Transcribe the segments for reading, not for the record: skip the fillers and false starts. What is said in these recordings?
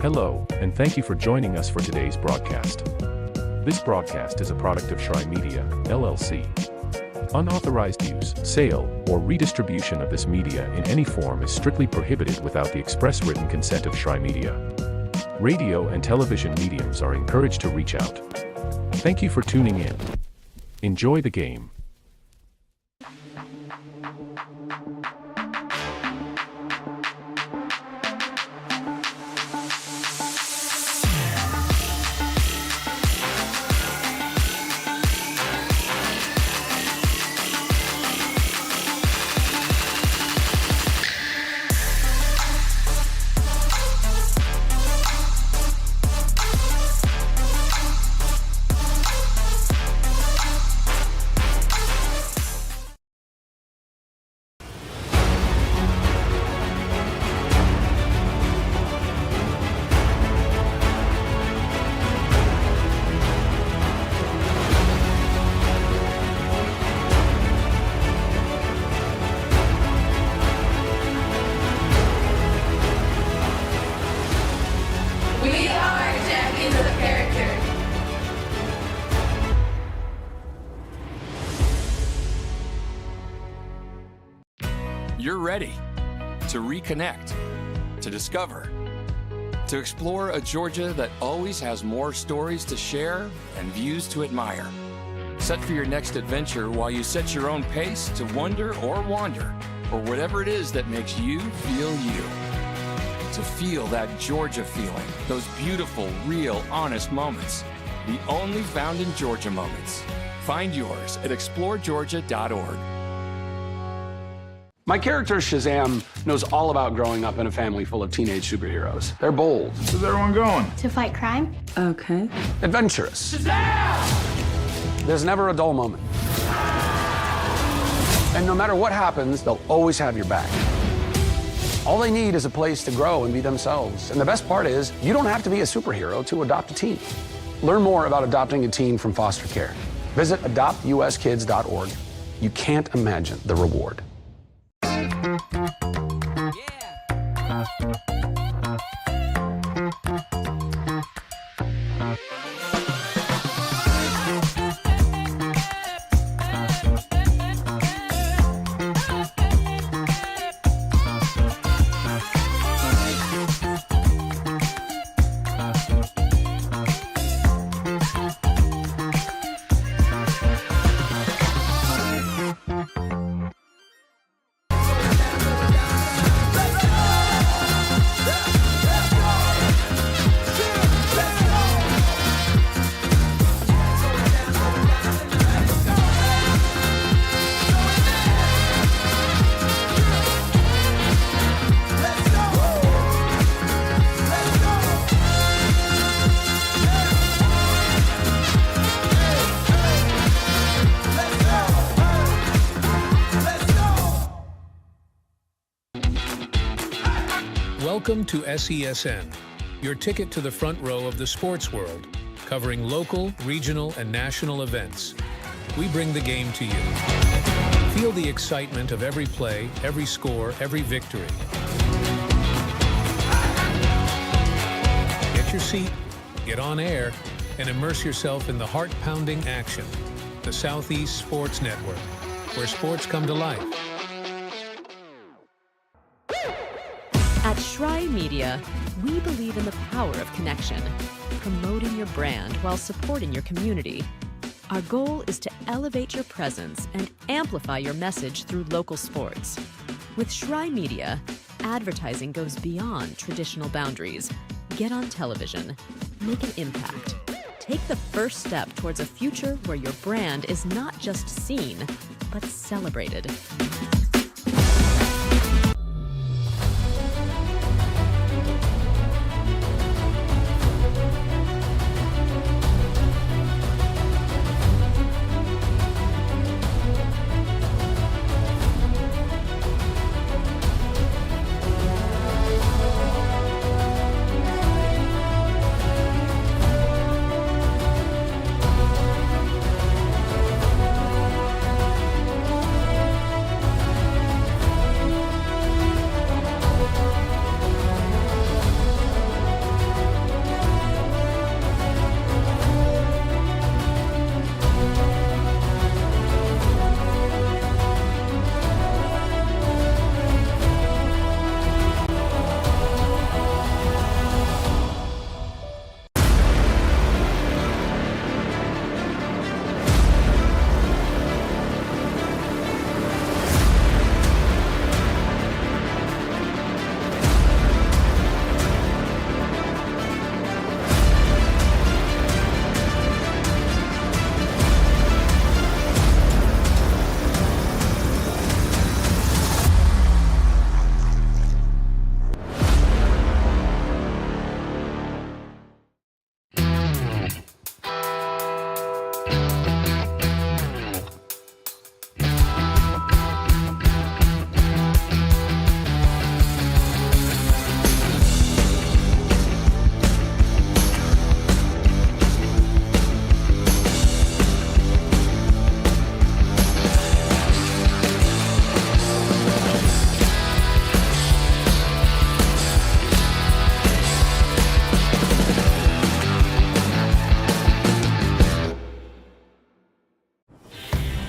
Hello, and thank you for joining us for today's broadcast. This broadcast is a product of Shry Media, LLC. Unauthorized use, sale, or redistribution of this media in any form is strictly prohibited without the express written consent of Shry Media. Radio and television mediums are encouraged to reach out. Thank you for tuning in. Enjoy the game. You're ready to reconnect, to discover, to explore a Georgia that always has more stories to share and views to admire. Set for your next adventure while you set your own pace to wonder or wander, or whatever it is that makes you feel you. To feel that Georgia feeling, those beautiful, real, honest moments. The only found in Georgia moments. Find yours at exploregeorgia.org. My character, Shazam, knows all about growing up in a family full of teenage superheroes. They're bold. Where's everyone going? To fight crime? Okay. Adventurous. Shazam! There's never a dull moment. And no matter what happens, they'll always have your back. All they need is a place to grow and be themselves. And the best part is, you don't have to be a superhero to adopt a teen. Learn more about adopting a teen from foster care. Visit adoptuskids.org. You can't imagine the reward. Welcome to SESN, your ticket to the front row of the sports world, covering local, regional, and national events. We bring the game to you. Feel the excitement of every play, every score, every victory. Get your seat, get on air, and immerse yourself in the heart-pounding action. The Southeast Sports Network, where sports come to life. At Shry Media, we believe in the power of connection, promoting your brand while supporting your community. Our goal is to elevate your presence and amplify your message through local sports. With Shry Media, advertising goes beyond traditional boundaries. Get on television, make an impact. Take the first step towards a future where your brand is not just seen, but celebrated.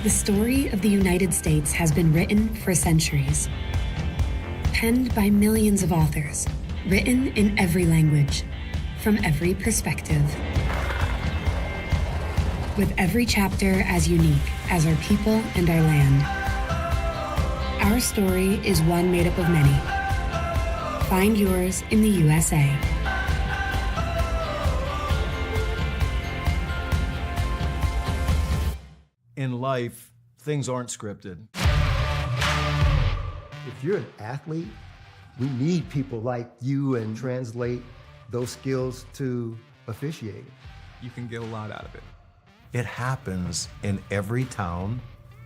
The story of the United States has been written for centuries. Penned by millions of authors, written in every language, from every perspective. With every chapter as unique as our people and our land. Our story is one made up of many. Find yours in the USA. In life, things aren't scripted. If you're an athlete, we need people like you and translate those skills to officiating. You can get a lot out of it. It happens in every town,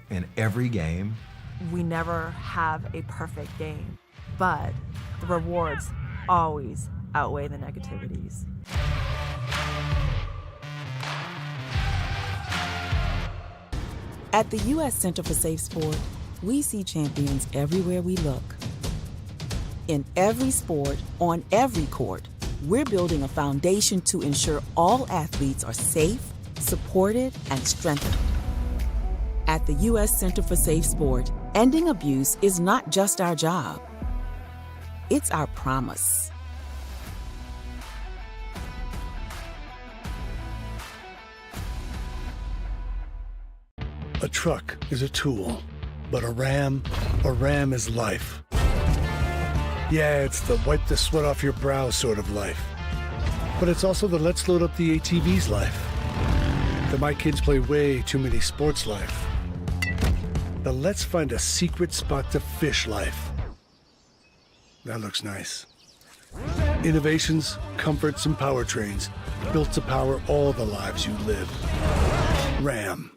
in every game. We never have a perfect game, but the rewards always outweigh the negativities. At the U.S. Center for Safe Sport, we see champions everywhere we look. In every sport, on every court, we're building a foundation to ensure all athletes are safe, supported, and strengthened. At the U.S. Center for Safe Sport, ending abuse is not just our job. It's our promise. A truck is a tool, but a ram is life. Yeah, it's the wipe the sweat off your brow sort of life. But it's also the let's load up the ATV's life. The my kids play way too many sports life. The let's find a secret spot to fish life. That looks nice. Innovations, comforts, and powertrains built to power all the lives you live. Ram.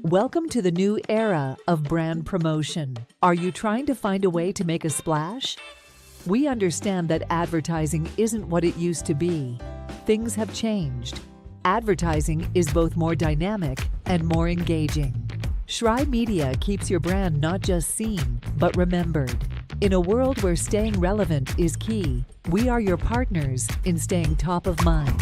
Welcome to the new era of brand promotion. Are you trying to find a way to make a splash? We understand that advertising isn't what it used to be. Things have changed. Advertising is both more dynamic and more engaging. Schrei Media keeps your brand not just seen, but remembered. In a world where staying relevant is key, we are your partners in staying top of mind.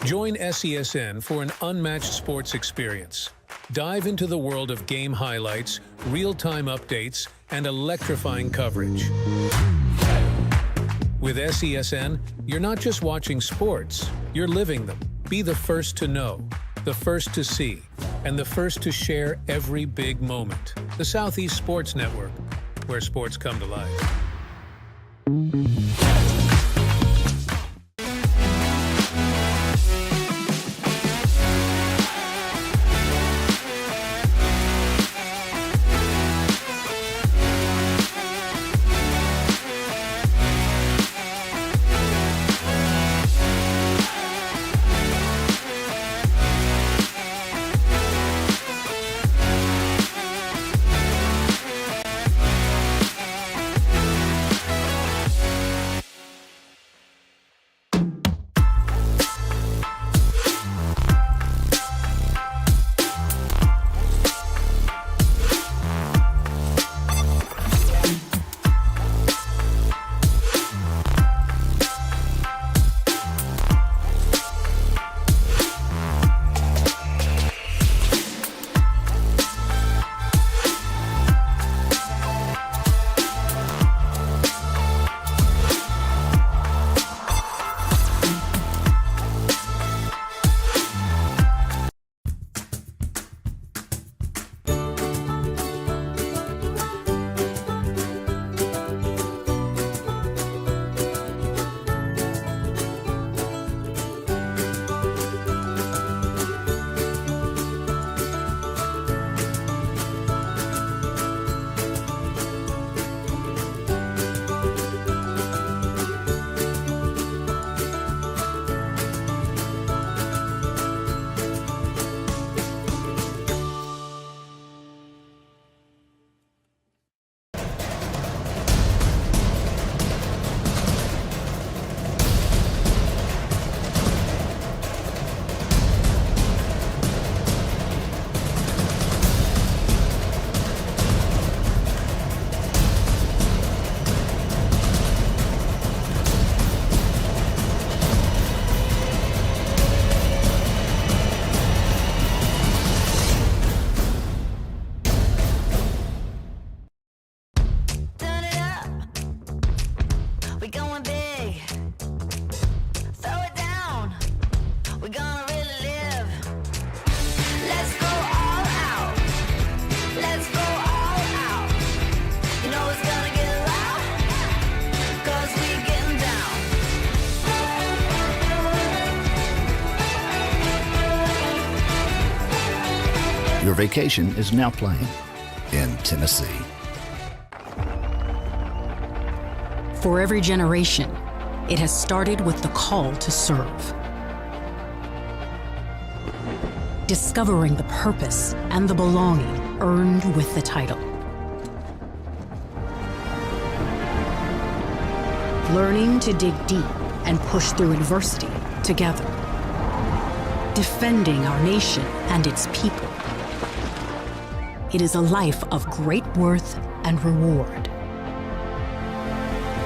Join SESN for an unmatched sports experience. Dive into the world of game highlights, real-time updates, and electrifying coverage. With SESN, you're not just watching sports, you're living them. Be the first to know, the first to see, and the first to share every big moment. The Southeast Sports Network, where sports come to life. going big. Throw it down. We're gonna really live. Let's go all out. Let's go all out. You know it's gonna get loud, 'cause we getting down. Your vacation is now playing in Tennessee. For every generation, it has started with the call to serve. Discovering the purpose and the belonging earned with the title. Learning to dig deep and push through adversity together. Defending our nation and its people. It is a life of great worth and reward.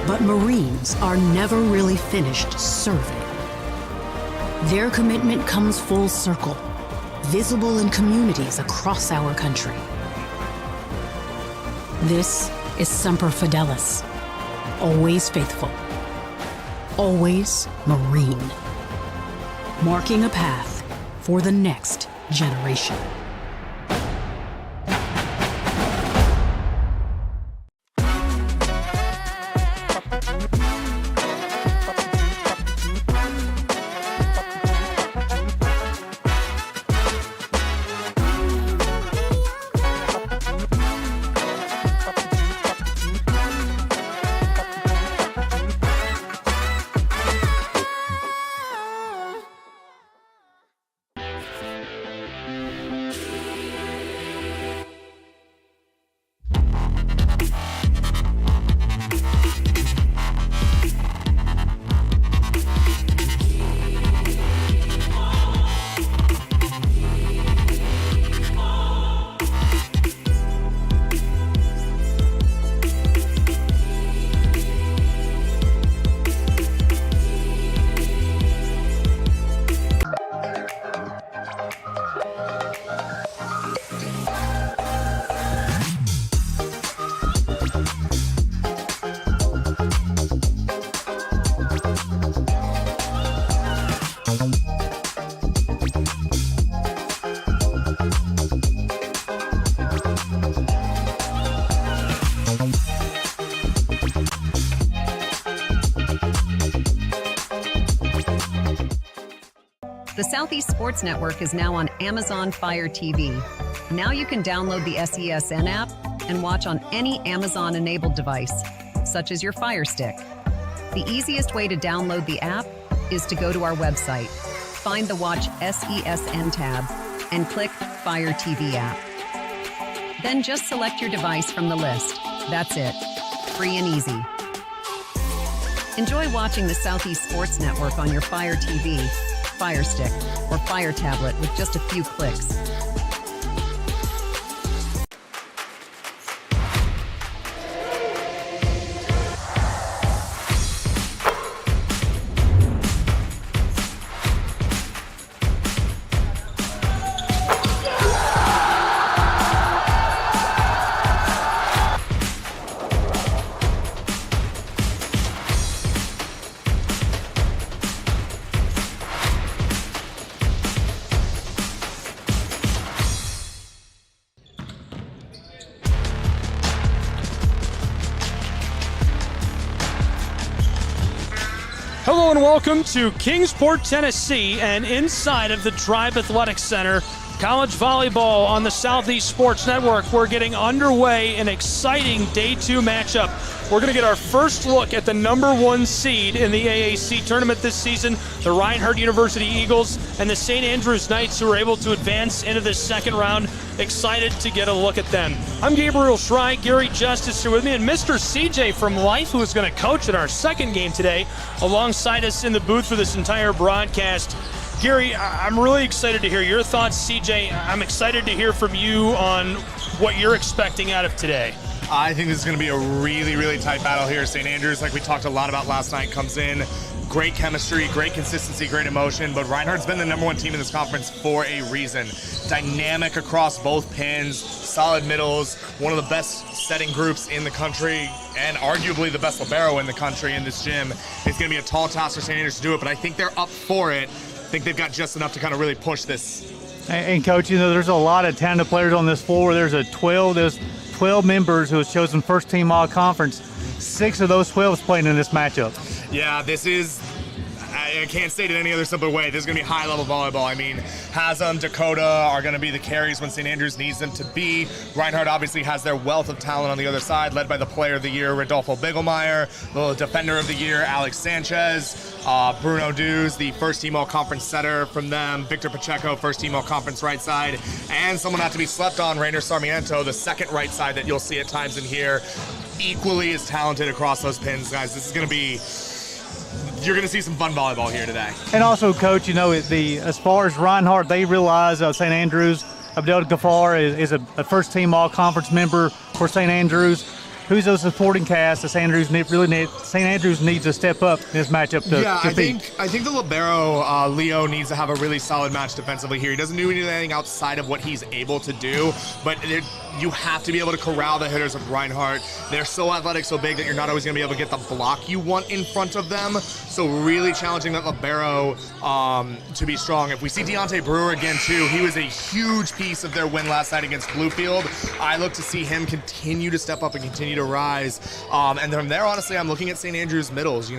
But Marines are never really finished serving. Their commitment comes full circle, visible in communities across our country. This is Semper Fidelis, always faithful, always Marine, marking a path for the next generation. The Southeast Sports Network is now on Amazon Fire TV. Now you can download the SESN app and watch on any Amazon-enabled device, such as your Fire Stick. The easiest way to download the app is to go to our website, find the Watch SESN tab, and click Fire TV app. Then just select your device from the list. That's it. Free and easy. Enjoy watching the Southeast Sports Network on your Fire TV, Fire Stick, or Fire Tablet with just a few clicks. Hello and welcome to Kingsport, Tennessee, and inside of the Tribe Athletic Center, college volleyball on the Southeast Sports Network. We're getting underway an exciting Day 2 matchup. We're going to get our first look at the #1 seed in the AAC tournament this season, the Reinhardt University Eagles and the St. Andrews Knights, who are able to advance into the second round. Excited to get a look at them. I'm Gabriel Schrei, Gary Justice here with me, and Mr. CJ from Life, who is going to coach in our second game today, alongside us in the booth for this entire broadcast. Gary, I'm really excited to hear your thoughts. CJ, I'm excited to hear from you on what you're expecting out of today. I think this is going to be a really, really tight battle here. St. Andrews, like we talked a lot about last night, comes in great chemistry, great consistency, great emotion, but Reinhardt's been the number one team in this conference for a reason. Dynamic across both pins, solid middles, one of the best setting groups in the country, and arguably the best libero in the country in this gym. It's going to be a tall task for St. Andrews to do it, but I think they're up for it. I think they've got just enough to kind of really push this. And Coach, there's a lot of talented players on this floor. There's 12 members who have chosen first team all conference. 6 of those 12 is playing in this matchup. Yeah, this is, I can't state it any other simple way. This is going to be high-level volleyball. I mean, Haslam, Dakota are going to be the carries when St. Andrews needs them to be. Reinhardt obviously has their wealth of talent on the other side, led by the player of the year, Rodolfo Bigelmeyer, the defender of the year, Alex Sanchez, Bruno Dews, the first-team all-conference setter from them, Victor Pacheco, first-team all-conference right side, and someone not to be slept on, Rainer Sarmiento, the second right side that you'll see at times in here, equally as talented across those pins, guys. This is going to be... You're going to see some fun volleyball here today. And also, Coach, as far as Reinhardt, they realize St. Andrews, Abdel Ghaffar is a first-team all-conference member for St. Andrews. Who's a supporting cast that St. Andrews needs to step up in this matchup to compete. I think the libero, Leo, needs to have a really solid match defensively here. He doesn't do anything outside of what he's able to do, but you have to be able to corral the hitters of Reinhardt. They're so athletic, so big that you're not always going to be able to get the block you want in front of them. So really challenging that libero to be strong. If we see Deontay Brewer again, too, he was a huge piece of their win last night against Bluefield. I look to see him continue to step up and continue to rise. And from there, honestly, I'm looking at St. Andrews middles.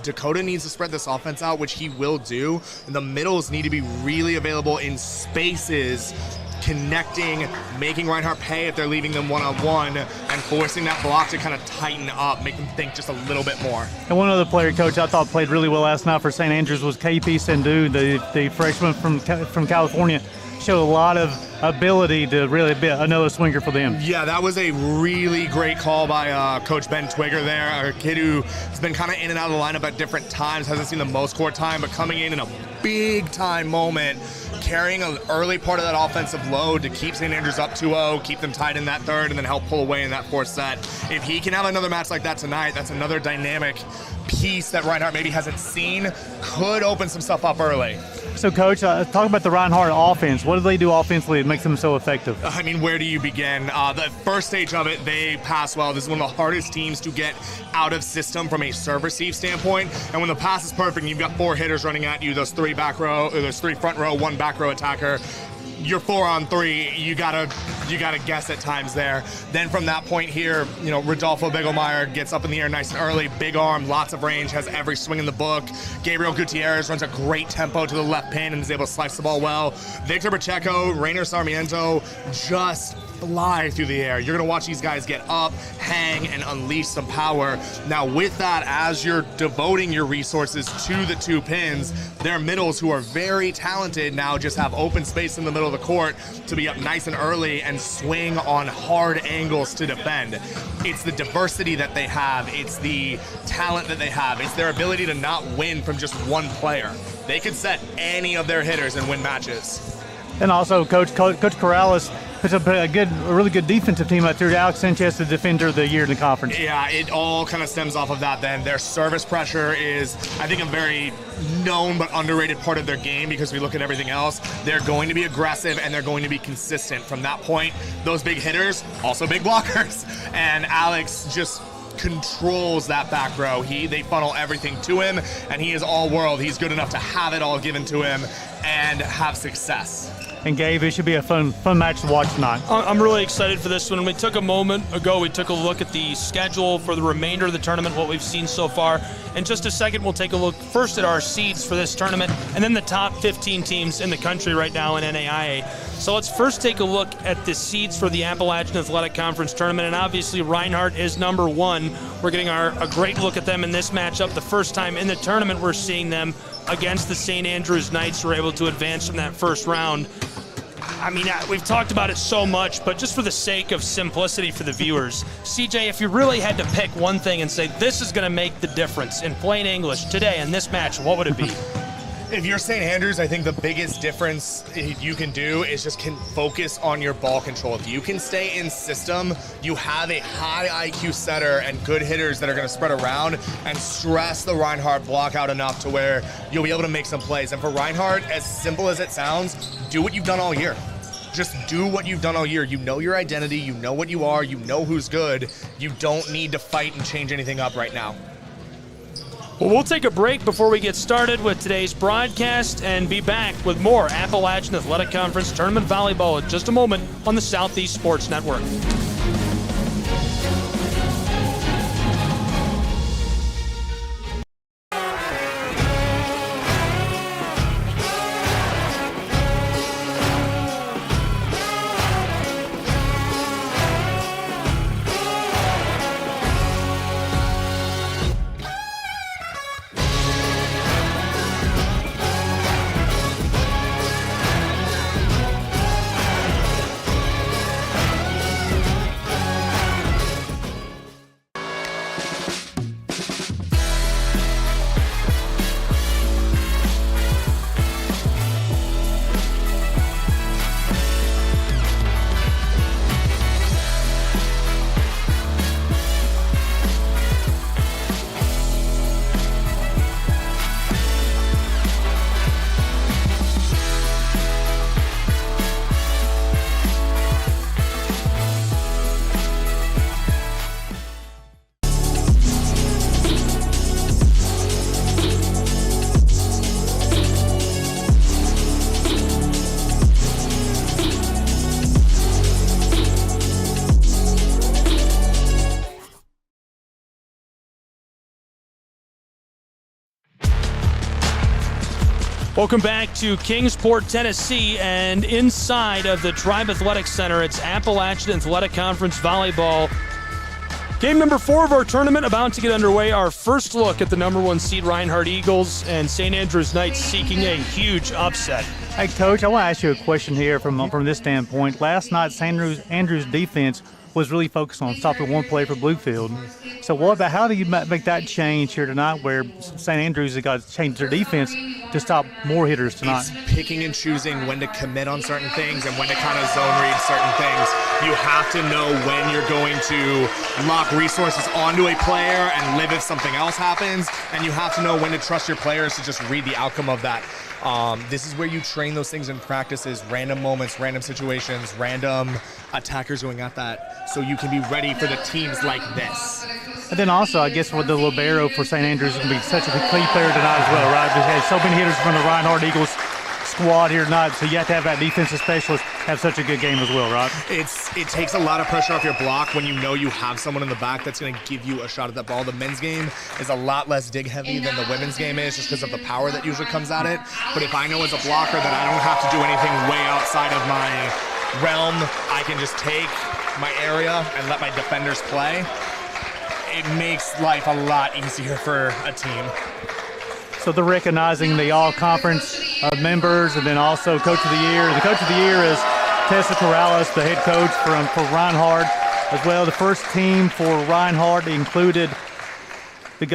Dakota needs to spread this offense out, which he will do. And the middles need to be really available in spaces, connecting, making Reinhardt pay if they're leaving them one-on-one, and forcing that block to kind of tighten up, make them think just a little bit more. And one other player, Coach, I thought played really well last night for St. Andrews was KP Sindhu, the freshman from California. Showed a lot of ability to really be another swinger for them. Yeah, that was a really great call by Coach Ben Twigger there, a kid who has been kind of in and out of the lineup at different times, hasn't seen the most court time, but coming in a big-time moment, carrying an early part of that offensive load to keep St. Andrews up 2-0, keep them tied in that third, and then help pull away in that fourth set. If he can have another match like that tonight, that's another dynamic piece that Reinhardt maybe hasn't seen, could open some stuff up early. So, Coach, talk about the Reinhardt offense. What do they do offensively that makes them so effective? I mean, where do you begin? The first stage of it, they pass well. This is one of the hardest teams to get out of system from a serve-receive standpoint. And when the pass is perfect and you've got 4 hitters running at you, those 3 front row, 1 back row attacker, you're 4-on-3. You gotta guess at times there. Then from that point here, Rodolfo Bigelmeyer gets up in the air nice and early, big arm, lots of range, has every swing in the book. Gabriel Gutierrez runs a great tempo to the left pin and is able to slice the ball well. Victor Pacheco, Rainer Sarmiento just fly through the air. You're going to watch these guys get up, hang, and unleash some power. Now, with that, as you're devoting your resources to the 2 pins, their middles, who are very talented, now just have open space in the middle of the court to be up nice and early and swing on hard angles to defend. It's the diversity that they have. It's the talent that they have. It's their ability to not win from just one player. They could set any of their hitters and win matches. And also, Coach Corrales puts up a really good defensive team out there. Alex Sanchez, the defender of the year in the conference. Yeah, it all kind of stems off of that then. Their service pressure is, I think, a very known but underrated part of their game, because we look at everything else. They're going to be aggressive and they're going to be consistent. From that point, those big hitters, also big blockers. And Alex just controls that back row. They funnel everything to him, and he is all world. He's good enough to have it all given to him and have success. And Gabe, it should be a fun match to watch tonight. I'm really excited for this one. We took a moment ago, we took a look at the schedule for the remainder of the tournament, what we've seen so far. In just a second, we'll take a look first at our seeds for this tournament, and then the top 15 teams in the country right now in NAIA. So let's first take a look at the seeds for the Appalachian Athletic Conference tournament, and obviously Reinhardt is number 1. We're getting a great look at them in this matchup. The first time in the tournament we're seeing them against the St. Andrews Knights, who were able to advance from that first round. I mean, we've talked about it so much, but just for the sake of simplicity for the viewers, CJ, if you really had to pick one thing and say this is going to make the difference in plain English today in this match, what would it be? If you're St. Andrews, I think the biggest difference you can do is just focus on your ball control. If you can stay in system, you have a high IQ setter and good hitters that are going to spread around and stress the Reinhardt block out enough to where you'll be able to make some plays. And for Reinhardt, as simple as it sounds, do what you've done all year. Just do what you've done all year. You know your identity, you know what you are, you know who's good. You don't need to fight and change anything up right now. Well, we'll take a break before we get started with today's broadcast and be back with more Appalachian Athletic Conference Tournament Volleyball in just a moment on the Southeast Sports Network. Welcome back to Kingsport, Tennessee, and inside of the Tribe Athletic Center, it's Appalachian Athletic Conference Volleyball. Game number 4 of our tournament about to get underway. Our first look at the number 1 seed Reinhardt Eagles and St. Andrews Knights seeking a huge upset. Hey, Coach, I want to ask you a question here from this standpoint. Last night, St. Andrews defense was really focused on stopping one play for Bluefield. So how do you make that change here tonight where St. Andrews has got to change their defense to stop more hitters tonight? It's picking and choosing when to commit on certain things and when to kind of zone read certain things. You have to know when you're going to lock resources onto a player and live if something else happens, and you have to know when to trust your players to just read the outcome of that. This is where you train those things in practices, random moments, random situations, random attackers going at that, so you can be ready for the teams like this. And then also, I guess, with the libero for St. Andrews is going to be such a key player tonight as well, right? We've had so many hitters from the Reinhardt Eagles squad here tonight, so you have to have that defensive specialist have such a good game as well, right? It takes a lot of pressure off your block when you know you have someone in the back that's going to give you a shot at that ball. The men's game is a lot less dig heavy than the women's game is, just because of the power that usually comes at it. But if I know as a blocker that I don't have to do anything way outside of my realm, I can just take my area and let my defenders play. It makes life a lot easier for a team. So they're recognizing the all-conference members and then also Coach of the Year. The Coach of the Year is Tessa Corrales, the head coach for Reinhardt as well. The first team for Reinhardt included let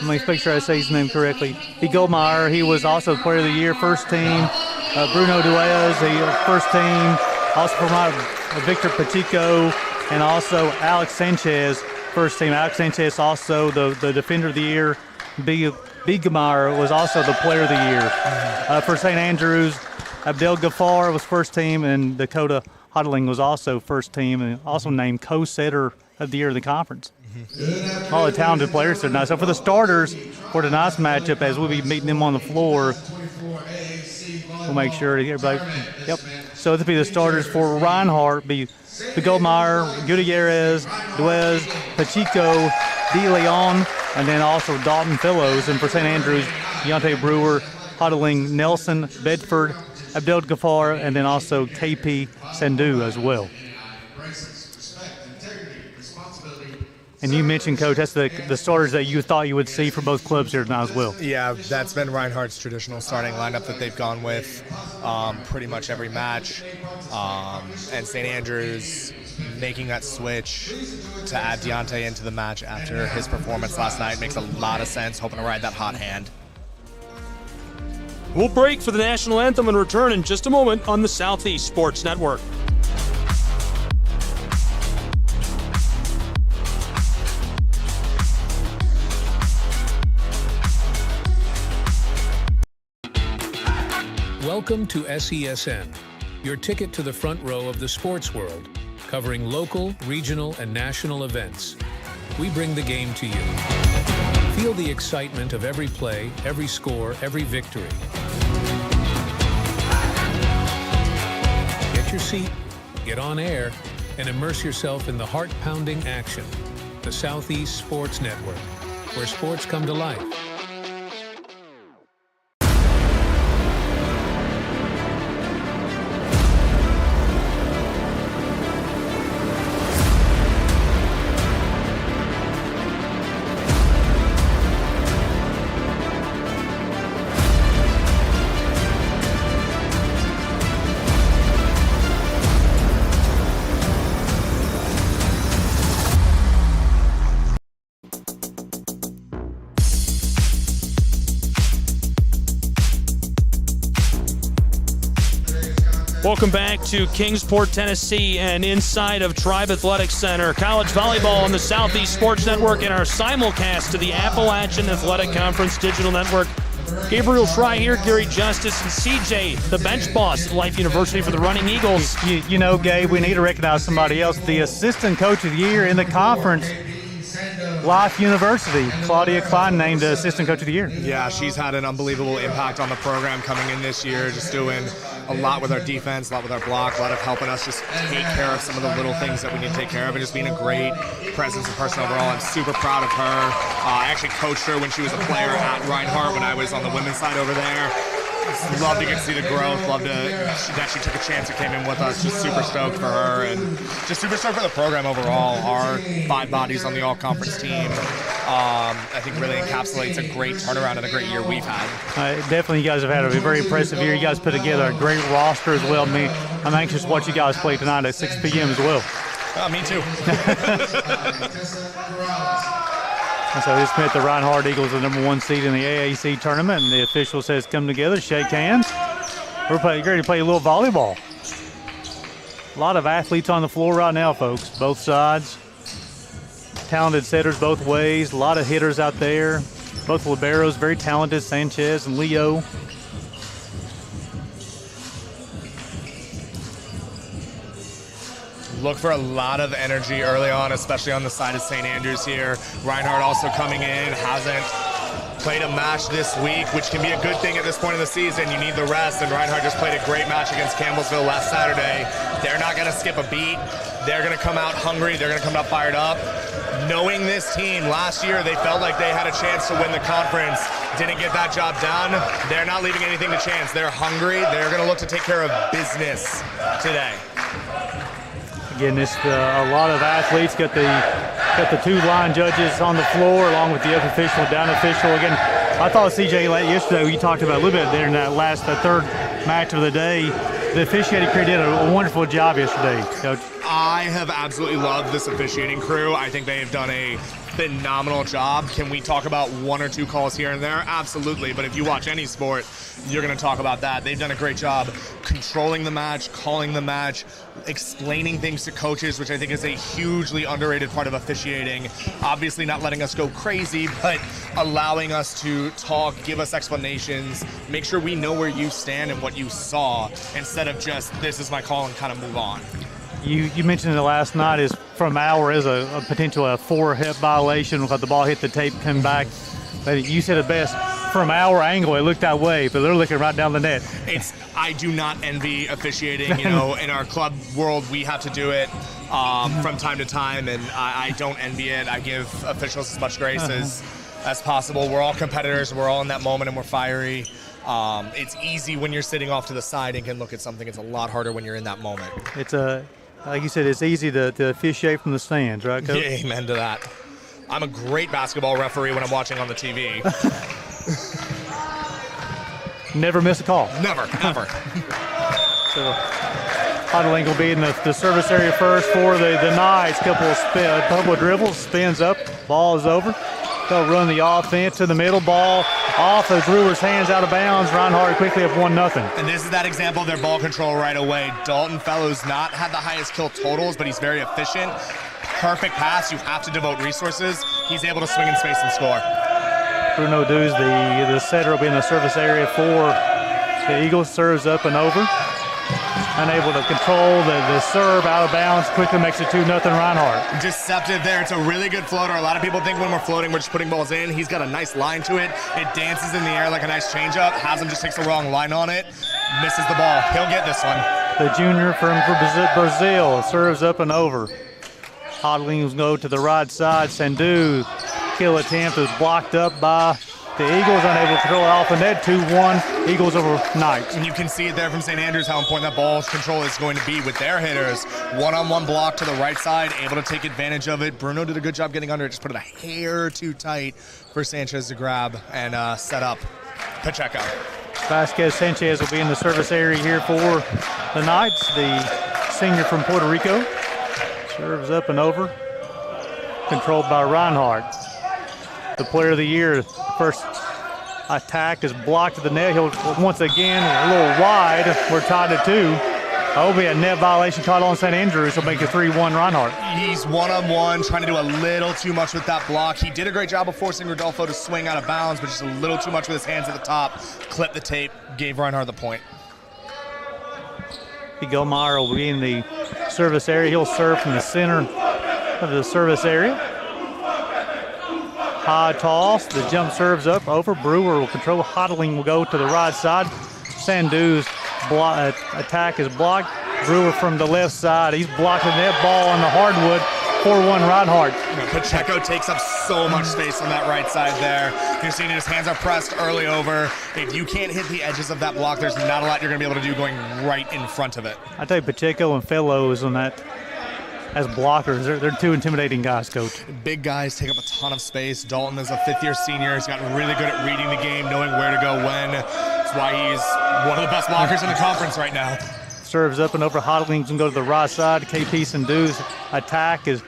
me make sure I say his name correctly. Goldmeyer, he was also Player of the Year, first team. Bruno Duez, the first team. Also from Victor Pacheco and also Alex Sanchez, first team. Alex Sanchez also the Defender of the Year. Biegemeyer was also the Player of the Year. For St. Andrews, Abdel Ghaffar was first team, and Dakota Hodling was also first team, and also named co-setter of the year of the conference. All the talented players tonight. So for the starters for tonight's matchup, as we'll be meeting them on the floor, we'll make sure everybody. Yep. So this will be the starters for Reinhardt. Be Goldmeyer, Gutierrez, Duez, Pacheco, De Leon, and then also Dalton Fellows. And for St. Andrews, Deontay Brewer, Hodling, Nelson, Bedford, Abdel Ghaffar, and then also KP Sandhu as well. And you mentioned, Coach, that's the starters that you thought you would see for both clubs here tonight as well. Yeah, that's been Reinhardt's traditional starting lineup that they've gone with pretty much every match. And St. Andrews making that switch to add Deontay into the match after his performance last night makes a lot of sense, hoping to ride that hot hand. We'll break for the national anthem and return in just a moment on the Southeast Sports Network. Welcome to SESN, your ticket to the front row of the sports world, covering local, regional, and national events. We bring the game to you. Feel the excitement of every play, every score, every victory. Get your seat, get on air, and immerse yourself in the heart-pounding action. The Southeast Sports Network, where sports come to life. Welcome back to Kingsport, Tennessee, and inside of Tribe Athletic Center. College volleyball on the Southeast Sports Network and our simulcast to the Appalachian Athletic Conference Digital Network. Gabriel Schrei here, Gary Justice, and CJ, the bench boss at Life University for the Running Eagles. You know, Gabe, we need to recognize somebody else. The Assistant Coach of the Year in the conference, Life University, Claudia Klein, named Assistant Coach of the Year. Yeah, she's had an unbelievable impact on the program coming in this year, just doing a lot with our defense, a lot with our block, a lot of helping us just take care of some of the little things that we need to take care of, and just being a great presence and person overall. I'm super proud of her. I actually coached her when she was a player at Reinhardt when I was on the women's side over there. Love to get to see the growth. Love that she took a chance and came in with us. Just super stoked for her, and just super stoked for the program overall. Our 5 bodies on the all-conference team, I think, really encapsulates a great turnaround and a great year we've had. Definitely, you guys have had a very impressive year. You guys put together a great roster as well. I'm anxious to watch you guys play tonight at 6 p.m. as well. Me too. And so this meant the Reinhardt Eagles, the #1 seed in the AAC tournament, and the official says come together, shake hands. We're ready to play a little volleyball. A lot of athletes on the floor right now, folks, both sides. Talented setters both ways, a lot of hitters out there. Both liberos, very talented, Sanchez and Leo. Look for a lot of energy early on, especially on the side of St. Andrews here. Reinhardt also coming in, hasn't played a match this week, which can be a good thing at this point in the season. You need the rest, and Reinhardt just played a great match against Campbellsville last Saturday. They're not going to skip a beat. They're going to come out hungry. They're going to come out fired up. Knowing this team, last year they felt like they had a chance to win the conference. Didn't get that job done. They're not leaving anything to chance. They're hungry. They're going to look to take care of business today. Again, a lot of athletes. Got the 2 line judges on the floor along with the up official, down official. Again, I thought CJ yesterday, we talked about a little bit there in that the third match of the day. The officiating crew did a wonderful job yesterday, Coach. I have absolutely loved this officiating crew. I think they have done a phenomenal job. Can we talk about 1 or 2 calls here and there? Absolutely. But if you watch any sport, you're going to talk about that. They've done a great job controlling the match, calling the match, explaining things to coaches, which I think is a hugely underrated part of officiating. Obviously not letting us go crazy, but allowing us to talk, give us explanations, make sure we know where you stand and what you saw, instead of just, this is my call and kind of move on. You mentioned it last night is from Auer is a potential 4-hit violation because the ball hit the tape, come back. But you said it best. From our angle, it looked that way, but they're looking right down the net. I do not envy officiating. You know, in our club world, we have to do it from time to time, and I don't envy it. I give officials as much grace as possible. We're all competitors. We're all in that moment, and we're fiery. It's easy when you're sitting off to the side and can look at something. It's a lot harder when you're in that moment. Like you said, it's easy to officiate from the stands, right, Coach? Yeah, amen to that. I'm a great basketball referee when I'm watching on the TV. Never miss a call. Never, ever. So Huddling will be in the service area first for the Knights. Couple of dribbles, spins up, ball is over. They'll run the offense to the middle, ball off of Brewer's hands, out of bounds. Reinhardt quickly up 1-0. And this is that example of their ball control right away. Dalton Fellows not had the highest kill totals, but he's very efficient. Perfect pass. You have to devote resources. He's able to swing in space and score. Bruno Dews, the setter, will be in the service area for the Eagles. Serves up and over. Unable to control the serve, out of bounds, quickly makes it 2-0 Reinhardt. Deceptive there. It's a really good floater. A lot of people think when we're floating, we're just putting balls in. He's got a nice line to it. It dances in the air like a nice changeup. Haslam just takes the wrong line on it. Misses the ball. He'll get this one. The junior from Brazil serves up and over. Hodlings go to the right side. Sandu, kill attempt is blocked up by the Eagles, unable to control it off the net. 2-1, Eagles over Knights. And you can see it there from St. Andrews how important that ball control is going to be with their hitters. One-on-one block to the right side, able to take advantage of it. Bruno did a good job getting under it, just put it a hair too tight for Sanchez to grab and set up Pacheco. Vasquez Sanchez will be in the service area here for the Knights, the senior from Puerto Rico. Serves up and over, controlled by Reinhardt. The player of the year, first attack is blocked at the net. He'll once again a little wide. We're tied at 2. That'll be a net violation caught on St. Andrews. He'll make it 3-1 Reinhardt. He's one-on-one, trying to do a little too much with that block. He did a great job of forcing Rodolfo to swing out of bounds, but just a little too much with his hands at the top. Clipped the tape, gave Reinhardt the point. Gilmeyer will be in the service area. He'll serve from the center of the service area. High toss, the jump serves up over. Brewer will control. Hodling will go to the right side. Sandu's attack is blocked. Brewer from the left side. He's blocking that ball on the hardwood. 4-1 Reinhardt. Pacheco takes up so much space on that right side there. You're seeing his hands are pressed early over. If you can't hit the edges of that block, there's not a lot you're going to be able to do going right in front of it. I tell you, Pacheco and Fellows on that as blockers, they're two intimidating guys, Coach. Big guys take up a ton of space. Dalton is a fifth-year senior. He's gotten really good at reading the game, knowing where to go when. That's why he's one of the best blockers in the conference right now. Serves up and over. Hodlings can go to the right side. KP Sandu's attack is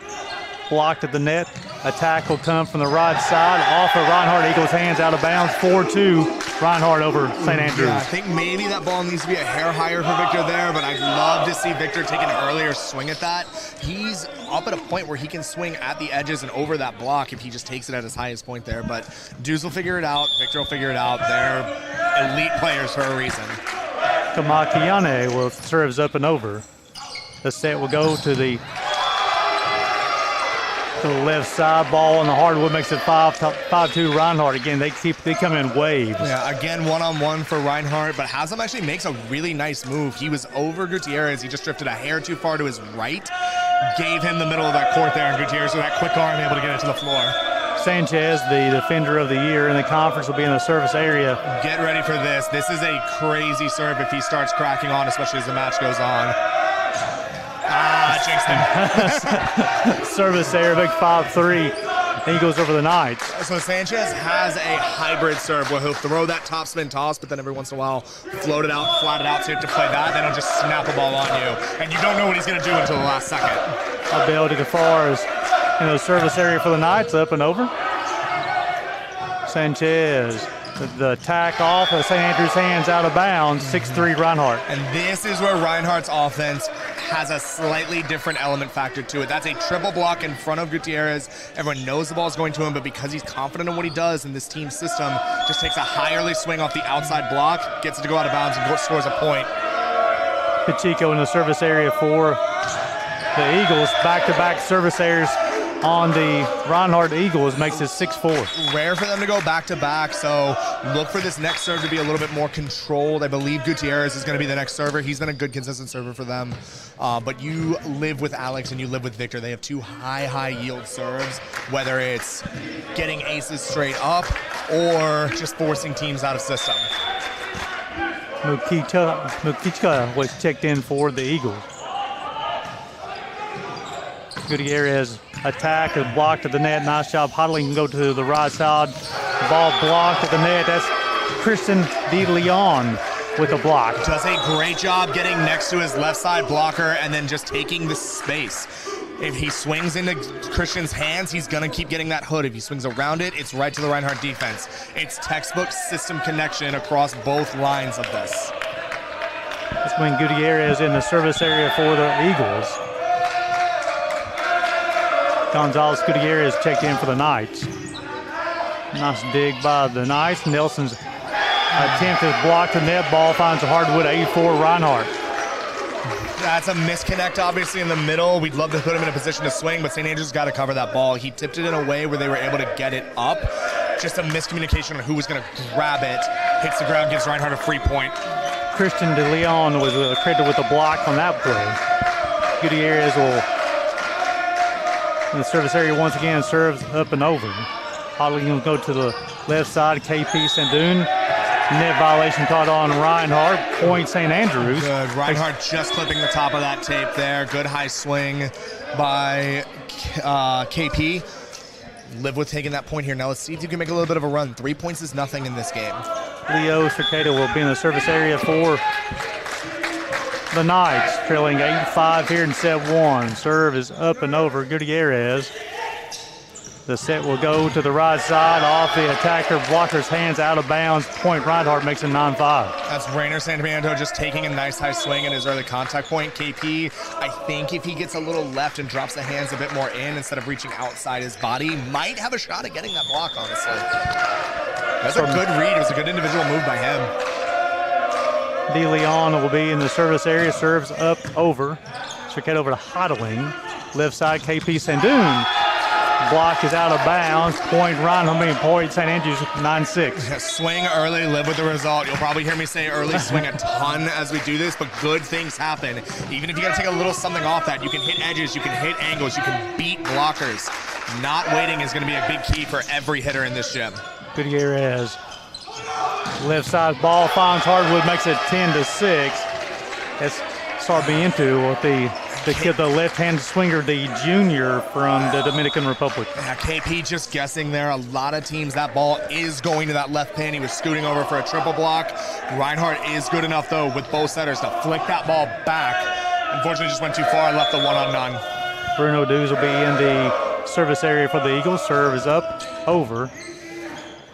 blocked at the net. Attack will come from the right side. Off of Reinhardt. Eagles hands out of bounds. 4-2 Reinhardt over St. Andrews. Yeah, I think maybe that ball needs to be a hair higher for Victor there, but I'd love to see Victor take an earlier swing at that. He's up at a point where he can swing at the edges and over that block if he just takes it at his highest point there. But Dews will figure it out. Victor will figure it out. They're elite players for a reason. Kamakiane will serves up and over. The set will go to the left side. Ball on the hardwood makes it 5-2 Reinhardt. Again, they come in waves. Yeah, again, one-on-one for Reinhardt, but Haslam actually makes a really nice move. He was over Gutierrez. He just drifted a hair too far to his right. Gave him the middle of that court there, and Gutierrez with that quick arm able to get it to the floor. Sanchez, the defender of the year in the conference, will be in the service area. Get ready for this. This is a crazy serve if he starts cracking on, especially as the match goes on. Jinxed him. Service area, big 5-3. He goes over the Knights. So Sanchez has a hybrid serve where he'll throw that topspin toss, but then every once in a while float it out, flat it out, so you have to play that, then he'll just snap a ball on you. And you don't know what he's going to do until the last second. Abel DeGaffar is in the service area for the Knights, up and over. Sanchez, the attack off of St. Andrews' hands, out of bounds, 6-3 Reinhardt. And this is where Reinhardt's offense has a slightly different element factor to it. That's a triple block in front of Gutierrez. Everyone knows the ball's going to him, but because he's confident in what he does in this team system, just takes a high early swing off the outside block, gets it to go out of bounds, and scores a point. Pacheco in the service area for the Eagles. Back-to-back service areas on the Reinhardt Eagles makes it 6-4. Rare for them to go back-to-back, so look for this next serve to be a little bit more controlled. I believe Gutierrez is going to be the next server. He's been a good, consistent server for them. But you live with Alex and you live with Victor. They have two high yield serves, whether it's getting aces straight up or just forcing teams out of system. Mukichka was checked in for the Eagles. Gutierrez attack is blocked at the net. Nice job. Hodling can go to the right side. Ball blocked at the net. That's Christian De Leon with a block. Does a great job getting next to his left side blocker and then just taking the space. If he swings into Christian's hands, he's going to keep getting that hood. If he swings around it, it's right to the Reinhardt defense. It's textbook system connection across both lines of this. That's when Gutierrez in the service area for the Eagles. Gonzalez Gutierrez checked in for the Knights. Nice dig by the Knights. Nelson's attempt is blocked. The net ball finds a hardwood 84 Reinhardt. That's a misconnect, obviously, in the middle. We'd love to put him in a position to swing, but St. Andrews got to cover that ball. He tipped it in a way where they were able to get it up. Just a miscommunication on who was going to grab it. Hits the ground, gives Reinhardt a free point. Christian De Leon was credited with a block on that play. Gutierrez will, in the service area once again, serves up and over. Hotley will go to the left side. KP Sandoon. Net violation caught on Reinhardt. Point St. Andrews. Good. Reinhardt just clipping the top of that tape there. Good high swing by KP. Live with taking that point here. Now let's see if you can make a little bit of a run. 3 points is nothing in this game. Leo Cercado will be in the service area for the Knights, trailing 8-5 here in set one. Serve is up and over Gutierrez. The set will go to the right side, off the attacker, blocker's hands, out of bounds. Point Reinhardt makes it 9-5. That's Rainer Santamando just taking a nice high swing at his early contact point. KP, I think if he gets a little left and drops the hands a bit more in instead of reaching outside his body, might have a shot at getting that block, honestly. That's a good read. It was a good individual move by him. De Leon will be in the service area, serves up over. Cercado over to Hodling. Left side, KP Sandoon. Block is out of bounds. Point Reinhardt, point St. Andrews 9-6. Swing early, live with the result. You'll probably hear me say early swing a ton as we do this, but good things happen. Even if you got to take a little something off that, you can hit edges, you can hit angles, you can beat blockers. Not waiting is going to be a big key for every hitter in this gym. Gutierrez. Left side ball finds hardwood, makes it 10-6. That's Sarmiento with the left-hand swinger, the junior from the Dominican Republic. Yeah, KP just guessing there. A lot of teams, that ball is going to that left pin. He was scooting over for a triple block. Reinhardt is good enough, though, with both setters to flick that ball back. Unfortunately, just went too far and left the one-on-none. Bruno Dews will be in the service area for the Eagles. Serve is up, over.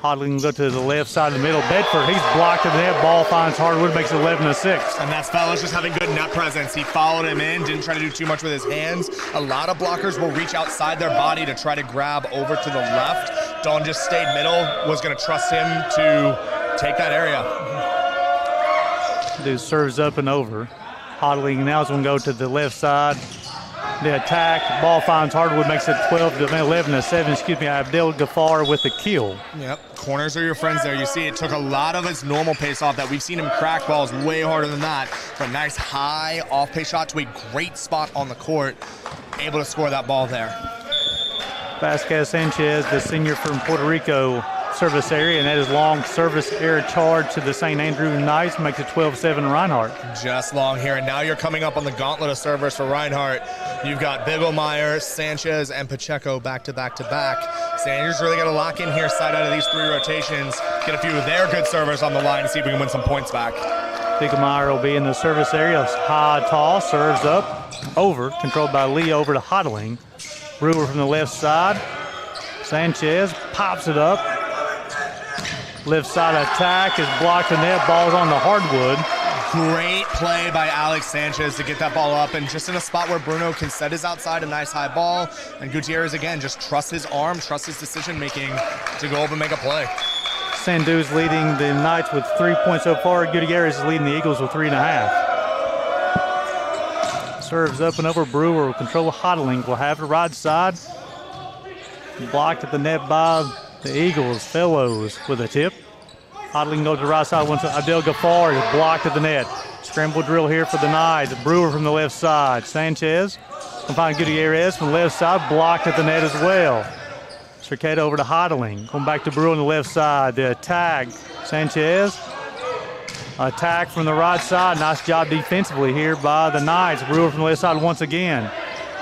Hodling will go to the left side of the middle. Bedford, he's blocked in the net. Ball finds hardwood, makes it 11-6. And that's Fellows just having good net presence. He followed him in, didn't try to do too much with his hands. A lot of blockers will reach outside their body to try to grab over to the left. Don just stayed middle, was going to trust him to take that area. Dude serves up and over. Hodling now is going to go to the left side. The attack, ball finds hardwood, makes it 11-7. Excuse me, Abdel Ghaffar with the kill. Yep, corners are your friends there. You see it took a lot of his normal pace off that. We've seen him crack balls way harder than that. But a nice high off-pace shot to a great spot on the court. Able to score that ball there. Vasquez Sanchez, the senior from Puerto Rico, service area, and that is long service error charge to the St. Andrew Knights, makes it 12-7 Reinhardt. Just long here, and now you're coming up on the gauntlet of servers for Reinhardt. You've got Bigelmeyer, Sanchez, and Pacheco back-to-back-to-back. St. Andrews really got to lock in here, side out of these three rotations, get a few of their good servers on the line and see if we can win some points back. Bigelmeyer will be in the service area. High toss, serves up, over, controlled by Lee, over to Hodling. Brewer from the left side. Sanchez pops it up. Left side attack is blocked in net. Ball's on the hardwood. Great play by Alex Sanchez to get that ball up, and just in a spot where Bruno can set his outside, a nice high ball. And Gutierrez, again, just trusts his arm, trusts his decision-making to go up and make a play. Sandu's leading the Knights with 3 points so far. Gutierrez is leading the Eagles with 3.5. Serves up and over. Brewer will control Hodling. Will have the right side. Blocked at the net by the Eagles. Fellows with a tip. Hodling goes to the right side once Abdel Ghaffar is blocked at the net. Scramble drill here for the Knights. Brewer from the left side. Sanchez can find Gutierrez from the left side. Blocked at the net as well. Cercado over to Hodling. Going back to Brewer on the left side. The attack. Sanchez. Attack from the right side. Nice job defensively here by the Knights. Brewer from the left side once again.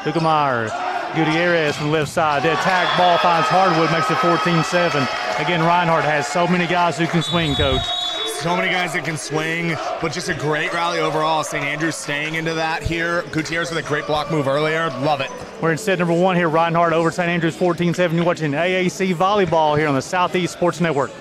Bigelmeyer. Gutierrez from the left side. The attack ball finds hardwood, makes it 14-7. Again, Reinhardt has so many guys who can swing, Coach. So many guys that can swing, but just a great rally overall. St. Andrews staying into that here. Gutierrez with a great block move earlier. Love it. We're in set number 1 here. Reinhardt over St. Andrews 14-7. You're watching AAC volleyball here on the Southeast Sports Network.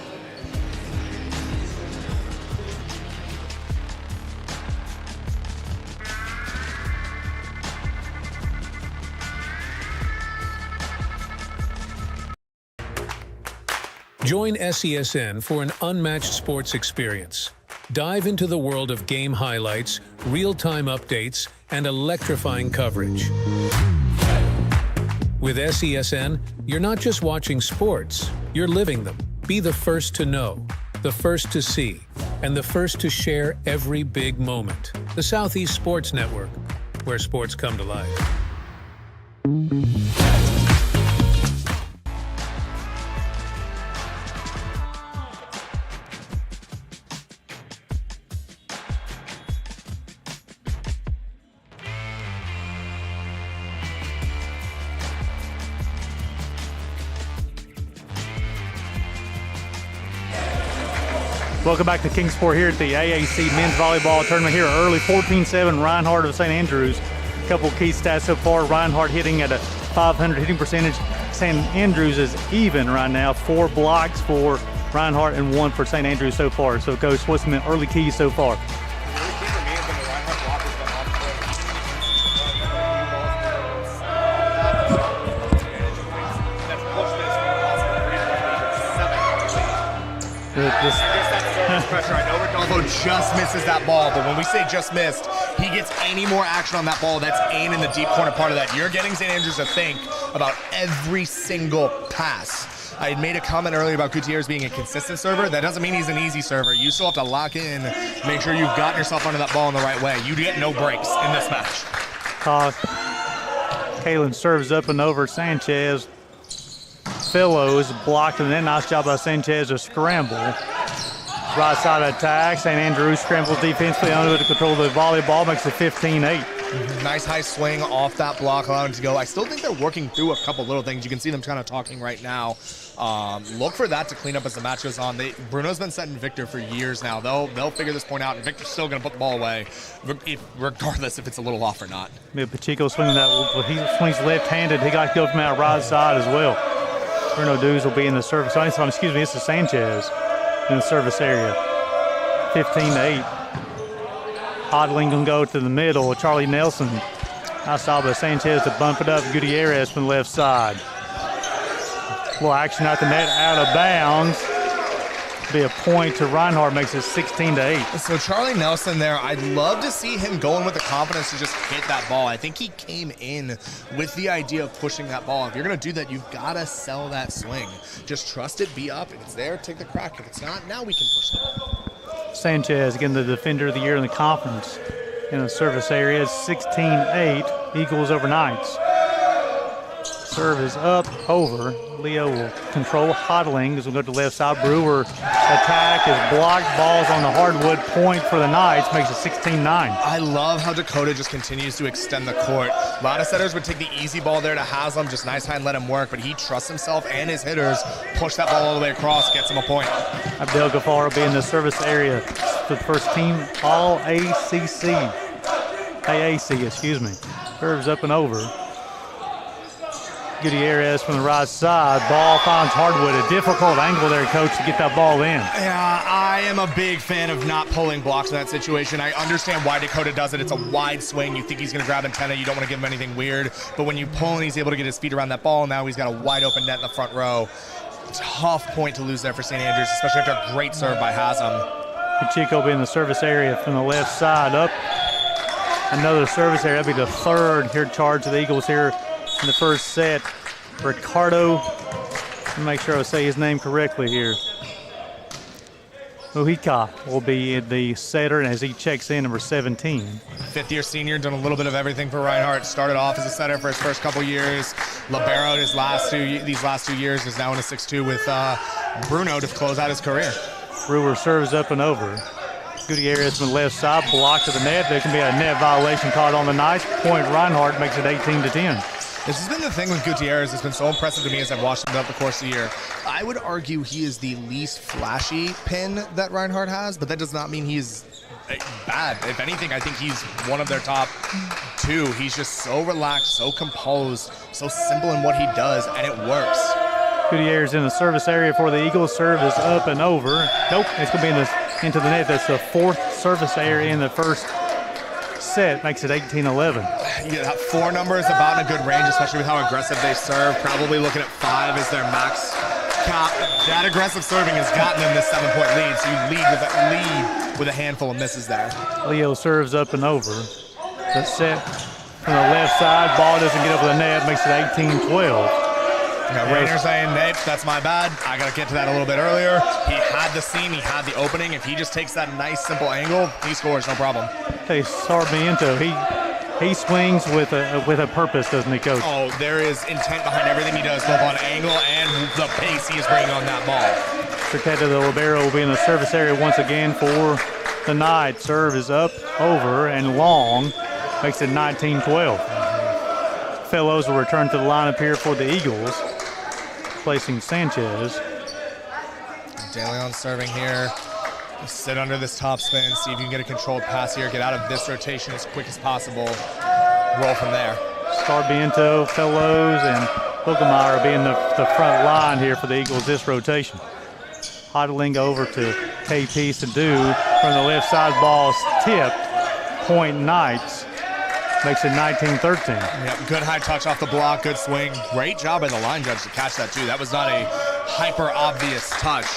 Join SESN for an unmatched sports experience. Dive into the world of game highlights, real-time updates, and electrifying coverage. With SESN, you're not just watching sports, you're living them. Be the first to know, the first to see, and the first to share every big moment. The Southeast Sports Network, where sports come to life. Welcome back to Kingsport here at the AAC Men's Volleyball Tournament here early. 14-7 Reinhardt of St. Andrews. A couple key stats so far. Reinhardt hitting at a .500 hitting percentage. St. Andrews is even right now. 4 blocks for Reinhardt and 1 for St. Andrews so far. So, Coach, what's the early keys so far? Pressure. I know Rodolfo just misses that ball, but when we say just missed, he gets any more action on that ball that's aimed in the deep corner part of that. You're getting St. Andrews to think about every single pass. I had made a comment earlier about Gutierrez being a consistent server. That doesn't mean he's an easy server. You still have to lock in, make sure you've gotten yourself under that ball in the right way. You get no breaks in this match. Kalen serves up and over Sanchez. Fellows blocked, and then nice job by Sanchez to scramble. Right side attack. St. Andrews scrambles defensively under to control the volleyball, makes it 15-8. Nice high swing off that block, allowing it to go. I still think they're working through a couple little things. You can see them kind of talking right now. Look for that to clean up as the match goes on. Bruno's been setting Victor for years now. They'll figure this point out, and Victor's still going to put the ball away, regardless if it's a little off or not. Yeah, Pacheco swinging that. He swings left-handed. He got to go from that right side as well. Bruno Dews will be in the service. Excuse me, it's the Sanchez in the service area. 15-8. Hodling can go to the middle. Charlie Nelson. Nice job by Sanchez to bump it up. Gutierrez from the left side. A little action out the net, out of bounds. Be a point to Reinhardt, makes it 16-8. So Charlie Nelson there, I'd love to see him going with the confidence to just hit that ball. I think he came in with the idea of pushing that ball. If you're going to do that, you've got to sell that swing. Just trust it, be up. If it's there, take the crack. If it's not, now we can push it. Sanchez, again, the defender of the year in the conference in the service area. 16-8, Eagles over Knights. Serve is up, over. Leo will control Hodling as we go to the left side. Brewer attack is blocked. Ball's on the hardwood, point for the Knights, makes it 16-9. I love how Dakota just continues to extend the court. A lot of setters would take the easy ball there to Haslam, just nice high and let him work, but he trusts himself and his hitters, push that ball all the way across, gets him a point. Abdel Ghaffar will be in the service area for the first team all AAC, excuse me. Serves up and over. Gutierrez from the right side. Ball finds hardwood. A difficult angle there, Coach, to get that ball in. Yeah, I am a big fan of not pulling blocks in that situation. I understand why Dakota does it. It's a wide swing. You think he's going to grab antenna. You don't want to give him anything weird. But when you pull and he's able to get his feet around that ball, now he's got a wide open net in the front row. Tough point to lose there for St. Andrews, especially after a great serve by Haslam. Pacheco will be in the service area from the left side. Up another service area. That'll be the third here charge of the Eagles here in the first set. Ricardo, let me make sure I say his name correctly here. Mujica will be the setter as he checks in, number 17. Fifth-year senior, done a little bit of everything for Reinhardt. Started off as a setter for his first couple years. Libero these last 2 years is now in a 6-2 with Bruno to close out his career. Brewer serves up and over. Gutierrez from the left side, block to the net. There can be a net violation caught on the Knights. Point Reinhardt, makes it 18-10. This has been the thing with Gutierrez. It's been so impressive to me as I've watched him throughout the course of the year. I would argue he is the least flashy pin that Reinhardt has, but that does not mean he's bad. If anything, I think he's one of their top 2. He's just so relaxed, so composed, so simple in what he does, and it works. Gutierrez in the service area for the Eagles. Serve is up and over. Nope, it's going to be into the net. That's the 4th service area in the first set. Makes it 18-11. Yeah, that 4 number is about in a good range, especially with how aggressive they serve. Probably looking at 5 as their max cap. That aggressive serving has gotten them this 7-point lead, so you lead with a handful of misses there. Leo serves up and over. The set from the left side. Ball doesn't get over the net. Makes it 18-12. Yeah, Rainer saying, nope, that's my bad. I got to get to that a little bit earlier. He had the seam, he had the opening. If he just takes that nice, simple angle, he scores, no problem. Okay, Sarmiento, he swings with a purpose, doesn't he, Coach? Oh, there is intent behind everything he does, both on angle and the pace he is bringing on that ball. Cerqueta, the libero, will be in the service area once again for the night. Serve is up, over, and long. Makes it 19-12. Fellows will return to the lineup here for the Eagles, placing Sanchez. De Leon serving here. Sit under this top spin, see if you can get a controlled pass here, get out of this rotation as quick as possible, roll from there. Sarmiento, Fellows, and Hogemeyer will be in the front line here for the Eagles this rotation. Hodling over to KP Sadu from the left side. Ball's tipped. Point Knights. Makes it 19-13. Yep, good high touch off the block, good swing. Great job by the line judge to catch that too. That was not a hyper obvious touch.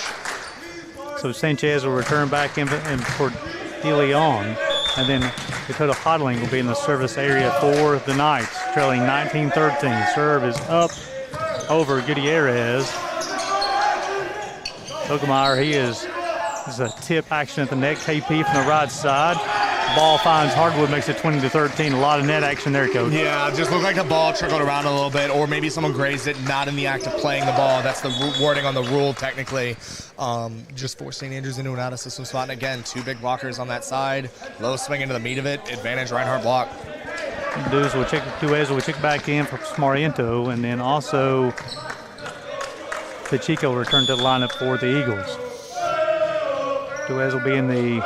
So Sanchez will return back in for De Leon, and then Dakota Hodling will be in the service area for the Knights, trailing 19-13. Serve is up over Gutierrez. Hogemeyer, this is a tip action at the net. KP from the right side. Ball finds Hardwood, makes it 20-13. A lot of net action there, Coach. Yeah, just looked like the ball trickled around a little bit, or maybe someone grazed it, not in the act of playing the ball. That's the wording on the rule, technically. Just forced St. Andrews into an out-of-system spot. And again, 2 big blockers on that side. Low swing into the meat of it. Advantage Reinhardt block. Duez will check back in for Smariento, and then also Pacheco will return to the lineup for the Eagles. Duez will be in the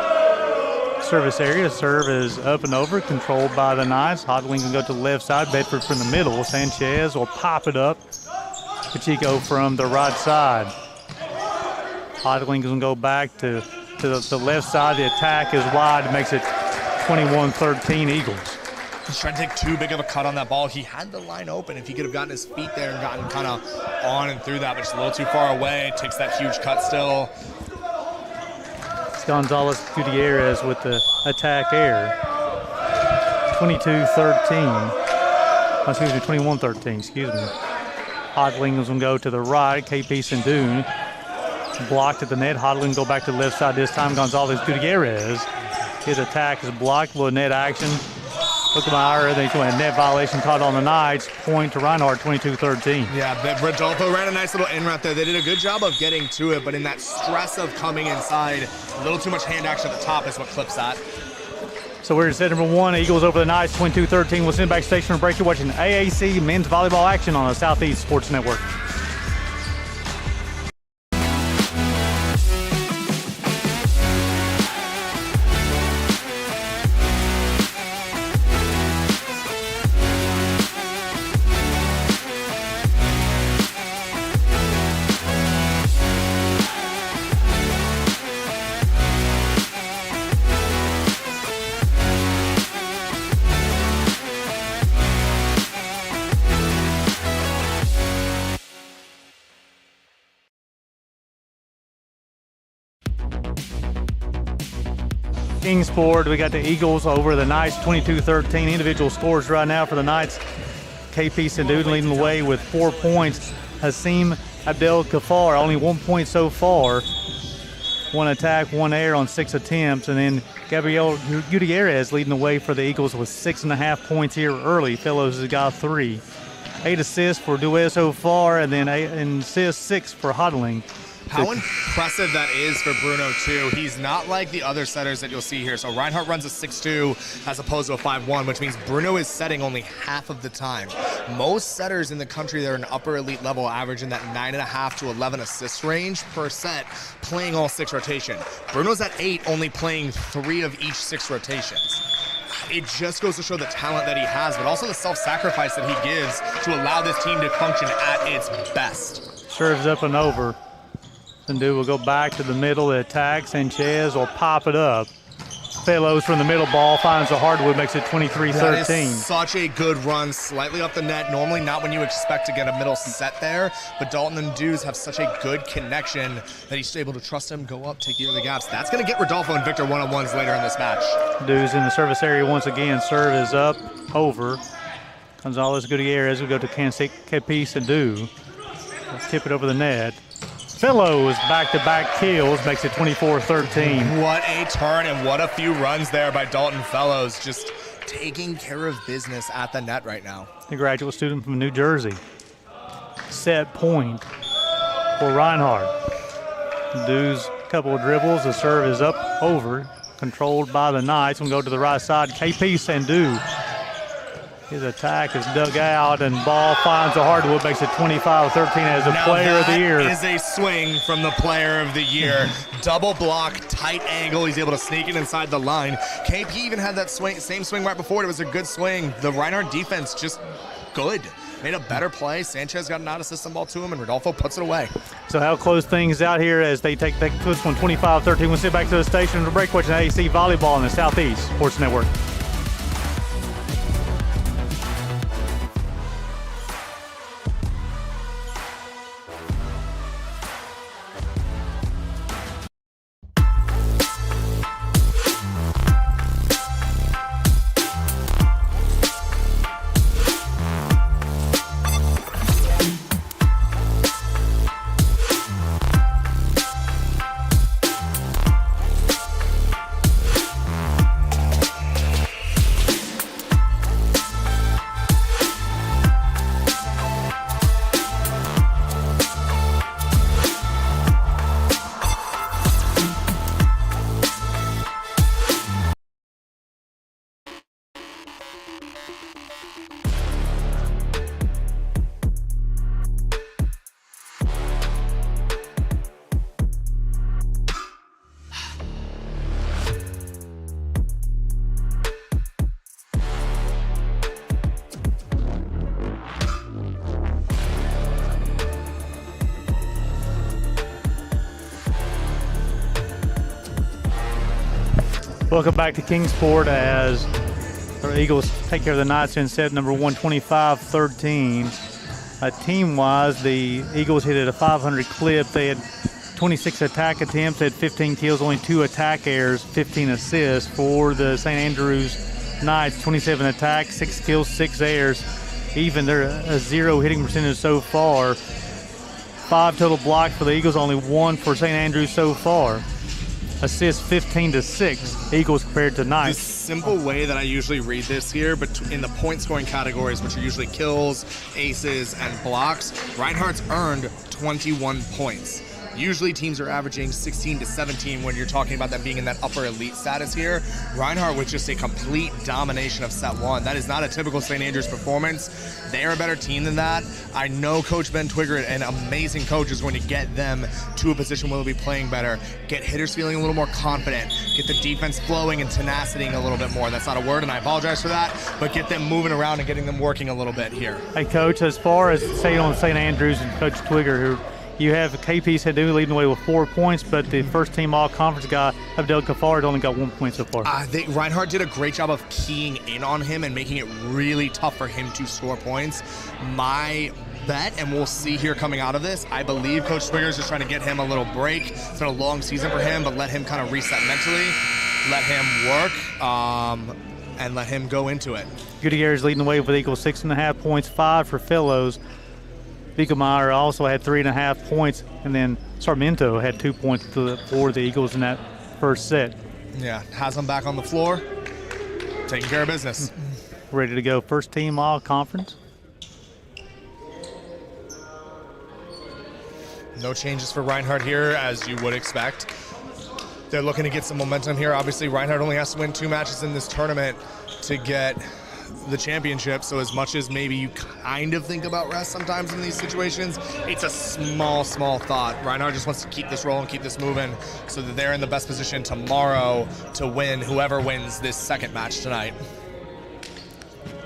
service area. Serve is up and over, controlled by the Knights. Hodling can go to the left side. Bedford from the middle. Sanchez will pop it up. Pacheco from the right side. Hodling can go back to the left side. The attack is wide. It makes it 21-13 Eagles. He's trying to take too big of a cut on that ball. He had the line open. If he could have gotten his feet there and gotten kind of on and through that, but just a little too far away. Takes that huge cut still. Gonzalez Gutierrez with the attack air. 21-13, excuse me. Hodling is going to go to the right. KP Sindun blocked at the net. Hodling go back to the left side this time. Gonzalez Gutierrez. His attack is blocked. Little net action. Look at my eye. They go a net violation caught on the Knights. Point to Reinhardt, 22-13. Yeah, Rodolfo ran a nice little in route there. They did a good job of getting to it, but in that stress of coming inside, a little too much hand action at the top is what clips that. So we're in set number 1. Eagles over the Knights, 22-13. We'll send back station for break. You're watching AAC men's volleyball action on the Southeast Sports Network. Kingsport, we got the Eagles over the Knights, 22-13. Individual scores right now for the Knights. KP Sindhu leading the way with 4 points. Hasim Abdel Kafar, only 1 point so far. 1 attack, 1 air on 6 attempts. And then Gabriel Gutierrez leading the way for the Eagles with 6.5 points here early. Fellows has got 3. 8 assists for Duez so far, and then 6 for Hodling. How impressive that is for Bruno, too. He's not like the other setters that you'll see here. So Reinhardt runs a 6-2 as opposed to a 5-1, which means Bruno is setting only half of the time. Most setters in the country that are an upper elite level average in that 9.5 to 11 assist range per set, playing all 6 rotation. Bruno's at 8, only playing 3 of each 6 rotations. It just goes to show the talent that he has, but also the self-sacrifice that he gives to allow this team to function at its best. Serves up and over. Sandu will go back to the middle, the attack. Sanchez will pop it up. Fellows from the middle, ball finds the hardwood, makes it 23-13. That is such a good run, slightly up the net. Normally not when you expect to get a middle set there, but Dalton and Dews have such a good connection that he's able to trust him, go up, take the early gaps. That's going to get Rodolfo and Victor one-on-ones later in this match. Dews in the service area once again. Serve is up, over. Gonzalez Gutierrez will go to KP Sandu. Tip it over the net. Fellows back-to-back kills, makes it 24-13. What a turn and what a few runs there by Dalton Fellows, just taking care of business at the net right now. The graduate student from New Jersey. Set point for Reinhardt. Dews a couple of dribbles, the serve is up, over, controlled by the Knights. We'll go to the right side, KP Sandu. His attack is dug out, and ball finds the hardwood, makes it 25-13 as a player of the year. That is a swing from the player of the year. Double block, tight angle. He's able to sneak it inside the line. KP even had that same swing right before. It was a good swing. The Reinhardt defense just good. Made a better play. Sanchez got an out-of-system ball to him, and Rodolfo puts it away. So how close things out here as they take this one 25-13. We'll sit back to the station to break, watching AC Volleyball in the Southeast Sports Network. Welcome back to Kingsport as the Eagles take care of the Knights in set number 125-13. Team-wise, the Eagles hit at a 500 clip. They had 26 attack attempts, they had 15 kills, only 2 attack errors, 15 assists. For the St. Andrews Knights, 27 attacks, 6 kills, 6 errors. Even they're a 0 hitting percentage so far. 5 total blocks for the Eagles, only 1 for St. Andrews so far. Assists 15-6, Eagles compared to Knights. The simple way that I usually read this here, but in the point scoring categories, which are usually kills, aces, and blocks, Reinhardt's earned 21 points. Usually teams are averaging 16 to 17 when you're talking about them being in that upper elite status here. Reinhardt with just a complete domination of set one. That is not a typical St. Andrews performance. They are a better team than that. I know Coach Ben Twigger, an amazing coach, is going to get them to a position where they'll be playing better, get hitters feeling a little more confident, get the defense flowing and tenacitying a little bit more. That's not a word, and I apologize for that, but get them moving around and getting them working a little bit here. Hey, Coach, as far as say on St. Andrews and Coach Twigger, who you have KP Sandu leading the way with 4 points, but the first team all-conference guy, Abdel Ghaffar, only got 1 point so far. Reinhardt did a great job of keying in on him and making it really tough for him to score points. My bet, and we'll see here coming out of this, I believe Coach Twigger is just trying to get him a little break. It's been a long season for him, but let him kind of reset mentally, let him work, and let him go into it. Gutierrez leading the way with Eagles 6.5 points, 5 for Fellows. Wiegemeyer also had 3.5 points, and then Sarmiento had 2 points for the Eagles in that first set. Yeah, has them back on the floor, taking care of business. Ready to go. First team all conference. No changes for Reinhardt here, as you would expect. They're looking to get some momentum here. Obviously, Reinhardt only has to win 2 matches in this tournament to get the championship. So as much as maybe you kind of think about rest sometimes in these situations, it's a small thought. Reinhardt just wants to keep this rolling, keep this moving, so that they're in the best position tomorrow to win whoever wins this second match tonight.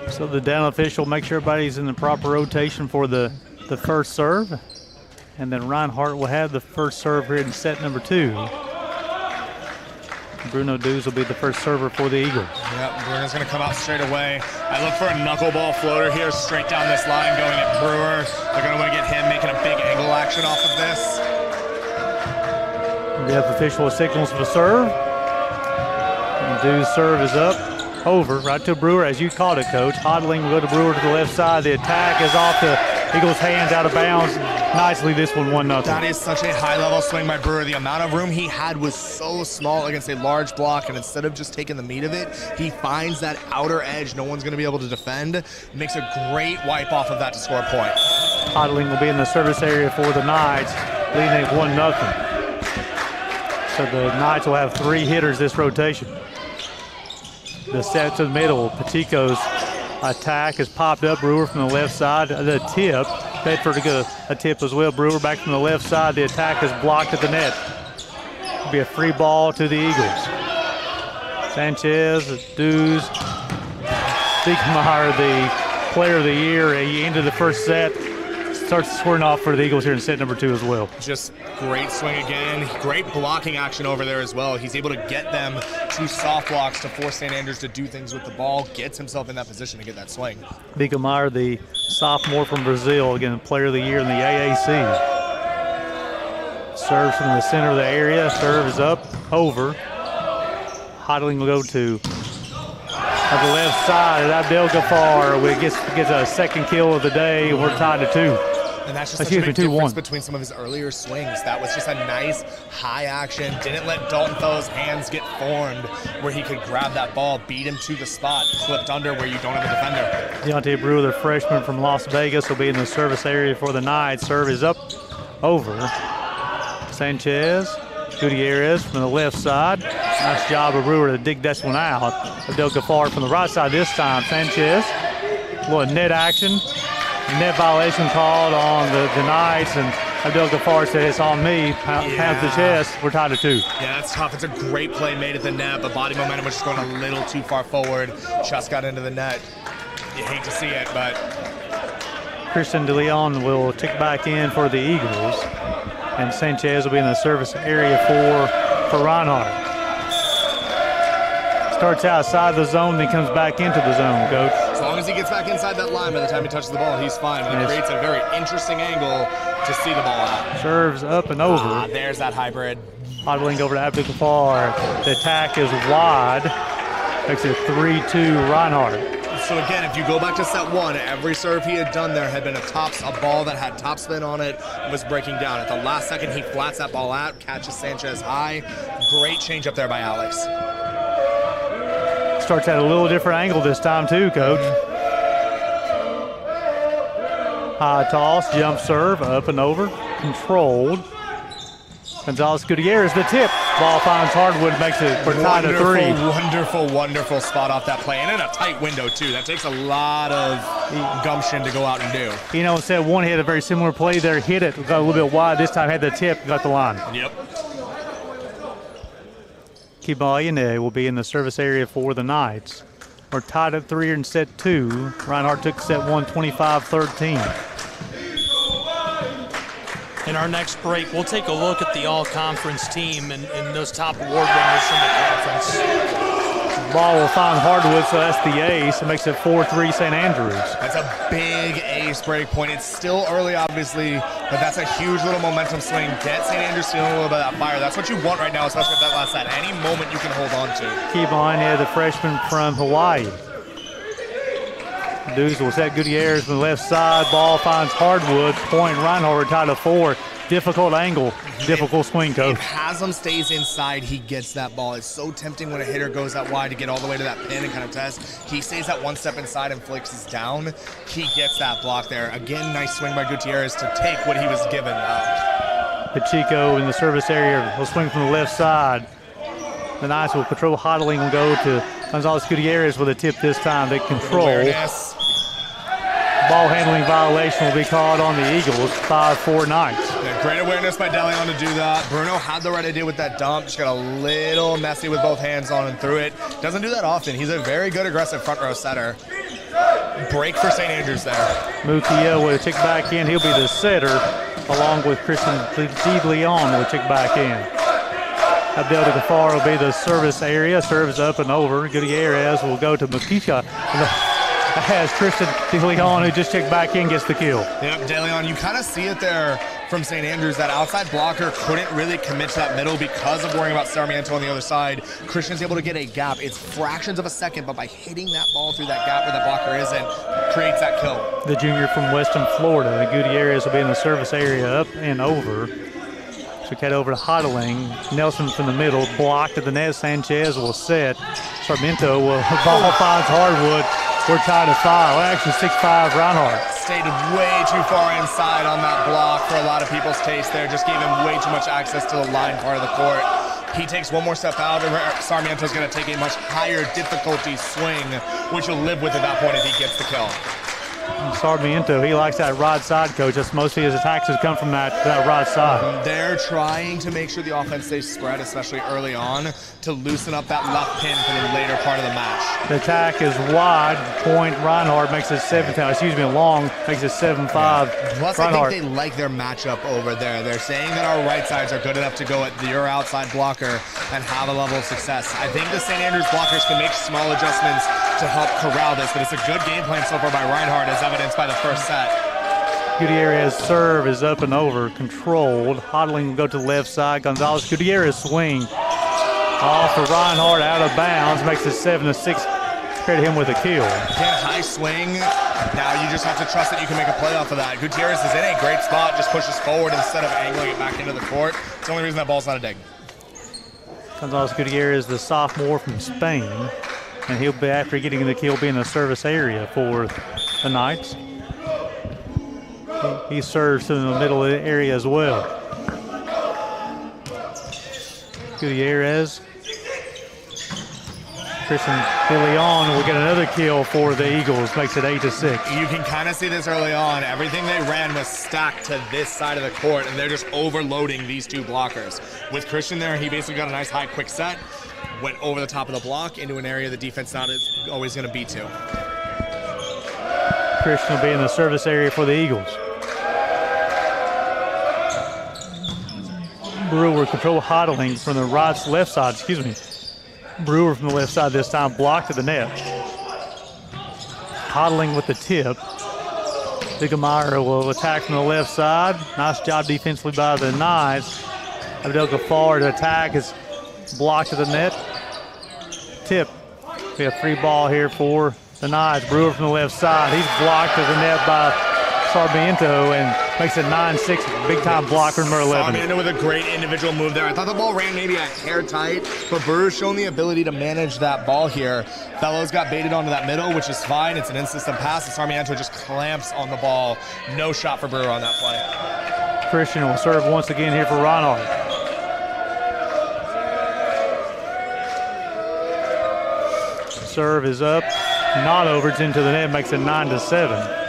So the down official makes sure everybody's in the proper rotation for the first serve. And then Reinhardt will have the first serve here in set number 2. Bruno Dews will be the first server for the Eagles. Yep, Bruno's going to come out straight away. I look for a knuckleball floater here straight down this line going at Brewer. They're going to want to get him making a big angle action off of this. The official signals for the serve. And Dews' serve is up, over, right to Brewer, as you called it, Coach. Hodling will go to Brewer to the left side. The attack is off the Eagles' hands, out of bounds. Nicely, this one 1-0. That is such a high-level swing by Brewer. The amount of room he had was so small against a large block, and instead of just taking the meat of it, he finds that outer edge no one's going to be able to defend. Makes a great wipe off of that to score a point. Hodling will be in the service area for the Knights, leading at 1-0. So the Knights will have 3 hitters this rotation. The set to the middle, Pacheco's attack has popped up. Brewer from the left side, the tip. Bedford to go a tip as well. Brewer back from the left side. The attack is blocked at the net. It'll be a free ball to the Eagles. Sanchez, Dews, Diekmeyer, the player of the year. He ended the first set. Starts scoring off for the Eagles here in set number 2 as well. Just great swing again. Great blocking action over there as well. He's able to get them 2 soft blocks to force St. Andrews to do things with the ball. Gets himself in that position to get that swing. Diekmeyer, the sophomore from Brazil, again, player of the year in the AAC. Serves from the center of the area. Serve is up, over. Hodling will go to the left side. Abdel Ghaffar gets a second kill of the day. We're tied to 2. And that's just such a big difference between some of his earlier swings. That was just a nice high action. Didn't let Dalton Fellow's hands get formed where he could grab that ball, beat him to the spot, clipped under where you don't have a defender. Deontay Brewer, the freshman from Las Vegas, will be in the service area for the Knights. Serve is up, over. Sanchez, Gutierrez from the left side. Nice job of Brewer to dig this one out. Abdel Ghaffar from the right side this time. Sanchez, a little net action. Net violation called on the Knights, and Abdel Ghaffar said it's on me. Pounds the chest. We're tied to 2. Yeah, that's tough. It's a great play made at the net, but body momentum was just going a little too far forward. Just got into the net. You hate to see it, but Christian De Leon will tick back in for the Eagles, and Sanchez will be in the service area for Reinhardt. Starts outside the zone, then comes back into the zone, Coach. As long as he gets back inside that line by the time he touches the ball, he's fine. But it creates a very interesting angle to see the ball out. Serves up and over. There's that hybrid. Hodling over to Abdel Ghaffar. The attack is wide. Makes it 3-2 Reinhardt. So again, if you go back to set 1, every serve he had done there had been a ball that had topspin on it and was breaking down. At the last second, he flats that ball out, catches Sanchez high. Great change up there by Alex. Starts at a little different angle this time too, Coach. High toss, jump serve, up and over, controlled. Gonzalez Gutierrez, the tip. Ball finds hardwood, makes it for tied to 3. Wonderful spot off that play, and in a tight window too. That takes a lot of gumption to go out and do. You know, set 1 hit a very similar play there, hit it, got a little bit wide. This time had the tip, got the line. Yep. Kibayane will be in the service area for the Knights. We're tied at 3 in set 2. Reinhardt took set 1, 25-13. In our next break, we'll take a look at the all-conference team and those top award winners from the conference. Ball will find hardwood, so that's the ace. It makes it 4-3 St. Andrews. That's a big ace break point. It's still early, obviously, but that's a huge little momentum swing. Get St. Andrews feeling a little bit of that fire. That's what you want right now, especially at that last set. Any moment you can hold on to. Kibayane, the freshman from Hawaii. Dews will set Gutierrez from the left side. Ball finds hardwood. Point Reinhardt tied to 4. Difficult angle, difficult swing, Coach. If Haslam stays inside, he gets that ball. It's so tempting when a hitter goes that wide to get all the way to that pin and kind of test. He stays that 1 step inside and flicks his down. He gets that block there. Again, nice swing by Gutierrez to take what he was given. Pacheco in the service area will swing from the left side. The Knights will control. Hodling will go to Gonzalez Gutierrez with a tip this time. They control. Ball handling violation will be called on the Eagles. 5-4 Knights. Yeah, great awareness by DeLeon to do that. Bruno had the right idea with that dump. Just got a little messy with both hands on and through it. Doesn't do that often. He's a very good aggressive front row setter. Break for St. Andrews there. Mutiel will check back in. He'll be the setter along with Christian DeLeon will check back in. Abdel Gafar will be the service area. Serves up and over. Gutierrez will go to Makisha. As Christian DeLeon, who just checked back in, gets the kill. Yep, DeLeon, you kind of see it there from St. Andrews. That outside blocker couldn't really commit to that middle because of worrying about Sarmiento on the other side. Christian's able to get a gap. It's fractions of a second, but by hitting that ball through that gap where the blocker isn't, creates that kill. The junior from Western Florida, Gutierrez will be in the service area up and over. So head over to Hodling. Nelson from the middle, blocked at the net. Sanchez will set. Sarmiento will ball finds Hardwood. We're tied at 5. Well, actually 6-5 Reinhardt. Stayed way too far inside on that block for a lot of people's taste there. Just gave him way too much access to the line part of the court. He takes one more step out, and Sarmiento's going to take a much higher difficulty swing, which he'll live with at that point if he gets the kill. Sarmiento, he likes that right side, coach. That's most of his attacks have come from that right side. They're trying to make sure the offense stays spread, especially early on, to loosen up that left pin for the later part of the match. The attack is wide. Point Reinhardt makes it 7-10. Long makes it 7-5. Plus, Reinhardt. I think they like their matchup over there. They're saying that our right sides are good enough to go at your outside blocker and have a level of success. I think the St. Andrews blockers can make small adjustments to help corral this, but it's a good game plan so far by Reinhardt, as evidenced by the first set. Gutierrez serve is up and over, controlled. Hodling will go to the left side. Gonzalez Gutierrez swing off to Reinhardt, out of bounds, makes it 7-6. Credit him with a kill. Again, high swing. Now you just have to trust that you can make a play off of that. Gutierrez is in a great spot, just pushes forward instead of angling it back into the court. It's the only reason that ball's not a dig. Gonzalez Gutierrez, the sophomore from Spain, and he'll be, after getting the kill, be in the service area for the Knights. He serves in the middle area as well. Gutierrez. Christian DeLeon will get another kill for the Eagles, makes it 8-6. You can kind of see this early on. Everything they ran was stacked to this side of the court, and they're just overloading these two blockers. With Christian there, he basically got a nice high quick set, went over the top of the block into an area the defense not always going to be to. Christian will be in the service area for the Eagles. Brewer control Hodling from the left side, Brewer from the left side this time, blocked to the net. Hodling with the tip. Digamira will attack from the left side. Nice job defensively by the Knights. Abdel Gafar to attack is blocked to the net. Tip. We have free ball here for the Knights. Brewer from the left side. He's blocked to the net by Sarmiento and makes it 9-6. Big time blocker, number 11. Sarmiento with a great individual move there. I thought the ball ran maybe a hair tight, but Brewer's shown the ability to manage that ball here. Fellows got baited onto that middle, which is fine. It's an insistent pass, and Sarmiento just clamps on the ball. No shot for Brewer on that play. Christian will serve once again here for Reinhardt. Serve is up, not over. It's into the net, makes it 9-7.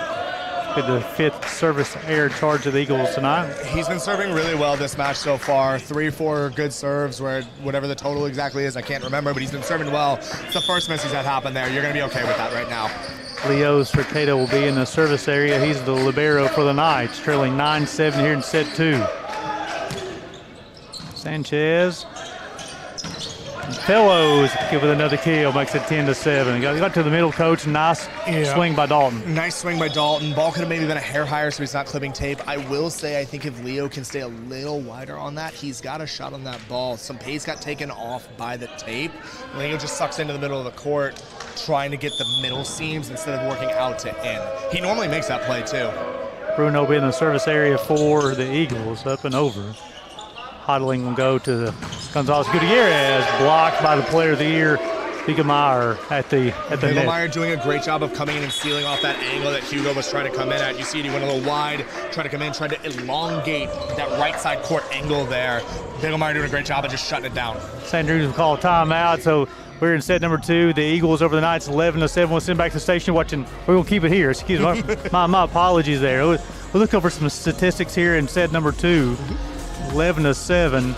Get the 5th service air charge of the Eagles tonight. He's been serving really well this match so far. 3-4 good serves, where whatever the total exactly is, I can't remember, but he's been serving well. It's the first miss he's had happen there. You're going to be okay with that right now. Leo Cercado will be in the service area. He's the libero for the Knights, trailing 9-7 here in set 2. Sanchez. Fellows give it another kill, makes it 10-7. Got to the middle, coach. Nice swing by Dalton. Nice swing by Dalton. Ball could have maybe been a hair higher, so he's not clipping tape. I will say, I think if Leo can stay a little wider on that, he's got a shot on that ball. Some pace got taken off by the tape. Leo just sucks into the middle of the court, trying to get the middle seams instead of working out to in. He normally makes that play too. Bruno will be in the service area for the Eagles, up and over. Hodling will go to Gonzalez Gutierrez, blocked by the player of the year, Biegemeyer at the net. Biegemeyer doing a great job of coming in and sealing off that angle that Hugo was trying to come in at. You see it, he went a little wide, tried to come in, tried to elongate that right side court angle there. Biegemeyer doing a great job of just shutting it down. St. Andrews will call a timeout, so we're in set number 2. The Eagles over the Knights 11-7. We'll send back to the station watching. We're going to keep it here. Excuse me. my apologies there. We'll look over some statistics here in set number 2. 11-7.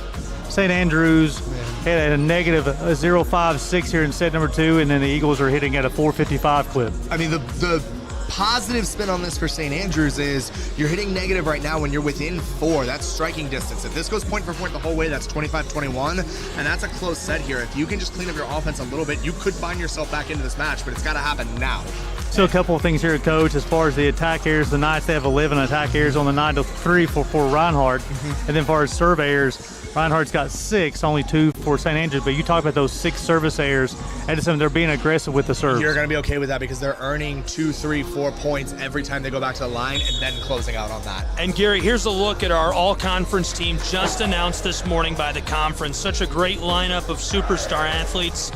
St. Andrews had a negative 0.56 here in set number 2, and then the Eagles are hitting at a 4.55 clip. I mean, the positive spin on this for St. Andrews is you're hitting negative right now when you're within 4. That's striking distance. If this goes point for point the whole way, that's 25-21, and that's a close set here. If you can just clean up your offense a little bit, you could find yourself back into this match, but it's got to happen now. So a couple of things here, Coach. As far as the attack errors, the Knights, they have 11 attack errors on the 9-3 for Reinhardt. And then as far as serve errors, Reinhardt's got 6, only 2 for St. Andrews. But you talk about those 6 service errors, and they're being aggressive with the serve. You're going to be okay with that because they're earning 2, 3, 4 points every time they go back to the line and then closing out on that. And Gary, here's a look at our all-conference team just announced this morning by the conference. Such a great lineup of superstar athletes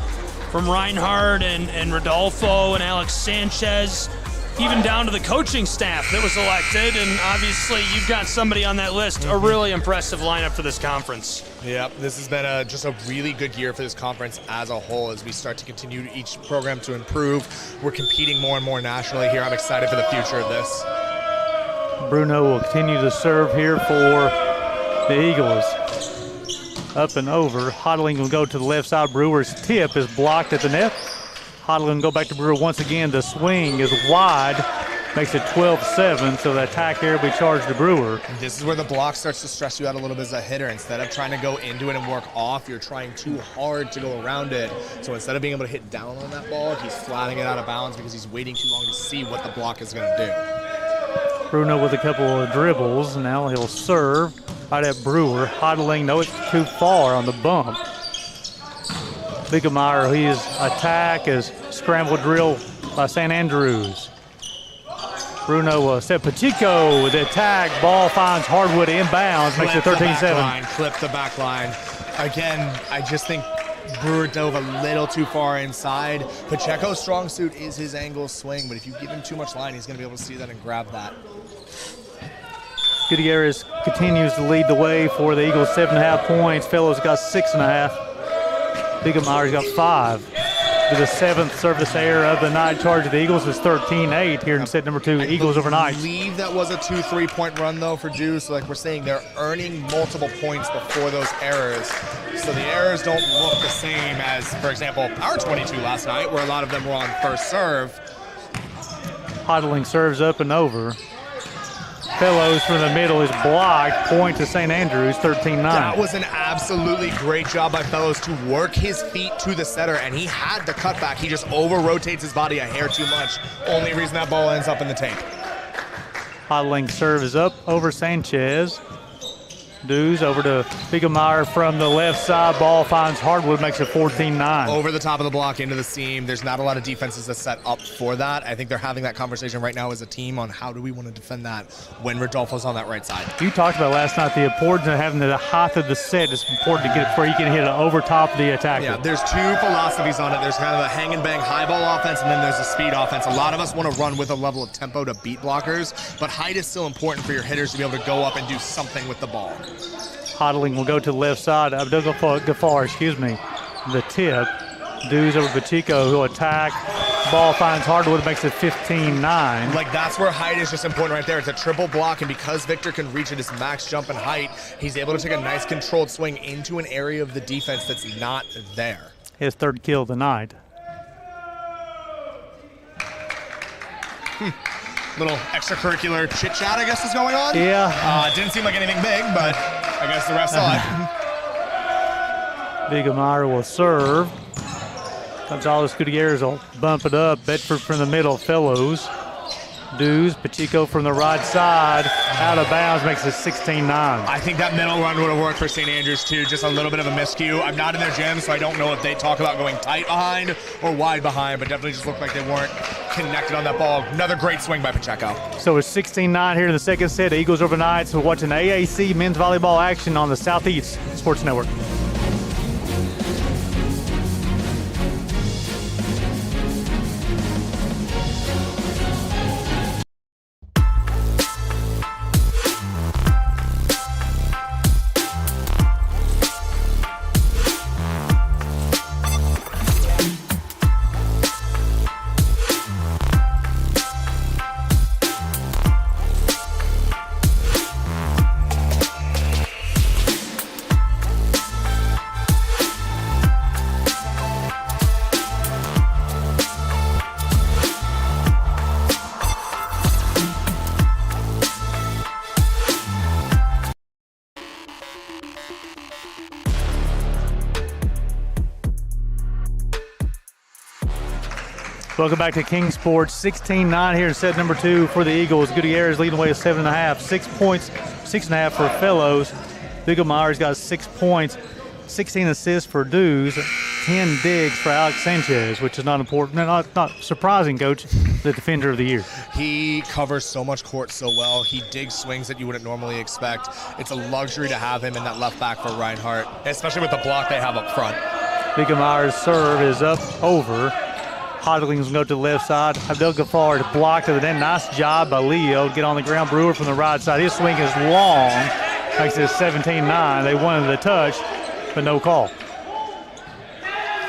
from Reinhardt and Rodolfo and Alex Sanchez, even down to the coaching staff that was elected. And obviously you've got somebody on that list, a really impressive lineup for this conference. Yep, this has been just a really good year for this conference as a whole as we start to continue each program to improve. We're competing more and more nationally here. I'm excited for the future of this. Bruno will continue to serve here for the Eagles. Up and over. Hodling will go to the left side. Brewer's tip is blocked at the net. Hodling will go back to Brewer once again. The swing is wide. Makes it 12-7, so the attack error will be charged to Brewer. And this is where the block starts to stress you out a little bit as a hitter. Instead of trying to go into it and work off, you're trying too hard to go around it. So instead of being able to hit down on that ball, he's flattening it out of bounds because he's waiting too long to see what the block is going to do. Bruno with a couple of dribbles. Now he'll serve right at Brewer. Hodling, no, it's too far on the bump. Biegemeyer, his attack is scramble drill by St. Andrews. Bruno set Pacheco with the attack. Ball finds Hardwood inbounds, makes it 13-7. Flip the back line. Again, I just think Brewer dove a little too far inside. Pacheco's strong suit is his angle swing, but if you give him too much line, he's going to be able to see that and grab that. Gutierrez continues to lead the way for the Eagles, 7.5 points. Fellows got 6.5. Biegemeyer's got 5. To the 7th service error of the night. Charge of the Eagles is 13-8 here in set number 2. Eagles overnight. I believe that was a 2-3 point run though for Deuce. Like we're saying, they're earning multiple points before those errors. So the errors don't look the same as, for example, our 22 last night, where a lot of them were on first serve. Hodling serves up and over. Fellows from the middle is blocked. Point to St. Andrews, 13-9. That was an absolutely great job by Fellows to work his feet to the setter, and he had the cutback. He just over-rotates his body a hair too much. Only reason that ball ends up in the tape. Hodling serve is up over Sanchez. Dews over to Biegemeyer from the left side. Ball finds Hardwood, makes it 14-9. Over the top of the block, into the seam. There's not a lot of defenses that set up for that. I think they're having that conversation right now as a team on how do we want to defend that when Rodolfo's on that right side. You talked about last night the importance of having the height of the set. It's important to get it where you can hit it over top of the attacker. Yeah, there's 2 philosophies on it. There's kind of a hang and bang high ball offense, and then there's a speed offense. A lot of us want to run with a level of tempo to beat blockers, but height is still important for your hitters to be able to go up and do something with the ball. Hodling will go to the left side. Abdul Ghaffar, the tip. Dews over Pacheco, who will attack. Ball finds Hardwood, makes it 15-9. Like, that's where height is just important right there. It's a triple block, and because Victor can reach at his max jump and height, he's able to take a nice controlled swing into an area of the defense that's not there. His 3rd kill of the night. Little extracurricular chit-chat, I guess, is going on. Yeah. Didn't seem like anything big, but I guess the rest saw it. Biegemeyer will serve. Gonzalez Gutierrez will bump it up. Bedford from the middle, Fellows. Dews, Pacheco from the right side, out of bounds, makes it 16-9. I think that middle run would have worked for St. Andrews too, just a little bit of a miscue. I'm not in their gym, so I don't know if they talk about going tight behind or wide behind, but definitely just looked like they weren't connected on that ball. Another great swing by Pacheco. So it's 16-9 here in the second set. Eagles overnight, so we're watching AAC men's volleyball action on the Southeast Sports Network. Welcome back to King Sports. 16-9 here in set number 2 for the Eagles. Gutierrez leading the way with 7.5. 6 points, 6.5 for Fellows. Bigelmeyer's got 6 points, 16 assists for Dews, 10 digs for Alex Sanchez, which is not important, not surprising, Coach, the defender of the year. He covers so much court so well. He digs swings that you wouldn't normally expect. It's a luxury to have him in that left back for Reinhardt, especially with the block they have up front. Bigelmeyer's serve is up over. Hodling's going to go to the left side. Abdel Ghaffar to block to the net. Nice job by Leo to get on the ground. Brewer from the right side. His swing is long. Makes it 17-9. They wanted the touch, but no call.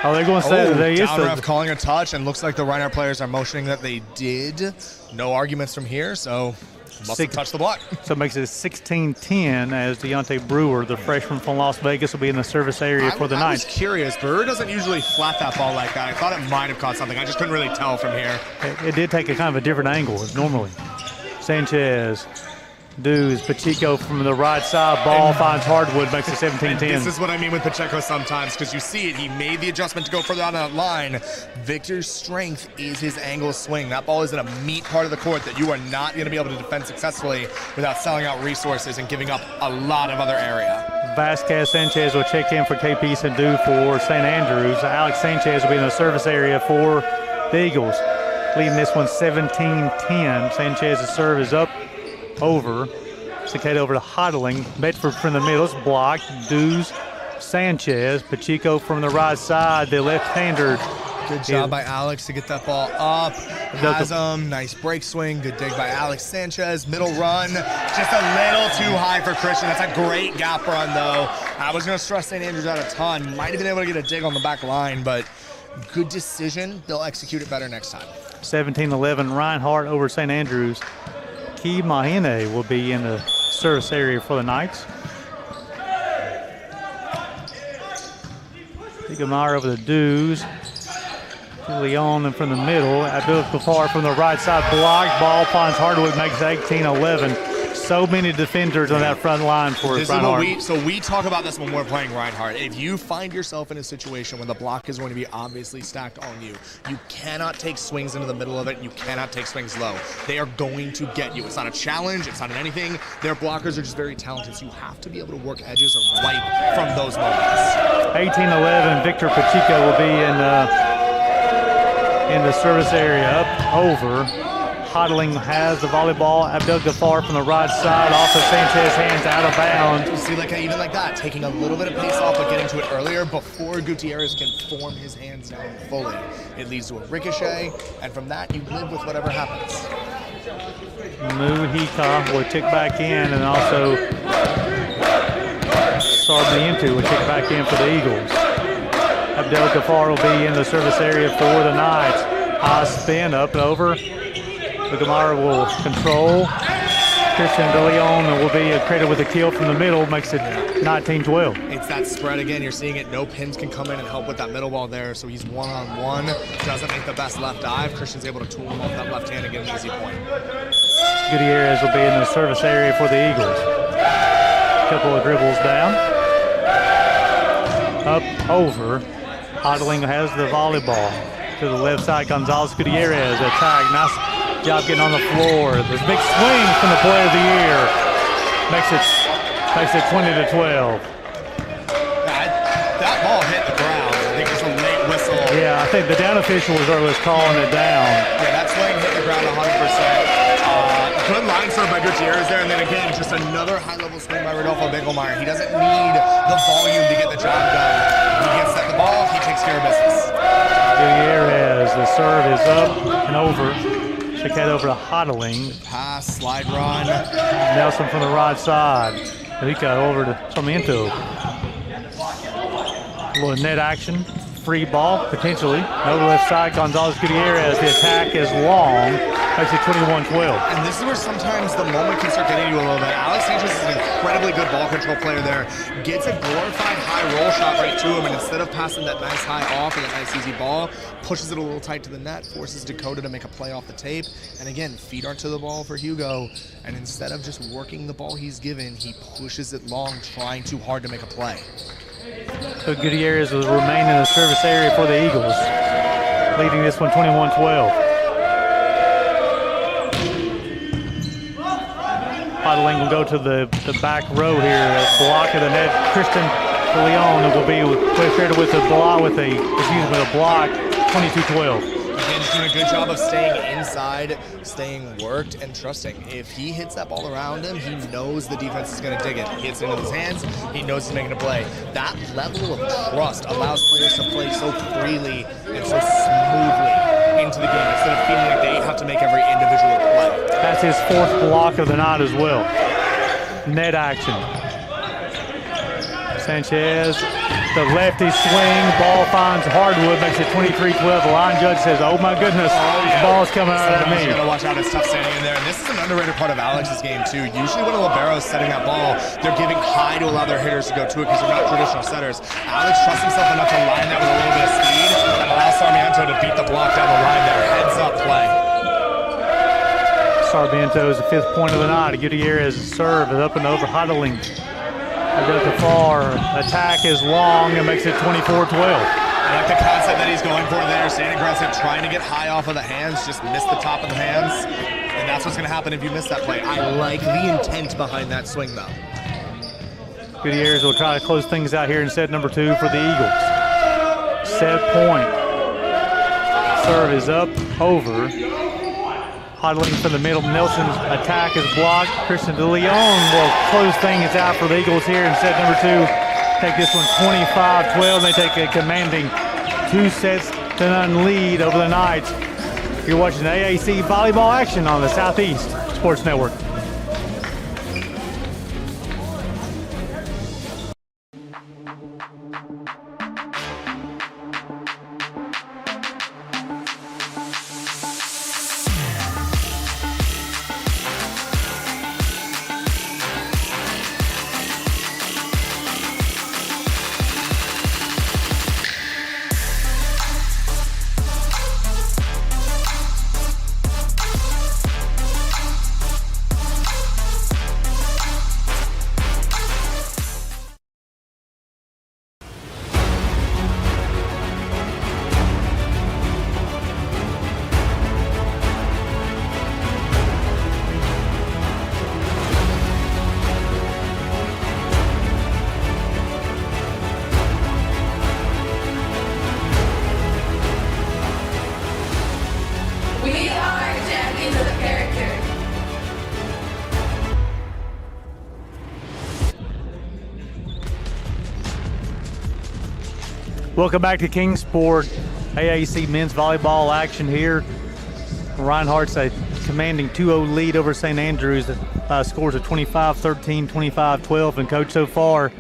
Oh, they're going to say they used down ref calling a touch, and looks like the Reinhardt players are motioning that they did. No arguments from here, so must have touched the block. So it makes it 16-10 as Deontay Brewer, the freshman from Las Vegas, will be in the service area for the night. I was curious. Brewer doesn't usually flat that ball like that. I thought it might have caught something. I just couldn't really tell from here. It did take a kind of a different angle as normally. Sanchez. Dews, Pacheco from the right side, ball finds Hardwood, makes it 17-10. This is what I mean with Pacheco sometimes, because you see it. He made the adjustment to go further down that line. Victor's strength is his angle swing. That ball is in a meat part of the court that you are not going to be able to defend successfully without selling out resources and giving up a lot of other area. Vasquez Sanchez will check in for KP Sandu for St. Andrews. Alex Sanchez will be in the service area for the Eagles. Leading this one 17-10. Sanchez's serve is up. Over. Cicada over to Hodling. Bedford from the middle. It's blocked. Dews, Sanchez. Pacheco from the right side. The left-hander. Good job by Alex to get that ball up. Has him. Nice break swing. Good dig by Alex Sanchez. Middle run. Just a little too high for Christian. That's a great gap run, though. I was going to stress St. Andrews out a ton. Might have been able to get a dig on the back line, but good decision. They'll execute it better next time. 17-11. Reinhardt over St. Andrews. Key Mahine will be in the service area for the Knights. Bigelmeyer over the Dews. Leon from the middle. Abdul Ghaffar from the right side. Blocked. Ball finds Hardwood, makes 18-11. So many defenders on that front line for Reinhardt. So we talk about this when we're playing Reinhardt. If you find yourself in a situation when the block is going to be obviously stacked on you, you cannot take swings into the middle of it. You cannot take swings low. They are going to get you. It's not a challenge. It's not anything. Their blockers are just very talented, so you have to be able to work edges or right from those moments. 18-11. Victor Pacheco will be in the service area, up over. Hodling has the volleyball. Abdel Ghaffar from the right side, off of Sanchez's hands, out of bounds. You see, like even like that, taking a little bit of pace off, but getting to it earlier before Gutierrez can form his hands down fully. It leads to a ricochet, and from that, you live with whatever happens. Mujica will kick back in, and also Sarmiento will kick back in for the Eagles. Abdel Ghaffar will be in the service area for the Knights. High spin, up and over. Bigelmeyer will control. Christian DeLeon will be credited with a kill from the middle, makes it 19-12. It's that spread again. You're seeing it. No pins can come in and help with that middle ball there, so he's one-on-one. Doesn't make the best left dive. Christian's able to tool him off that left hand and get an easy point. Gutierrez will be in the service area for the Eagles. A couple of dribbles down. Up, over. Hodling has the volleyball. To the left side, Gonzalez Gutierrez, attack. Nice job getting on the floor. There's a big swing from the player of the year. Makes it 20-12. That ball hit the ground. I think it's a late whistle. Yeah, I think the down official was calling it down. Yeah, that swing hit the ground 100%. Good line serve by Gutierrez there, and then again, just another high-level swing by Rodolfo Bigelmeyer. He doesn't need the volume to get the job done. He gets at the ball, he takes care of business. Gutierrez, the serve is up and over. Chiquette over to Hodling. Pass, slide run. Nelson from the right side. Rico over to Sarmiento. A little net action. Free ball, potentially. Over left side, Gonzalez Gutierrez. The attack is long. Makes it 21-12. And this is where sometimes the moment can start getting you a little bit. Alex Sanchez is an incredibly good ball control player there. Gets a glorified high roll shot right to him, and instead of passing that nice high off and that nice easy ball, pushes it a little tight to the net, forces Dakota to make a play off the tape. And again, feet aren't to the ball for Hugo. And instead of just working the ball he's given, he pushes it long, trying too hard to make a play. So Gutierrez will remain in the service area for the Eagles. leading this one 21-12. Huddling will go to the back row here. A block of the net. Christian DeLeon will be shared with a block with a block. 22-12. Again, he's doing a good job of staying inside, staying worked, and trusting. If he hits that ball around him, he knows the defense is going to dig it. He hits it into his hands, he knows he's making a play. That level of trust allows players to play so freely and so smoothly into the game instead of feeling like they have to make every individual play. That's his 4th block of the night as well. Net action. Sanchez, the lefty swing, ball finds hardwood, makes it 23-12. The line judge says, oh my goodness, the ball's coming out of me. You gotta watch out, it's tough standing in there. And this is an underrated part of Alex's game too. Usually when a libero is setting that ball, they're giving high to allow their hitters to go to it because they're not traditional setters. Alex trusts himself enough to line that with a little bit of speed and allows Sarmiento to beat the block down the line there. Heads up play. Sarmiento's the 5th point of the night. Gutierrez's serve is up and over, huddling. The far attack is long and makes it 24-12. I like the concept that he's going for there. Staying aggressive, trying to get high off of the hands, just miss the top of the hands. And that's what's going to happen if you miss that play. I like the intent behind that swing, though. Gutierrez will try to close things out here in set number 2 for the Eagles. Set point. Serve is up, over. Huddling from the middle, Nelson's attack is blocked. Christian DeLeon will close things out for the Eagles here in set number 2. Take this one 25-12. They take a commanding 2-0 lead over the Knights. You're watching AAC volleyball action on the Southeast Sports Network. Welcome back to Kingsport. AAC men's volleyball action here. Reinhardt's a commanding 2-0 lead over St. Andrews. Scores of 25-13, 25-12. And, Coach, so far,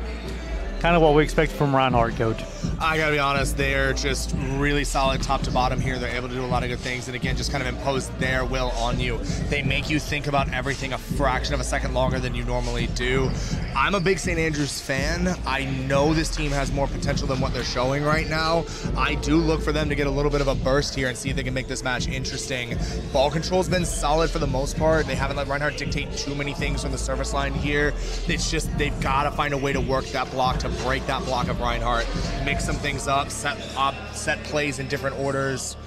kind of what we expected from Reinhardt, Coach. I gotta be honest, they're just really solid top to bottom here. They're able to do a lot of good things and again just kind of impose their will on you. They make you think about everything a fraction of a second longer than you normally do. I'm a big St. Andrews fan. I know this team has more potential than what they're showing right now. I do look for them to get a little bit of a burst here and see if they can make this match interesting. Ball control's been solid for the most part. They haven't let Reinhardt dictate too many things from the service line here. It's just they've got to find a way to work that block, to break that block of Reinhardt, mix some things up, set plays in different orders.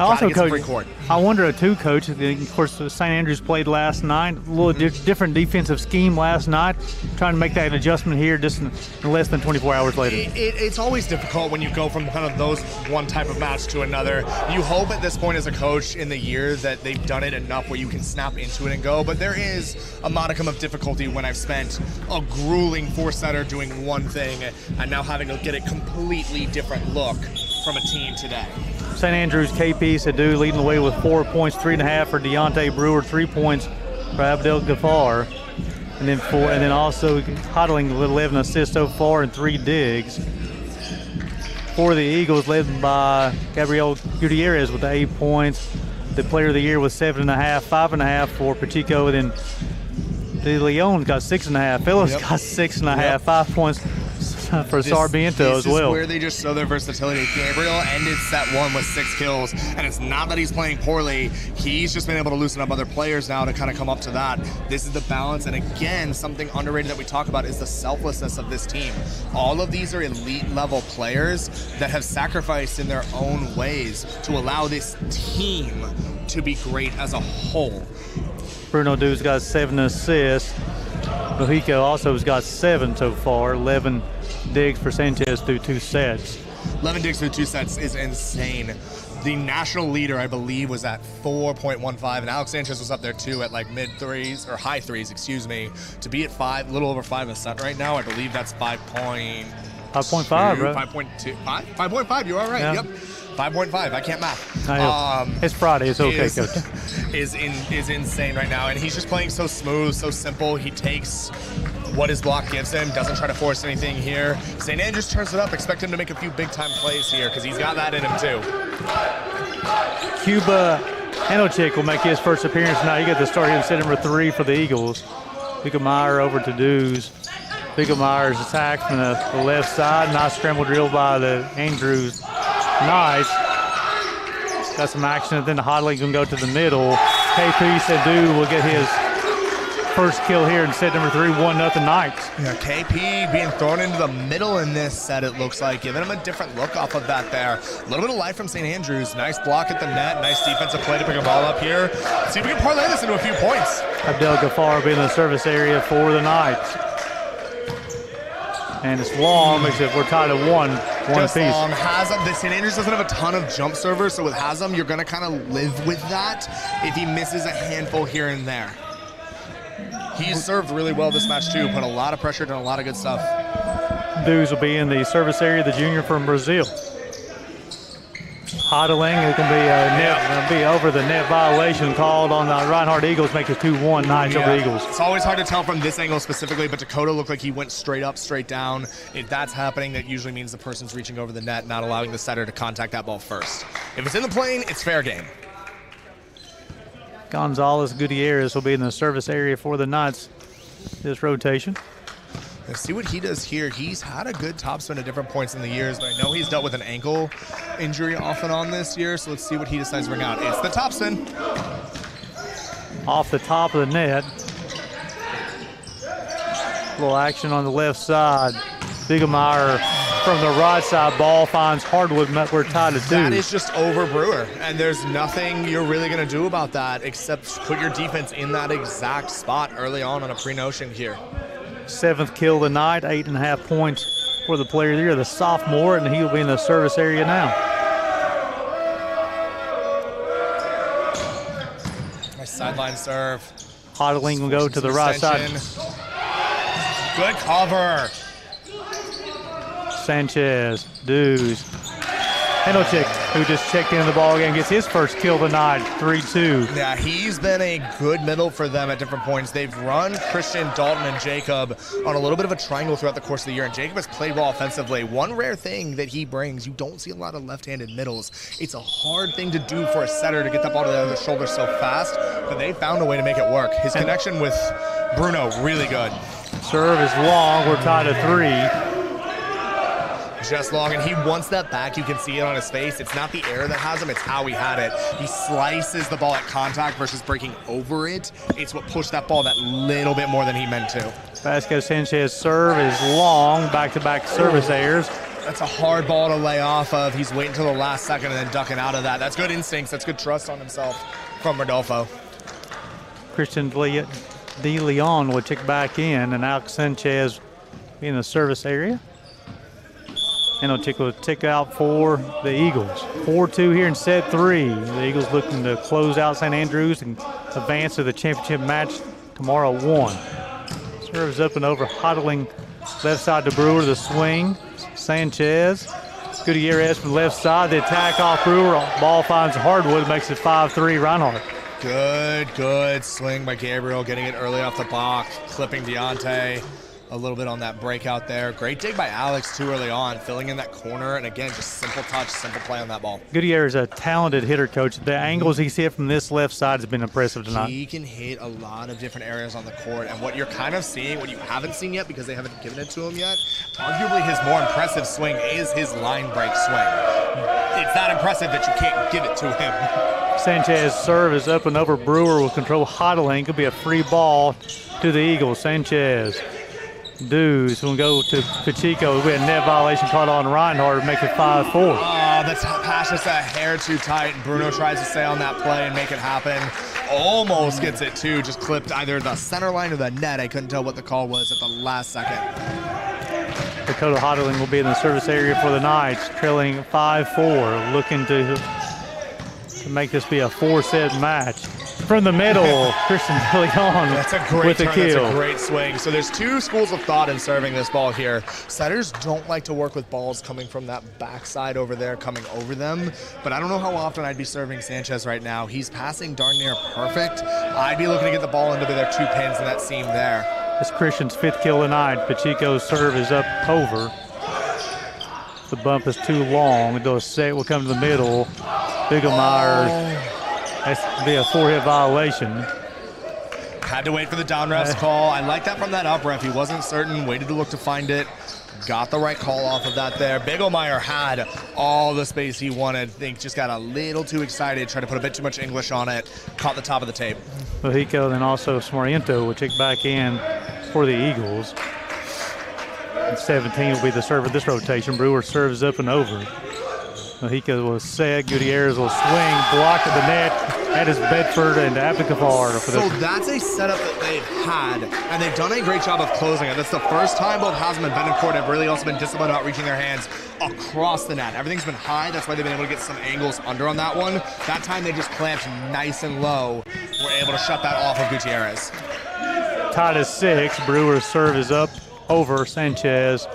Also, Coach, I wonder too, Coach, of course, St. Andrews played last night, a little different defensive scheme last night, trying to make that adjustment here just in less than 24 hours later. It's always difficult when you go from kind of those one type of match to another. You hope at this point as a coach in the year that they've done it enough where you can snap into it and go, but there is a modicum of difficulty when I've spent a grueling four-setter doing one thing and now having to get a completely different look from a team today. St. Andrews KP Sadu leading the way with 4 points, 3.5 for Deontay Brewer, 3 points for Abdel Ghaffar, and then also Hodling with 11 assists so far and 3 digs. For the Eagles, led by Gabriel Gutierrez with 8 points. The player of the year was 7.5, 5.5 for Pacheco, and then De Leon got 6.5. Phillips got 6.5, 5 points. for Sarmiento as well. This is where they just show their versatility. Gabriel ended set 1 with 6 kills, and it's not that he's playing poorly. He's just been able to loosen up other players now to kind of come up to that. This is the balance, and again, something underrated that we talk about is the selflessness of this team. All of these are elite level players that have sacrificed in their own ways to allow this team to be great as a whole. Bruno Du's got 7 assists. Mojica also has got 7 so far. 11 digs for Sanchez through 2 sets. 11 digs through 2 sets is insane. The national leader, I believe, was at 4.15, and Alex Sanchez was up there too at like mid threes, or high threes, excuse me. To be at 5, a little over 5 a set right now, I believe that's 5.5, 5.5, right? 5.2, 5.5, you are right, Yeah. yep. 5.5, I can't math. I know. It's Friday, it's okay, Coach. Is insane right now, and he's just playing so smooth, so simple. He takes what his block gives him, doesn't try to force anything here. St. Andrews turns it up, expect him to make a few big-time plays here, because he's got that in him too. Cuba Hanochik will make his first appearance now. You get to start him set number 3 for the Eagles. Bickelmeyer over to Dews. Bickelmeyer's attack from the left side. Nice scramble drill by the Andrews Knights. Got some action, and then the Hodling can go to the middle. KP Sadu will get his first kill here in set number 3, 1-0 Knights. Yeah, KP being thrown into the middle in this set, it looks like, giving him a different look off of that there. A little bit of life from St. Andrews. Nice block at the net, nice defensive play to pick a ball up here. See if we can parlay this into a few points. Abdel Ghaffar being in the service area for the Knights. And it's long, except we're tied at one Just piece. long. Haslam, the St. Andrews doesn't have a ton of jump servers, so with Haslam, you're going to kind of live with that if he misses a handful here and there. He's served really well this match too, put a lot of pressure, done a lot of good stuff. Dews will be in the service area, the junior from Brazil. Hodling, it can be over the net violation called on the Reinhardt Eagles, make it 2-1 Knights over the Eagles. It's always hard to tell from this angle specifically, but Dakota looked like he went straight up, straight down. If that's happening, that usually means the person's reaching over the net, not allowing the setter to contact that ball first. If it's in the plane, it's fair game. Gonzalez Gutierrez will be in the service area for the Knights this rotation. Let's see what he does here. He's had a good topspin at different points in the years, but I know he's dealt with an ankle injury off and on this year, so let's see what he decides to bring out. It's the topspin. Off the top of the net. A little action on the left side. Bickelmeyer from the right side, ball finds Hardwood, we're tied at 2. That is just over Brewer, and there's nothing you're really going to do about that except put your defense in that exact spot early on a pre-notion here. 7th kill of the night, 8.5 points for the player there, the sophomore, and he'll be in the service area now. Nice sideline serve. Hodling will go to the right side. Good cover. Sanchez, Dews, Hanochik, who just checked in the ball game, gets his first kill of the night, 3-2. Yeah, he's been a good middle for them at different points. They've run Christian, Dalton, and Jacob on a little bit of a triangle throughout the course of the year, and Jacob has played well offensively. One rare thing that he brings, you don't see a lot of left-handed middles. It's a hard thing to do for a setter to get that ball to the other shoulder so fast, but they found a way to make it work. His connection with Bruno, really good. Serve is long, we're tied at 3. Just long, and he wants that back. You can see it on his face. It's not the air that has him, it's how he had it. He slices the ball at contact versus breaking over it. It's what pushed that ball that little bit more than he meant to. Vasquez Sanchez serve is long, back-to-back service errors. That's a hard ball to lay off of. He's waiting until the last second and then ducking out of that. That's good instincts. That's good trust on himself from Rodolfo. Christian De Leon will check back in, and Alex Sanchez in the service area. And will tick out for the Eagles. 4-2 here in set 3. The Eagles looking to close out St. Andrews and advance to the championship match tomorrow at 1. Serves up and over, Hodling left side to Brewer, the swing. Sanchez, Gutierrez from the left side, the attack off Brewer. Ball finds Hardwood, makes it 5-3 Reinhardt. Good swing by Gabriel, getting it early off the block, clipping Deontay. a little bit on that breakout there. Great dig by Alex too early on, filling in that corner. And again, just simple touch, simple play on that ball. Gutierrez is a talented hitter, Coach. The angles he's hit from this left side has been impressive tonight. He can hit a lot of different areas on the court. And what you're kind of seeing, what you haven't seen yet because they haven't given it to him yet, arguably his more impressive swing is his line break swing. It's that impressive that you can't give it to him. Sanchez serve is up and over. Brewer will control hodling. Could be a free ball to the Eagles. Sanchez. Dews will go to Pacheco. We had a net violation caught on Reinhardt, make it 5-4. Oh, the pass just a hair too tight. Bruno tries to stay on that play and make it happen. Almost gets it too. Just clipped either the center line or the net. I couldn't tell what the call was at the last second. Dakota Hodling will be in the service area for the Knights, trailing 5-4, looking to make this be a 4-set match. From the middle, Christian De Leon That's a great with the turn. kill. That's a great swing. So there's two schools of thought in serving this ball here. Setters don't like to work with balls coming from that backside over there, coming over them. But I don't know how often I'd be serving Sanchez right now. He's passing darn near perfect. I'd be looking to get the ball into their 2 pins in that seam there. It's Christian's 5th kill tonight. Pacheco's serve is up over. The bump is too long. The set will come to the middle. Bigelmeyer. That's to be a 4-hit violation. Had to wait for the down ref's call. I like that from that up ref. He wasn't certain, waited to look to find it. Got the right call off of that there. Bigelmeyer had all the space he wanted. I think just got a little too excited, tried to put a bit too much English on it. Caught the top of the tape. Mojico then also Smoriento will check back in for the Eagles. And 17 will be the serve of this rotation. Brewer serves up and over. Mojica will set. Gutierrez will swing, block at the net. That is Bedford and Abdicafar. So that's a setup that they've had, and they've done a great job of closing it. That's the first time both Haslam and Betancourt have really also been disciplined about reaching their hands across the net. Everything's been high. That's why they've been able to get some angles under on that one. That time they just clamped nice and low. Were able to shut that off of Gutierrez. Tied at 6. Brewer's serve is up over Sanchez.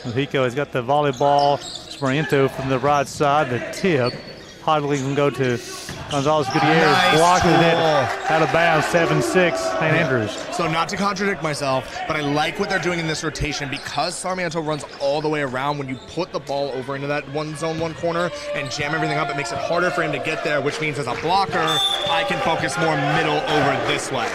Mojico has got the volleyball. Smoriento from the right side, the tip. Hodley can go to Gonzalez Gutierrez, Nice blocking the net tool. out of bounds, 7-6, St. Andrews. So not to contradict myself, but I like what they're doing in this rotation because Sarmiento runs all the way around. When you put the ball over into that one zone, one corner, and jam everything up, it makes it harder for him to get there, which means as a blocker, I can focus more middle over this way.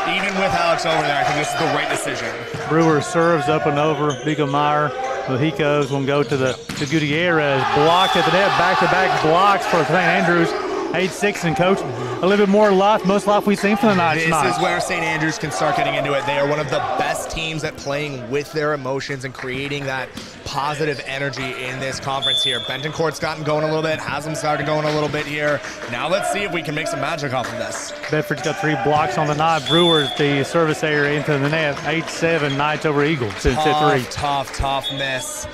Even with Alex over there, I think this is the right decision. Brewer serves up and over. Bigelmeyer. Mojico's will go to Gutierrez. Blocked at the net. Back-to-back blocks for St. Andrews. 8-6, and Coach, a little bit more life, most life we've seen from the Knights tonight. This is where St. Andrews can start getting into it. They are one of the best teams at playing with their emotions and creating that positive energy in this conference here. Bentoncourt's gotten going a little bit. Haslam's started going a little bit here. Now let's see if we can make some magic off of this. Bedford's got 3 blocks on the night. Brewer's the service area into the net. 8-7, Knights over Eagles. Tough miss.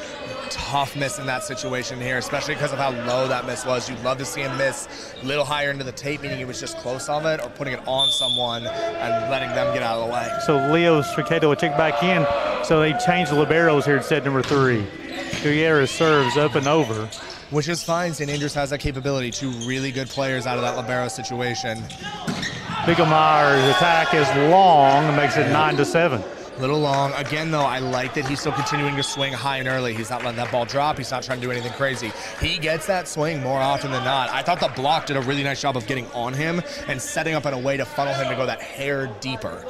Tough miss in that situation here, especially because of how low that miss was. You'd love to see him miss a little higher into the tape, meaning he was just close on it, or putting it on someone and letting them get out of the way. So Leo Stricato will check back in. So they changed the liberos here at set number 3. Gutierrez serves up and over. Which is fine. St. Andrews has that capability. 2 really good players out of that libero situation. Bigelmeyer's attack is long and makes it 9-7. Little long. Again, though, I like that he's still continuing to swing high and early. He's not letting that ball drop. He's not trying to do anything crazy. He gets that swing more often than not. I thought the block did a really nice job of getting on him and setting up in a way to funnel him to go that hair deeper.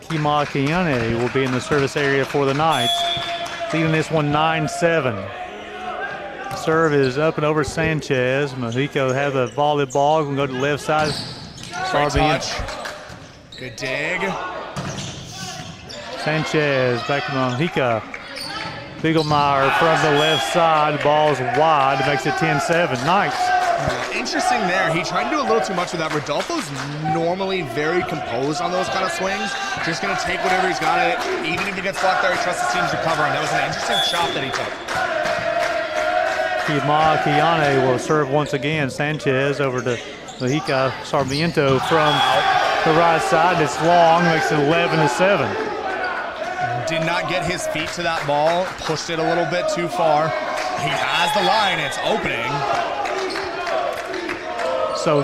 Kima Kiane will be in the service area for the Knights, leading this one 9-7. Serve is up and over Sanchez. Mojico has the volleyball. Can go to the left side. Great touch. Good dig. Sanchez back to Mojica. Bigelmeyer from the left side. The ball's wide. Makes it 10-7. Knights. Interesting there. He tried to do a little too much with that. Rodolfo's normally very composed on those kind of swings. Just going to take whatever he's got it. Even if he gets blocked there, he trusts his team to cover him. That was an interesting shot that he took. Kima Kiane will serve once again. Sanchez over to Mojica. Sarmiento from the right side. It's long. Makes it 11-7. Did not get his feet to that ball. Pushed it a little bit too far. He has the line. It's opening. So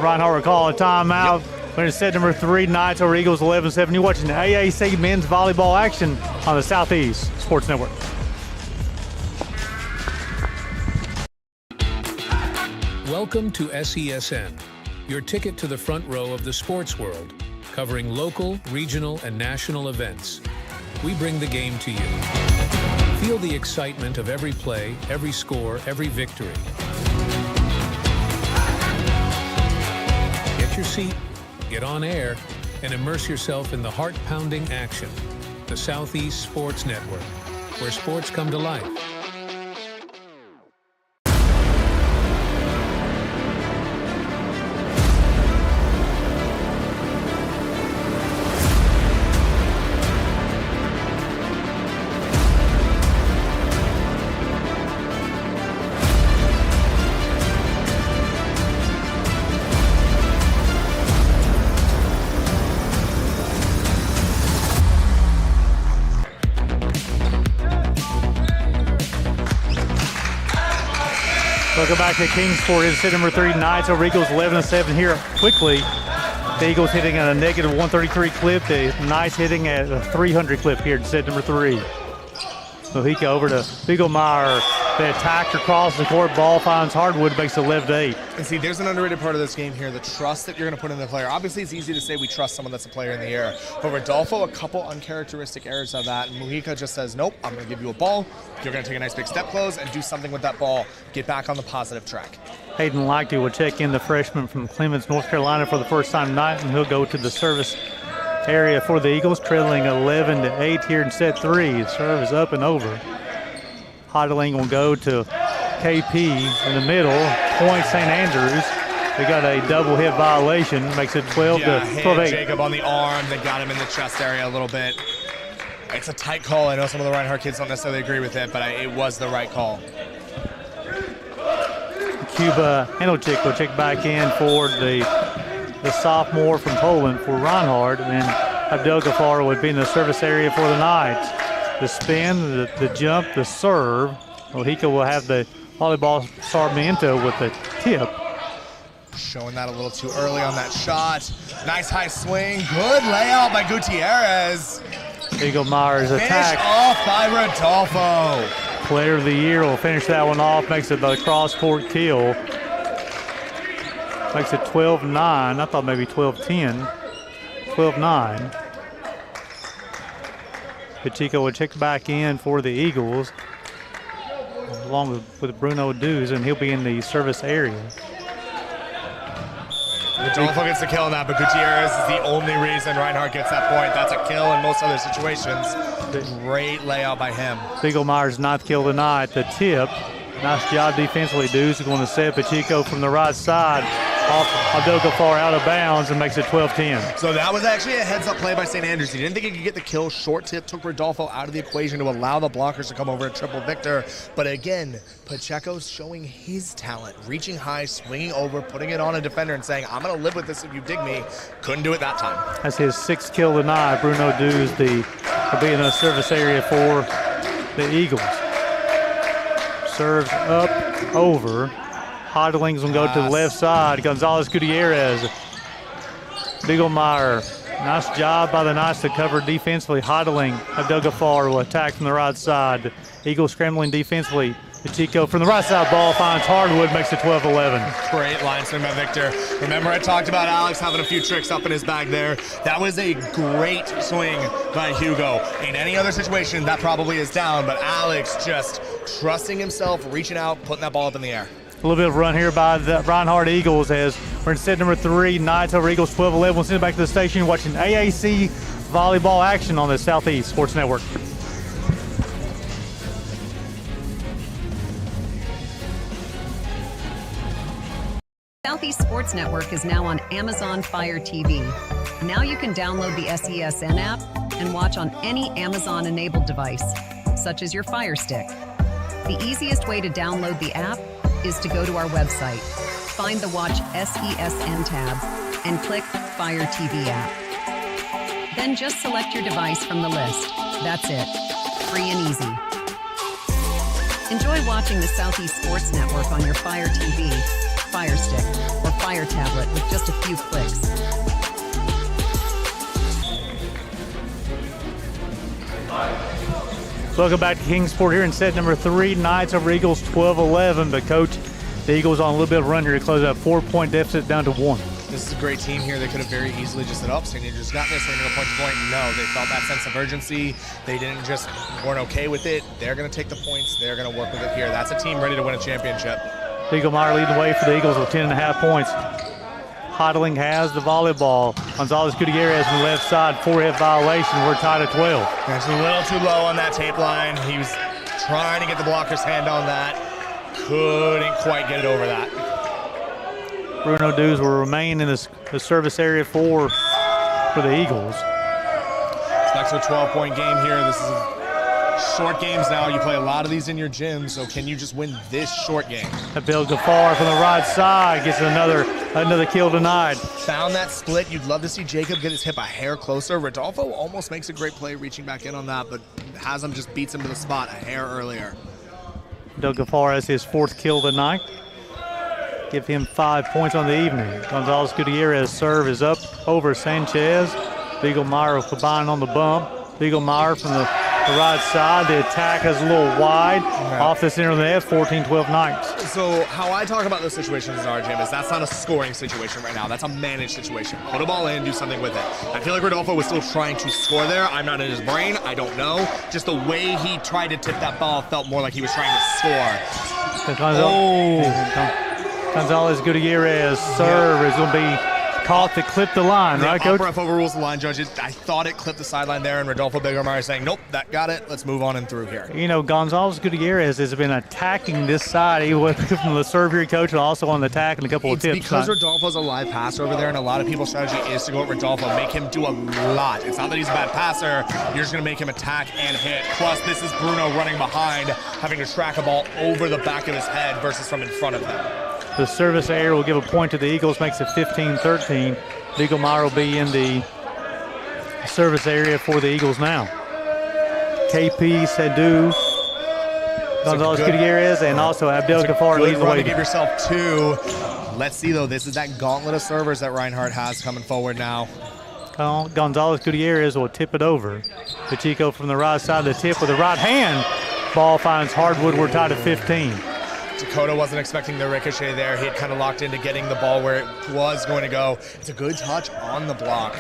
Reinhardt will call a timeout. We're in set number 3, Knights over Eagles 11-7. You're watching the AAC men's volleyball action on the Southeast Sports Network. Welcome to SESN, your ticket to the front row of the sports world, covering local, regional, and national events. We bring the game to you. Feel the excitement of every play, every score, every victory. Get your seat, get on air, and immerse yourself in the heart-pounding action. The Southeast Sports Network, where sports come to life. Welcome back to Kingsport. It's set number 3, Knights over Eagles 11-7 here quickly. The Eagles hitting at a negative 133 clip. The Knights hitting at a 300 clip here in set number 3. Mojica over to Spiegelmeyer. The attack across the court. Ball finds Hardwood, makes it 11-8. And see, there's an underrated part of this game here, the trust that you're going to put in the player. Obviously, it's easy to say we trust someone that's a player in the air. But Rodolfo, a couple uncharacteristic errors of that. And Mojica just says, nope, I'm going to give you a ball. You're going to take a nice big step close and do something with that ball. Get back on the positive track. Hayden Lighty will check in, the freshman from Clemens, North Carolina, for the first time tonight, and he'll go to the service area for the Eagles, trailing 11-8 here in set 3. The serve is up and over. Hodling will go to KP in the middle, point St. Andrews. They got a double hit violation, makes it 12-8. Jacob on the arm, they got him in the chest area a little bit. It's a tight call. I know some of the Reinhardt kids don't necessarily agree with it, but it was the right call. Cuba Handelchik will check back in for the sophomore from Poland for Reinhardt, and then Abdel Ghaffar would be in the service area for the Knights. The spin, the jump, the serve. Mojica will have the volleyball Sarmiento with the tip. Showing that a little too early on that shot. Nice high swing. Good layout by Gutierrez. Spiegelmeyer's attack. Finish off by Rodolfo. Player of the year will finish that one off. Makes it the cross-court kill. Makes it 12-9. I thought maybe 12-10. 12-9. Pacheco will check back in for the Eagles, along with Bruno Duz, and he'll be in the service area. Rodolfo gets the kill on that, but Gutierrez is the only reason Reinhardt gets that point. That's a kill in most other situations. Great layout by him. Spiegelmeyer's ninth kill tonight. The tip. Nice job defensively. Duz is going to set Pacheco from the right side. Off Abdel Ghaffar out of bounds and makes it 12-10. So that was actually a heads-up play by St. Andrews. He didn't think he could get the kill. Short tip took Rodolfo out of the equation to allow the blockers to come over and triple Victor. But again, Pacheco's showing his talent, reaching high, swinging over, putting it on a defender and saying, I'm going to live with this if you dig me. Couldn't do it that time. That's his sixth kill tonight. Bruno Duz will be in the service area for the Eagles. Serves up, over. Hodling's will go to the left side. Gonzalez Gutierrez. Spiegelmeyer. Nice job by the Knights to cover defensively. Hodling, Abdel Ghaffar will attack from the right side. Eagles scrambling defensively. Pacheco from the right side, ball finds Hardwood, makes it 12-11. Great line swing by Victor. Remember I talked about Alex having a few tricks up in his bag there. That was a great swing by Hugo. In any other situation, that probably is down, but Alex just trusting himself, reaching out, putting that ball up in the air. A little bit of run here by the Reinhardt Eagles as we're in set number 3, Knights over Eagles 12-11. We'll send it back to the station watching AAC volleyball action on the Southeast Sports Network. Southeast Sports Network is now on Amazon Fire TV. Now you can download the SESN app and watch on any Amazon-enabled device, such as your Fire Stick. The easiest way to download the app is to go to our website, find the Watch SESN tab, and click Fire TV app. Then just select your device from the list. That's it. Free and easy. Enjoy watching the Southeast Sports Network on your Fire TV, Fire Stick, or Fire tablet with just a few clicks. Welcome back to Kingsport here in set number 3. Knights over Eagles 12-11. But, Coach, the Eagles on a little bit of a run here to close out a 4-point deficit down to 1. This is a great team here. They could have very easily just said, St. Andrews got this, we're going to go point to point. No, they felt that sense of urgency. They weren't okay with it. They're going to take the points. They're going to work with it here. That's a team ready to win a championship. Eaglemeyer leading the way for the Eagles with 10.5 points. Hodling has the volleyball. Gonzalez Gutierrez on the left side, forehead violation. We're tied at 12. That's a little too low on that tape line. He was trying to get the blocker's hand on that. Couldn't quite get it over that. Bruno Dews will remain in the service area for the Eagles. It's back to a 12-point game here. This is short games now. You play a lot of these in your gym, so can you just win this short game? Abdel Ghaffar from the right side gets another kill denied. Found that split. You'd love to see Jacob get his hip a hair closer. Rodolfo almost makes a great play reaching back in on that, but Haslam just beats him to the spot a hair earlier. Abdel Ghaffar has his 4th kill tonight. Give him 5 points on the evening. Gonzalez Gutierrez serve is up over Sanchez. Beaglemeyer combined on the bump. Beaglemeyer from the right side. The attack is a little wide. Off the center of the net, 14-12 Knights. So how I talk about those situations in our gym is that's not a scoring situation right now. That's a managed situation. Put a ball in, do something with it. I feel like Rodolfo was still trying to score there. I'm not in his brain. I don't know. Just the way he tried to tip that ball felt more like he was trying to score. Gonzalez Gutierrez serve is going to be caught to clip the line, right, Coach? Ref overrules the line judges. I thought it clipped the sideline there, and Rodolfo Beaglemeyer saying, nope, that got it. Let's move on and through here. You know, Gonzalez Gutierrez has been attacking this side. He went from the serve here, Coach, and also on the attack and a couple of tips. Because Rodolfo's a live passer over there, and a lot of people's strategy is to go at Rodolfo, make him do a lot. It's not that he's a bad passer. You're just going to make him attack and hit. Plus, this is Bruno running behind, having to track a ball over the back of his head versus from in front of him. The service error will give a point to the Eagles, makes it 15-13. Beaglemeyer will be in the service area for the Eagles now. KP, Sadu, Gonzalez Gutierrez, and also Abdel Ghaffar leading the way. Give yourself 2. Let's see, though. This is that gauntlet of servers that Reinhardt has coming forward now. Gonzalez Gutierrez will tip it over. Pacheco from the right side of the tip with the right hand. Ball finds hardwood. We're tied at 15. Dakota wasn't expecting the ricochet there. He had kind of locked into getting the ball where it was going to go. It's a good touch on the block.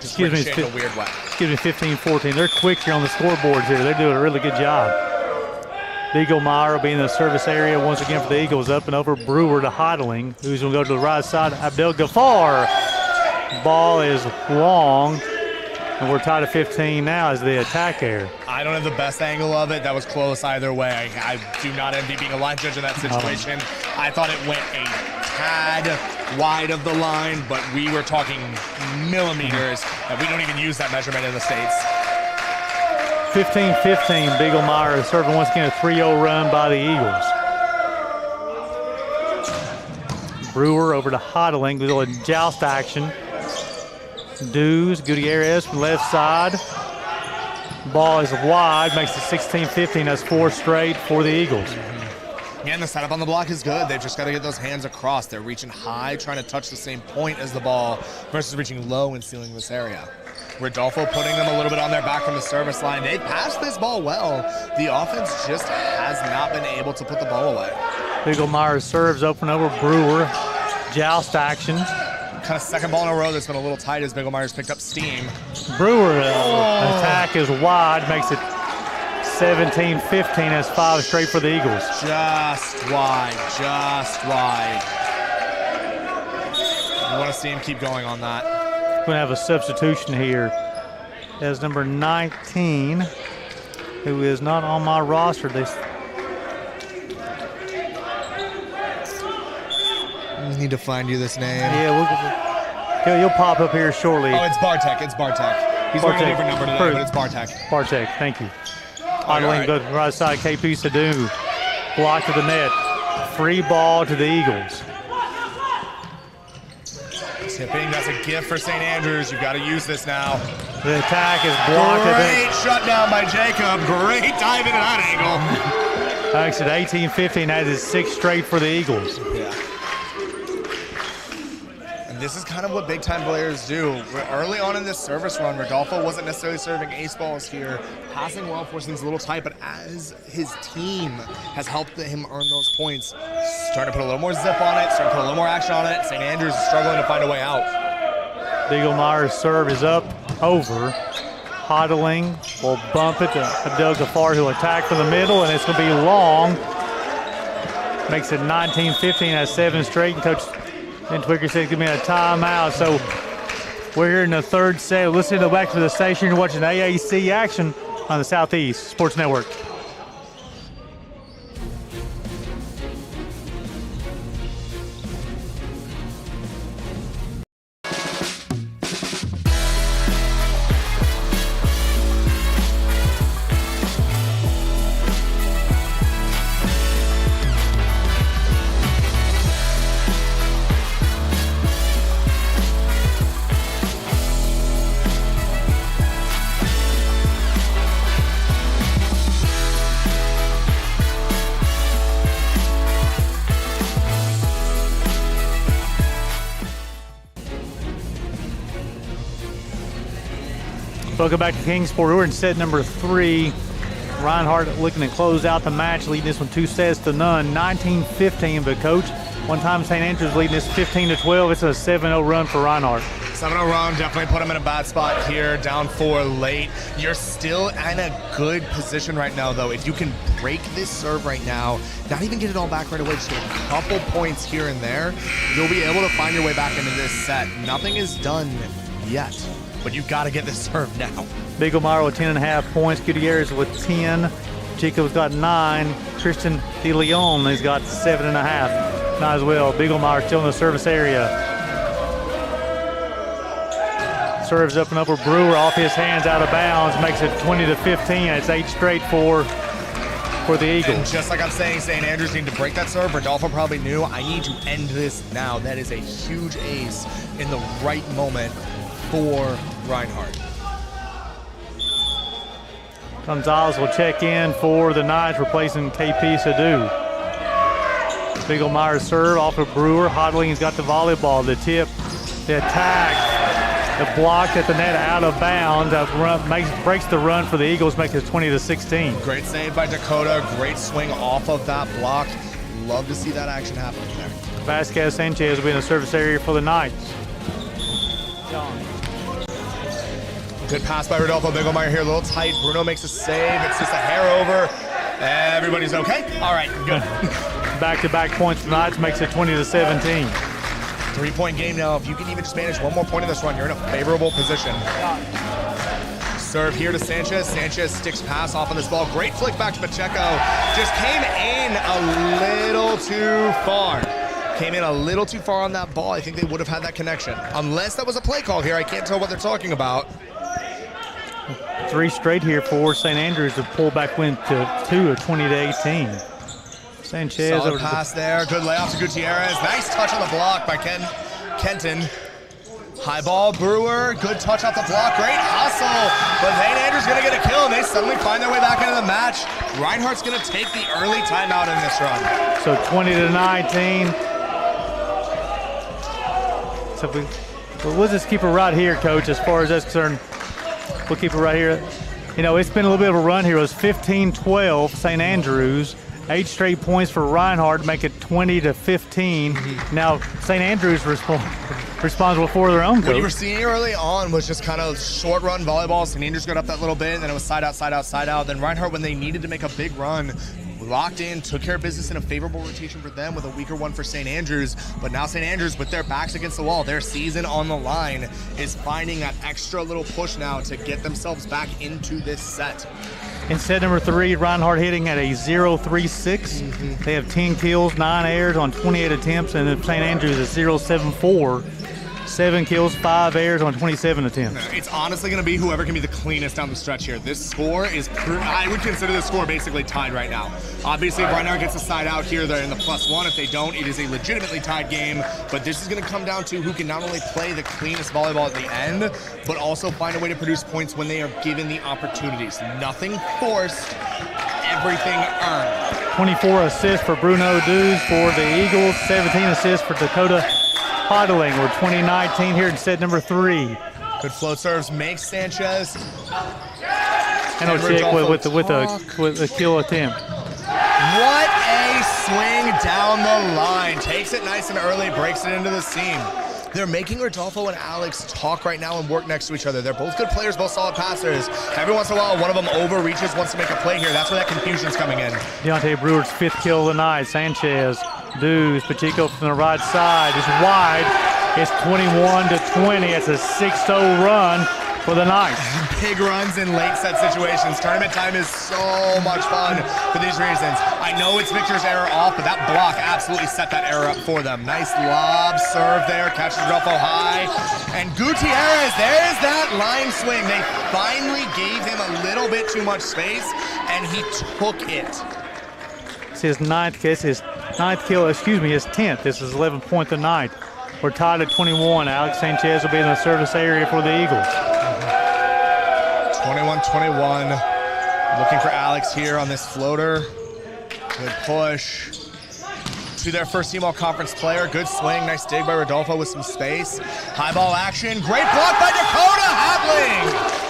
Just ricochet in a weird way. Excuse me, 15-14. They're quick here on the scoreboards here. They're doing a really good job. Beaglemeyer will be in the service area once again for the Eagles. Up and over Brewer to Hodling, who's going to go to the right side. Abdel Ghaffar. Ball is long. And we're tied at 15 now as the attack error. I don't have the best angle of it. That was close either way. I do not envy being a line judge in that situation. I thought it went a tad wide of the line, but we were talking millimeters, and we don't even use that measurement in the States. 15-15, Beaglemeyer serving once again a 3-0 run by the Eagles. Brewer over to Hodling with a little joust action. Dews, Gutierrez from left side. Ball is wide, makes it 16-15. That's 4 straight for the Eagles. Again, the setup on the block is good. They've just got to get those hands across. They're reaching high, trying to touch the same point as the ball versus reaching low and sealing this area. Rodolfo putting them a little bit on their back from the service line. They passed this ball well. The offense just has not been able to put the ball away. Beaglemeyer serves open over Brewer. Joust action. Kind of second ball in a row that's been a little tight as Beaglemeyer's picked up steam. Brewer attack is wide, makes it 17-15. That's 5 straight for the Eagles. Just wide, just wide. You want to see him keep going on that. We're going to have a substitution here. As number 19, who is not on my roster. I need to find you this name. Yeah, you'll pop up here shortly. Oh, it's Bartek. It's Bartek. He's wearing a different number today, but it's Bartek. Bartek, thank you. Hodling goes to the right side. KP Sadu blocked to the net. Free ball to the Eagles. Tipping, that's a gift for St. Andrews. You've got to use this now. The attack is blocked. Great shutdown by Jacob. Great dive into that angle. Makes it 18-15. That is 6 straight for the Eagles. Yeah. this is kind of what big-time players do. Early on in this service run, Rodolfo wasn't necessarily serving ace balls here, passing well, forcing things a little tight, but as his team has helped him earn those points, starting to put a little more zip on it, starting to put a little more action on it. St. Andrews is struggling to find a way out. Beaglemeyer's serve is up, over. Hodling will bump it to Abdel Ghaffar, who'll attack from the middle, and it's going to be long. Makes it 19-15, has 7 straight, and Coach Twigger said give me a timeout. So we're here in the third set. Listen to back to the station. You're watching AAC action on the Southeast Sports Network. Welcome back to Kingsport. We're in set number 3. Reinhardt looking to close out the match, leading this one 2-0, 19-15. But Coach, one time St. Andrews leading this 15-12. It's a 7-0 run for Reinhardt. 7-0 run, definitely put him in a bad spot here, down 4 late. You're still in a good position right now, though. If you can break this serve right now, not even get it all back right away, just get a couple points here and there, you'll be able to find your way back into this set. Nothing is done yet, but you've got to get this serve now. Beaglemeyer with 10.5 points. Gutierrez with 10. Chico's got 9. Christian De Leon has got 7.5. Not as well. Beaglemeyer still in the service area. Serves up and over Brewer off his hands, out of bounds, makes it 20-15. It's 8 straight for the Eagles. And just like I'm saying, St. Andrews need to break that serve. Rodolfo probably knew, I need to end this now. That is a huge ace in the right moment for Reinhardt. Gonzalez will check in for the Knights, replacing KP Sadu. Beaglemeyer's serve off of Brewer. Hodling's got the volleyball, the tip, the attack, the block at the net, out of bounds. Breaks the run for the Eagles, makes it 20-16. Great save by Dakota. Great swing off of that block. Love to see that action happening there. Vasquez Sanchez will be in the service area for the Knights. Good pass by Rodolfo. Beaglemeyer here, a little tight. Bruno makes a save. It's just a hair over. Everybody's okay? All right, good. Back-to-back points tonight makes it 20-17. 3-point game now. If you can even just manage one more point in this run, you're in a favorable position. Serve here to Sanchez. Sanchez sticks pass off on this ball. Great flick back to Pacheco. Just came in a little too far. Came in a little too far on that ball. I think they would have had that connection. Unless that was a play call here. I can't tell what they're talking about. 3 straight here for St. Andrews to pull back win to 2 of 20-18. Sanchez solid over pass there. Good layoff to Gutierrez. Nice touch on the block by Kenton. High ball, Brewer. Good touch off the block. Great hustle. But St. Andrews going to get a kill, and they suddenly find their way back into the match. Reinhardt's going to take the early timeout in this run. So 20-19. So we'll just keep it right here, Coach, as far as that's concerned. We'll keep it right here. You know, it's been a little bit of a run here. It was 15-12, St. Andrews. 8 straight points for Reinhardt, make it 20-15. Now, St. Andrews responsible for their own goal. What you were seeing early on was just kind of short run volleyball. St. Andrews got up that little bit, and then it was side out, side out, side out. Then Reinhardt, when they needed to make a big run, locked in, took care of business in a favorable rotation for them with a weaker one for St. Andrews. But now St. Andrews, with their backs against the wall, their season on the line, is finding that extra little push now to get themselves back into this set. In set number 3, Reinhardt hitting at a 0.36. They have 10 kills, 9 airs on 28 attempts, and then St. Andrews is 0.74. 7 kills, 5 airs on 27 attempts. It's honestly going to be whoever can be the cleanest down the stretch here. This score is, I would consider this score basically tied right now. Obviously, if Reinhardt gets a side out here, they're in the +1. If they don't, it is a legitimately tied game. But this is going to come down to who can not only play the cleanest volleyball at the end, but also find a way to produce points when they are given the opportunities. Nothing forced, everything earned. 24 assists for Bruno Duz for the Eagles, 17 assists for Dakota huddling. We're 2019 here in set number 3. Good float serves, makes Sanchez. And O'Chick with a kill attempt. What a swing down the line. Takes it nice and early, breaks it into the seam. They're making Rodolfo and Alex talk right now and work next to each other. They're both good players, both solid passers. Every once in a while, one of them overreaches, wants to make a play here. That's where that confusion's coming in. Deontay Brewer's 5th kill of the night. Sanchez, Dews, Pacheco from the right side is wide. It's 21-20. It's a 6-0 run for the Knights. Big runs in late set situations. Tournament time is so much fun for these reasons. I know it's Victor's error off, but that block absolutely set that error up for them. Nice lob serve there, catches Rodolfo high. And Gutierrez, there's that line swing. They finally gave him a little bit too much space, and he took it. It's his 9th kill, his 10th. This is 11th point of the night. We're tied at 21. Alex Sanchez will be in the service area for the Eagles. 21-21. Looking for Alex here on this floater. Good push to their first team all-conference player. Good swing. Nice dig by Rodolfo with some space. High ball action. Great block by Dakota Hadling.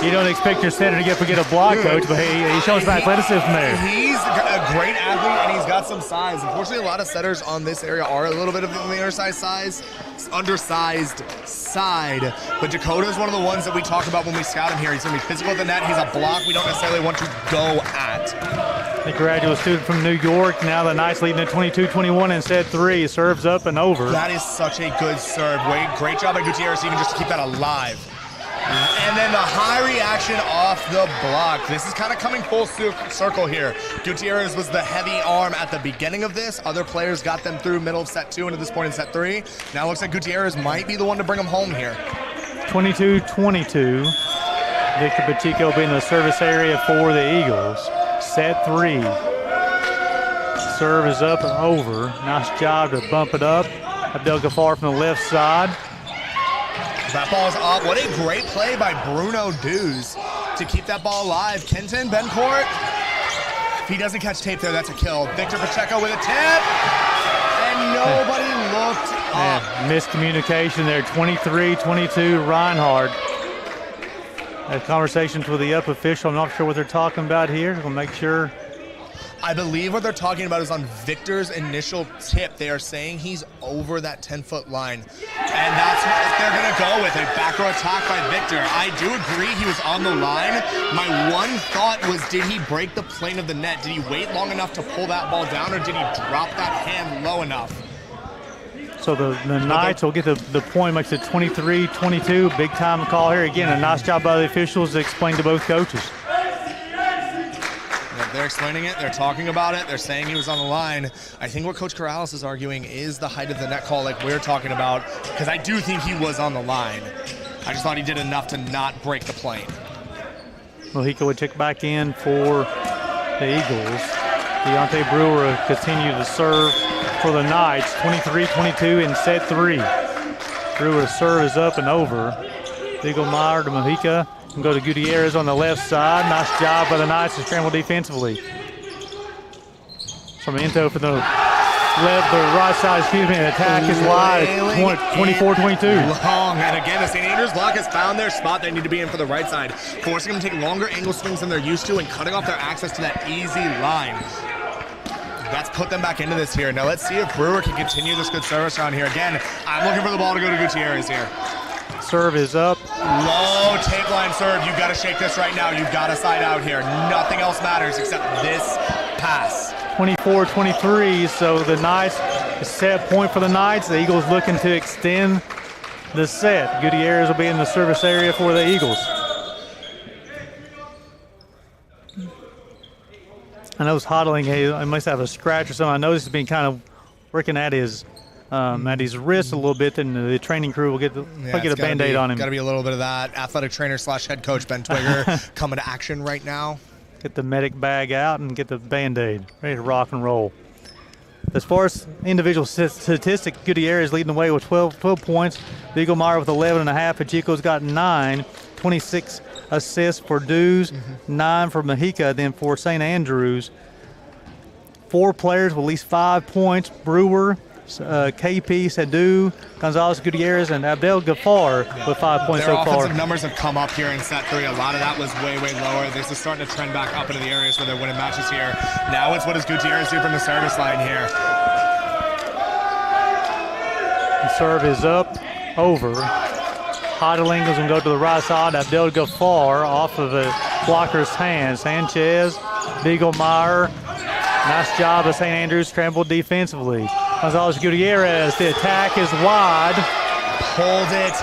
You don't expect your center to get a block, Coach, but he shows some athleticism there. He's a great athlete, and he's got some size. Unfortunately, a lot of setters on this area are a little bit of on the undersized side. But Dakota is one of the ones that we talk about when we scout him here. He's going to be physical at the net. He's a block we don't necessarily want to go at. The graduate student from New York. Now the Knights leading at 22-21 in set 3. Serves up and over. That is such a good serve. Great job by Gutierrez even just to keep that alive. And then the high reaction off the block. This is kind of coming full circle here. Gutierrez was the heavy arm at the beginning of this. Other players got them through middle of set 2 and at this point in set 3. Now it looks like Gutierrez might be the one to bring them home here. 22-22. Victor Pacheco being the service area for the Eagles. Set 3. Serve is up and over. Nice job to bump it up. Abdel Ghaffar from the left side. That ball's up. What a great play by Bruno Dews to keep that ball alive. Kenton Bencourt, if he doesn't catch tape there, that's a kill. Victor Pacheco with a tip, and nobody looked up. Miscommunication there. 23-22 Reinhardt. Had conversations with the up official. I'm not sure what they're talking about here. We'll make sure. I believe what they're talking about is on Victor's initial tip. They are saying he's over that 10-foot line. And that's what they're going to go with, a back row attack by Victor. I do agree he was on the line. My one thought was, did he break the plane of the net? Did he wait long enough to pull that ball down, or did he drop that hand low enough? So the Knights will get the point, makes it 23-22. Big time call here. Again, a nice job by the officials to explain to both coaches. They're explaining it, they're talking about it, they're saying he was on the line. I think what Coach Corrales is arguing is the height of the net call like we're talking about, because I do think he was on the line. I just thought he did enough to not break the plane. Mojica would check back in for the Eagles. Deontay Brewer will continue to serve for the Knights. 23-22 in set 3. Brewer's serve is up and over. Eaglemeyer to Mojica. And go to Gutierrez on the left side. Nice job by the Knights to scramble defensively. From Into for the right side, the attack is wide. 24-22. Long, and again, the St. Andrews block has found their spot they need to be in for the right side, forcing them to take longer angle swings than they're used to and cutting off their access to that easy line. That's put them back into this here. Now let's see if Brewer can continue this good service around here. Again, I'm looking for the ball to go to Gutierrez here. Serve is up. Low tape line serve. You've got to shake this right now. You've got to side out here. Nothing else matters except this pass. 24-23, so the Knights, set point for the Knights. The Eagles looking to extend the set. Gutierrez will be in the service area for the Eagles. I know he's huddling. He must have a scratch or something. I noticed he's been kind of working at his wrist a little bit, then the training crew will get a Band-Aid on him. Got to be a little bit of that. Athletic trainer / head coach Ben Twigger coming to action right now. Get the medic bag out and get the Band-Aid. Ready to rock and roll. As far as individual statistics, Gutierrez leading the way with 12 points. Eaglemeyer with 11.5. Pacheco's got 9. 26 assists for Dews, 9 for Mojica. Then for St. Andrews, 4 players with at least 5 points. Brewer, KP, Sadu, Gonzalez Gutierrez, and Abdel Ghaffar with 5 points so Their far. offensive numbers have come up here in set 3. A lot of that was way, way lower. This is starting to trend back up into the areas where they're winning matches here. Now it's what does Gutierrez do from the service line here? The serve is up, over. Heideling is going to go to the right side. Abdel Ghaffar off of the blocker's hand. Sanchez, Beaglemeyer. Nice job of St. Andrews scrambled defensively. Gonzalez Gutierrez, the attack is wide. Pulled it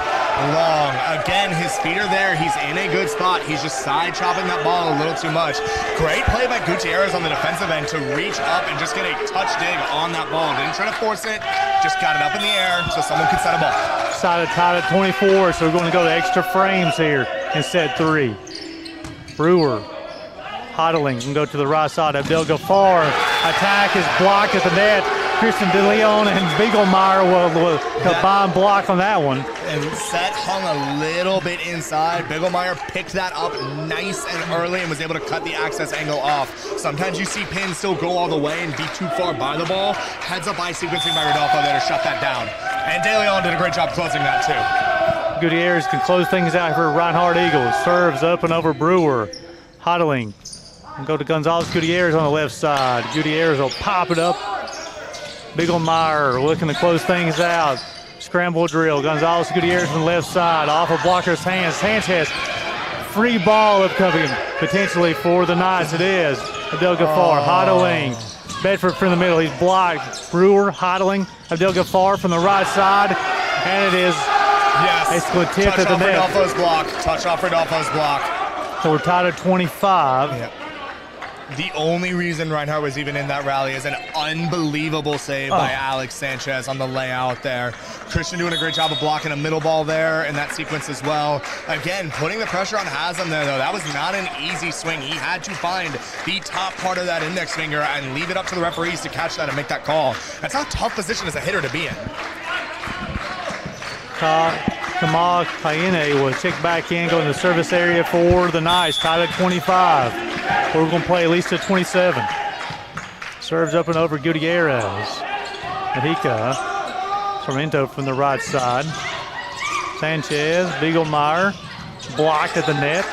long. Again, his feet are there. He's in a good spot. He's just side chopping that ball a little too much. Great play by Gutierrez on the defensive end to reach up and just get a touch dig on that ball. Didn't try to force it, just got it up in the air so someone could set a ball. Side tied at 24, so we're going to go to extra frames here in set 3. Brewer, Heideling can go to the right side. Abdel Ghaffar, attack is blocked at the net. Christian DeLeon and Beaglemeyer will combine block on that one. And Set hung a little bit inside. Beaglemeyer picked that up nice and early and was able to cut the access angle off. Sometimes you see pins still go all the way and be too far by the ball. Heads up eye sequencing by Rodolfo there to shut that down. And DeLeon did a great job closing that too. Gutierrez can close things out for Reinhardt Eagles. Serves up and over Brewer. Heideling will go to Gonzalez Gutierrez on the left side. Gutierrez will pop it up. Beaglemeyer looking to close things out. Scramble drill. Gonzalez Gutierrez from the left side. Off of blocker's hands. Sanchez. Free ball upcoming potentially for the Knights. It is. Abdel Ghaffar. Heideling. Bedford from the middle. He's blocked. Brewer. Heideling. Abdel Ghaffar from the right side. And it is. Yes. It's going to tip at the net. Touch off Rodolfo's block. Touch off Rodolfo's block. So we're tied at 25. Yep. The only reason Reinhardt was even in that rally is an unbelievable save by Alex Sanchez on the layout there. Christian doing a great job of blocking a middle ball there in that sequence as well. Again, putting the pressure on Haslam there, though. That was not an easy swing. He had to find the top part of that index finger and leave it up to the referees to catch that and make that call. That's not a tough position as a hitter to be in. Kamal Kayene will check back in, go in the service area for the Knights, tied at 25. We're going to play at least at 27. Serves up and over Gutierrez. Mahika, Sarmiento from the right side. Sanchez, Beaglemeyer, blocked at the net.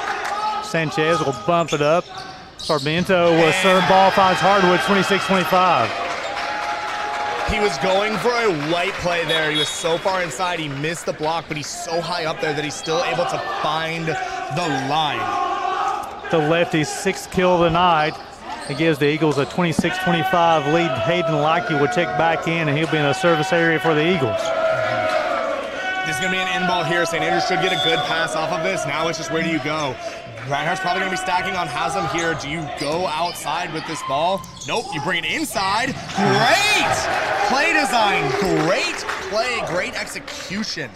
Sanchez will bump it up. Sarmiento will serve ball, finds Hardwood, 26-25. He was going for a white play there. He was so far inside, he missed the block, but he's so high up there that he's still able to find the line. The lefty's 6th kill of the night. It gives the Eagles a 26-25 lead. Hayden Lackey will check back in, and he'll be in the service area for the Eagles. There's going to be an in ball here. St. Andrews should get a good pass off of this. Now it's just where do you go? Reinhardt's probably going to be stacking on Haslam here. Do you go outside with this ball? Nope, you bring it inside. Great play design. Great play. Great execution.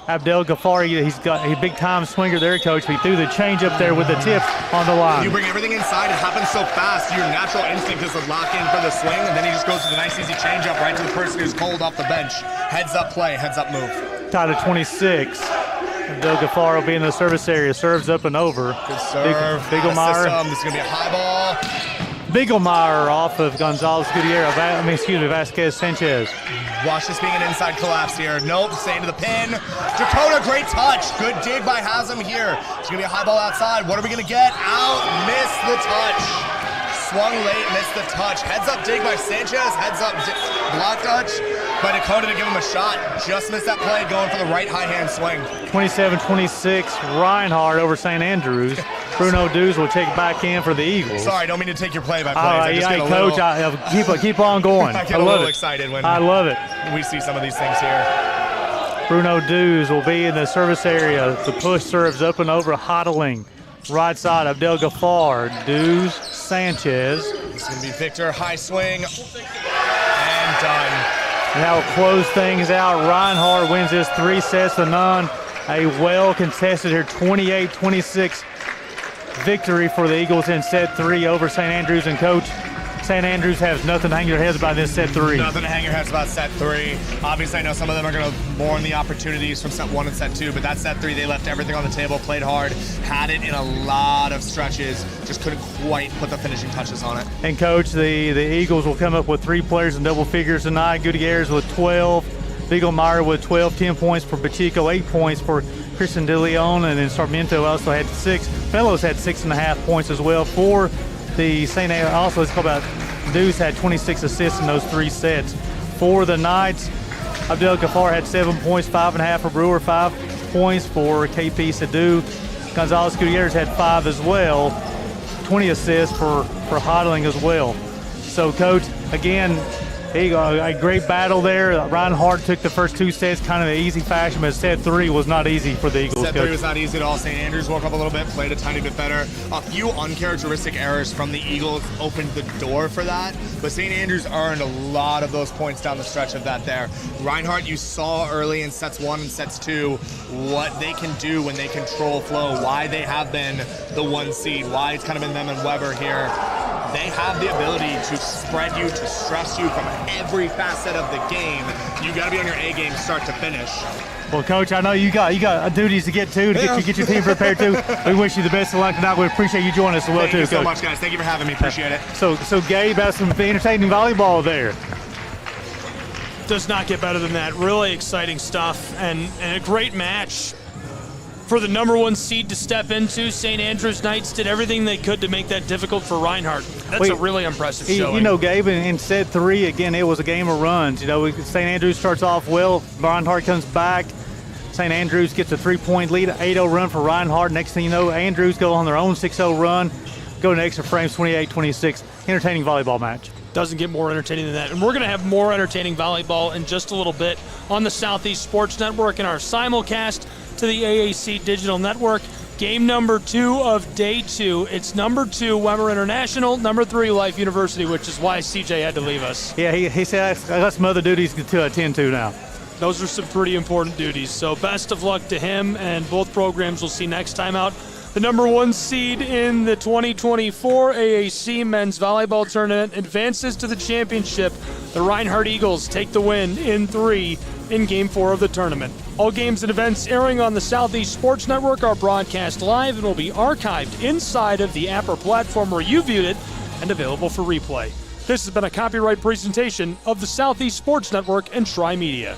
Abdel Ghaffar, he's got a big-time swinger there, Coach. He threw the change up there with the tip on the line. You bring everything inside. It happens so fast. Your natural instinct is to lock in for the swing, and then he just goes to the nice, easy change-up right to the person who's cold off the bench. Heads-up play, heads-up move. Tied at 26. Abdel Ghaffar will be in the service area. Serves up and over. Good serve. Beaglemeyer. This is going to be a high ball. Beaglemeyer off of Gonzalez Gutierrez. Vasquez Sanchez. Watch this being an inside collapse here. Nope, staying to the pin. Dakota, great touch. Good dig by Haslam here. It's going to be a high ball outside. What are we going to get? Out. Missed the touch. Swung late, missed the touch. Heads up dig by Sanchez. Heads up block touch by Dakota to give him a shot. Just missed that play going for the right high hand swing. 27-26, Reinhardt over St. Andrews. Bruno Dews will check back in for the Eagles. Sorry, don't mean to take your play by plays. Coach, keep on going. I get a little excited when I love it. We see some of these things here. Bruno Dews will be in the service area. The push serves up and over Heideling. Right side, Abdel Ghaffar. Dews, Sanchez. It's going to be Victor, high swing, and done. Now we'll close things out. Reinhardt wins this 3-0. A well-contested here, 28-26 victory for the Eagles in set 3 over St. Andrews. And Coach, St. St. Andrews has nothing to hang their heads about in this set 3. Nothing to hang your heads about set 3. Obviously, I know some of them are going to mourn the opportunities from set 1 and set 2, but that set 3, they left everything on the table, played hard, had it in a lot of stretches, just couldn't quite put the finishing touches on it. And Coach, the Eagles will come up with 3 players in double figures tonight. Gutierrez with 12, Beaglemeyer with 12, 10 points for Pacheco, 8 points for Christian De Leon, and then Sarmiento also had 6. Fellows had 6.5 points as well for the St. Andrews. Also, let's talk about Deuce had 26 assists in those 3 sets. For the Knights, Abdel Ghaffar had 7 points, 5.5 for Brewer, 5 points for KP Sadu. Gonzalez Gutierrez had 5 as well, 20 assists for Hodling as well. So, Coach, again, a great battle there. Reinhardt took the first 2 sets kind of an easy fashion, but set 3 was not easy for the Eagles. Set 3 was not easy at all. St. Andrews woke up a little bit, played a tiny bit better. A few uncharacteristic errors from the Eagles opened the door for that, but St. Andrews earned a lot of those points down the stretch of that there. Reinhardt, you saw early in sets 1 and sets 2 what they can do when they control flow, why they have been the 1 seed, why it's kind of been them and Weber here. They have the ability to spread you, to stress you from every facet of the game. You got to be on your A game start to finish. Well, Coach, I know you got duties to get to get your team prepared too. We wish you the best of luck tonight. We appreciate you joining us as well too. Thank you so Coach. much, guys. Thank you for having me. Appreciate it. So Gabe has some entertaining volleyball there. Does not get better than that. Really exciting stuff and a great match for the number 1 seed to step into. St. Andrews Knights did everything they could to make that difficult for Reinhardt. That's a really impressive showing. You know, Gabe, in set 3, again, it was a game of runs. You know, St. Andrews starts off well. Reinhardt comes back. St. Andrews gets a 3-point lead, 8-0 run for Reinhardt. Next thing you know, Andrews go on their own 6-0 run, go to extra frames, 28-26. Entertaining volleyball match. Doesn't get more entertaining than that. And we're going to have more entertaining volleyball in just a little bit on the Southeast Sports Network in our simulcast to the AAC Digital Network. Game number 2 of day 2. It's number 2 Weber International, number 3 Life University, which is why CJ had to leave us. Yeah, he said I got some other duties to attend to now. Those are some pretty important duties. So best of luck to him, and both programs we'll see next time out. The number 1 seed in the 2024 AAC Men's Volleyball Tournament advances to the championship. The Reinhardt Eagles take the win in 3 in Game 4 of the tournament. All games and events airing on the Southeast Sports Network are broadcast live and will be archived inside of the app or platform where you viewed it and available for replay. This has been a copyright presentation of the Southeast Sports Network and Tri Media.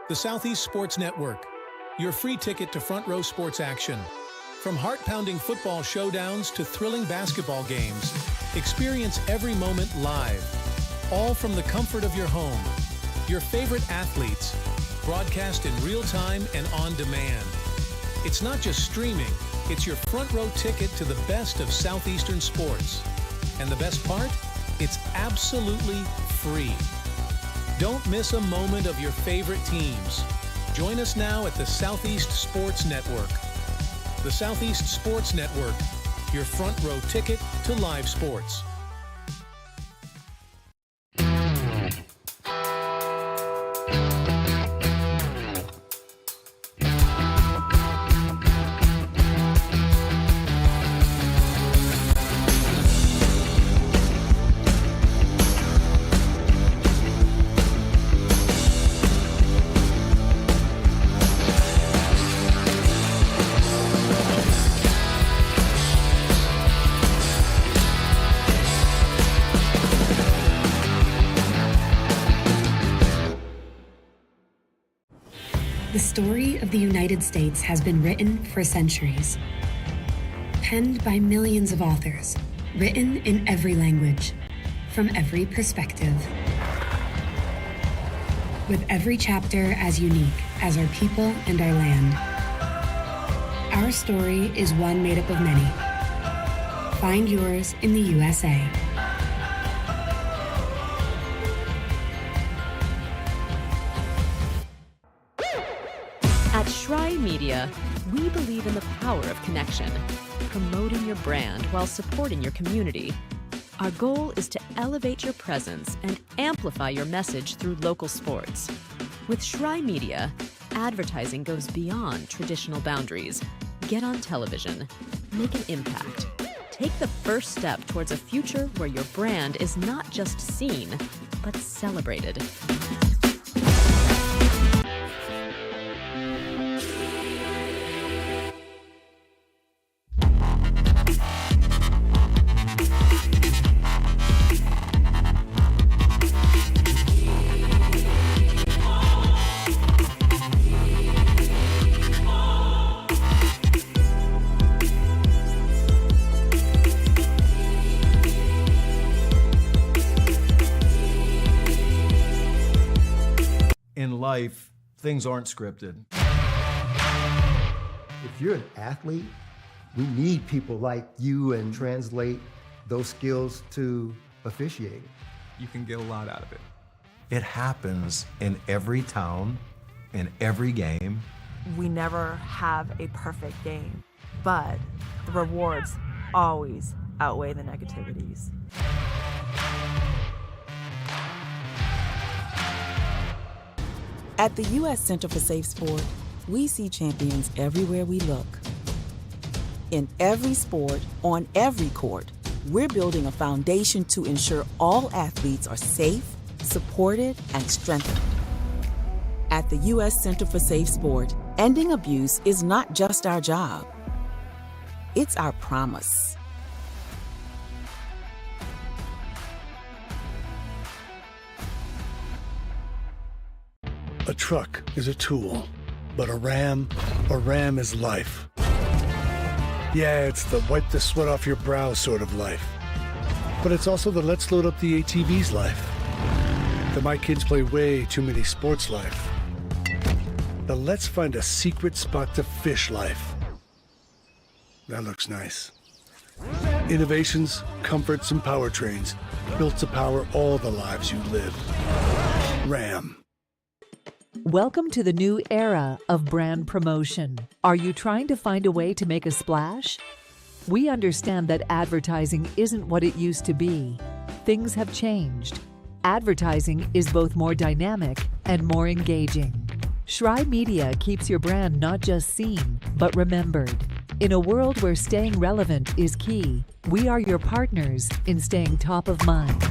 The Southeast Sports Network, your free ticket to front row sports action. From heart-pounding football showdowns to thrilling basketball games, experience every moment live, all from the comfort of your home. Your favorite athletes, broadcast in real time and on demand. It's not just streaming, it's your front row ticket to the best of Southeastern sports. And the best part? It's absolutely free. Don't miss a moment of your favorite teams. Join us now at the Southeast Sports Network. The Southeast Sports Network, your front row ticket to live sports. story of the United States has been written for centuries. Penned by millions of authors, written in every language, from every perspective. With every chapter as unique as our people and our land. Our story is one made up of many. Find yours in the USA. At Shry Media, we believe in the power of connection, promoting your brand while supporting your community. Our goal is to elevate your presence and amplify your message through local sports. With Shry Media, advertising goes beyond traditional boundaries. Get on television, make an impact. Take the first step towards a future where your brand is not just seen, but celebrated. In life, things aren't scripted. If you're an athlete, we need people like you and translate those skills to officiating. You can get a lot out of it. It happens in every town, in every game. We never have a perfect game, but the rewards always outweigh the negativities. At the U.S. Center for Safe Sport, we see champions everywhere we look. In every sport, on every court, we're building a foundation to ensure all athletes are safe, supported, and strengthened. At the U.S. Center for Safe Sport, ending abuse is not just our job. It's our promise. A truck is a tool, but a ram is life. Yeah, it's the wipe the sweat off your brow sort of life. But it's also the let's load up the ATV's life. The my kids play way too many sports life. The let's find a secret spot to fish life. That looks nice. Innovations, comforts, and powertrains built to power all the lives you live. Ram. Welcome to the new era of brand promotion. Are you trying to find a way to make a splash? We understand that advertising isn't what it used to be. Things have changed. Advertising is both more dynamic and more engaging. Shry Media keeps your brand not just seen, but remembered. In a world where staying relevant is key, we are your partners in staying top of mind.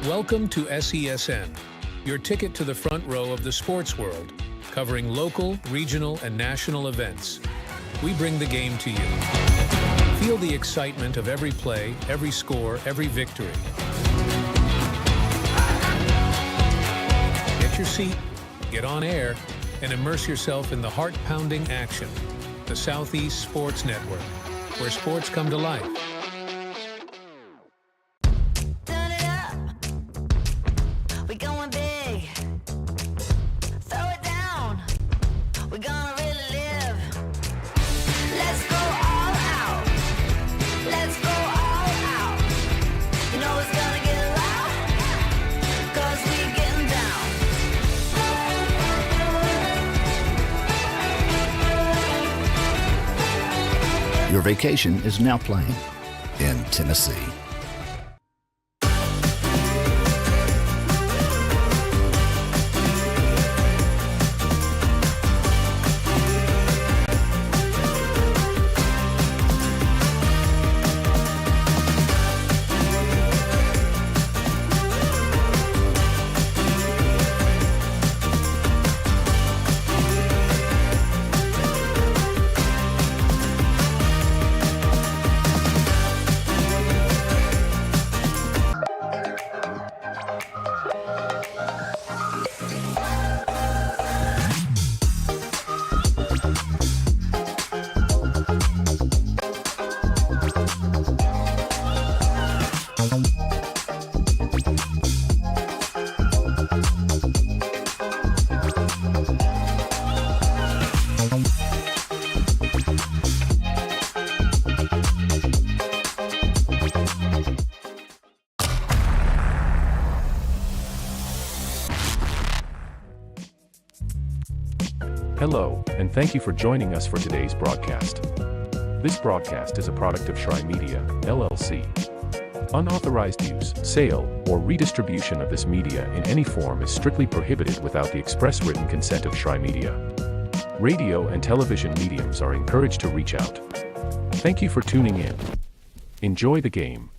Welcome to SESN, your ticket to the front row of the sports world, covering local, regional, and national events. We bring the game to you. Feel the excitement of every play, every score, every victory. Get your seat, get on air, and immerse yourself in the heart-pounding action. The Southeast Sports Network, where sports come to life. Throw it down. We're gonna really live. Your vacation is now playing in Tennessee. Hello, and thank you for joining us for today's broadcast. This broadcast is a product of Shry Media, LLC. Unauthorized use, sale, or redistribution of this media in any form is strictly prohibited without the express written consent of Shry Media. Radio and television mediums are encouraged to reach out. Thank you for tuning in. Enjoy the game.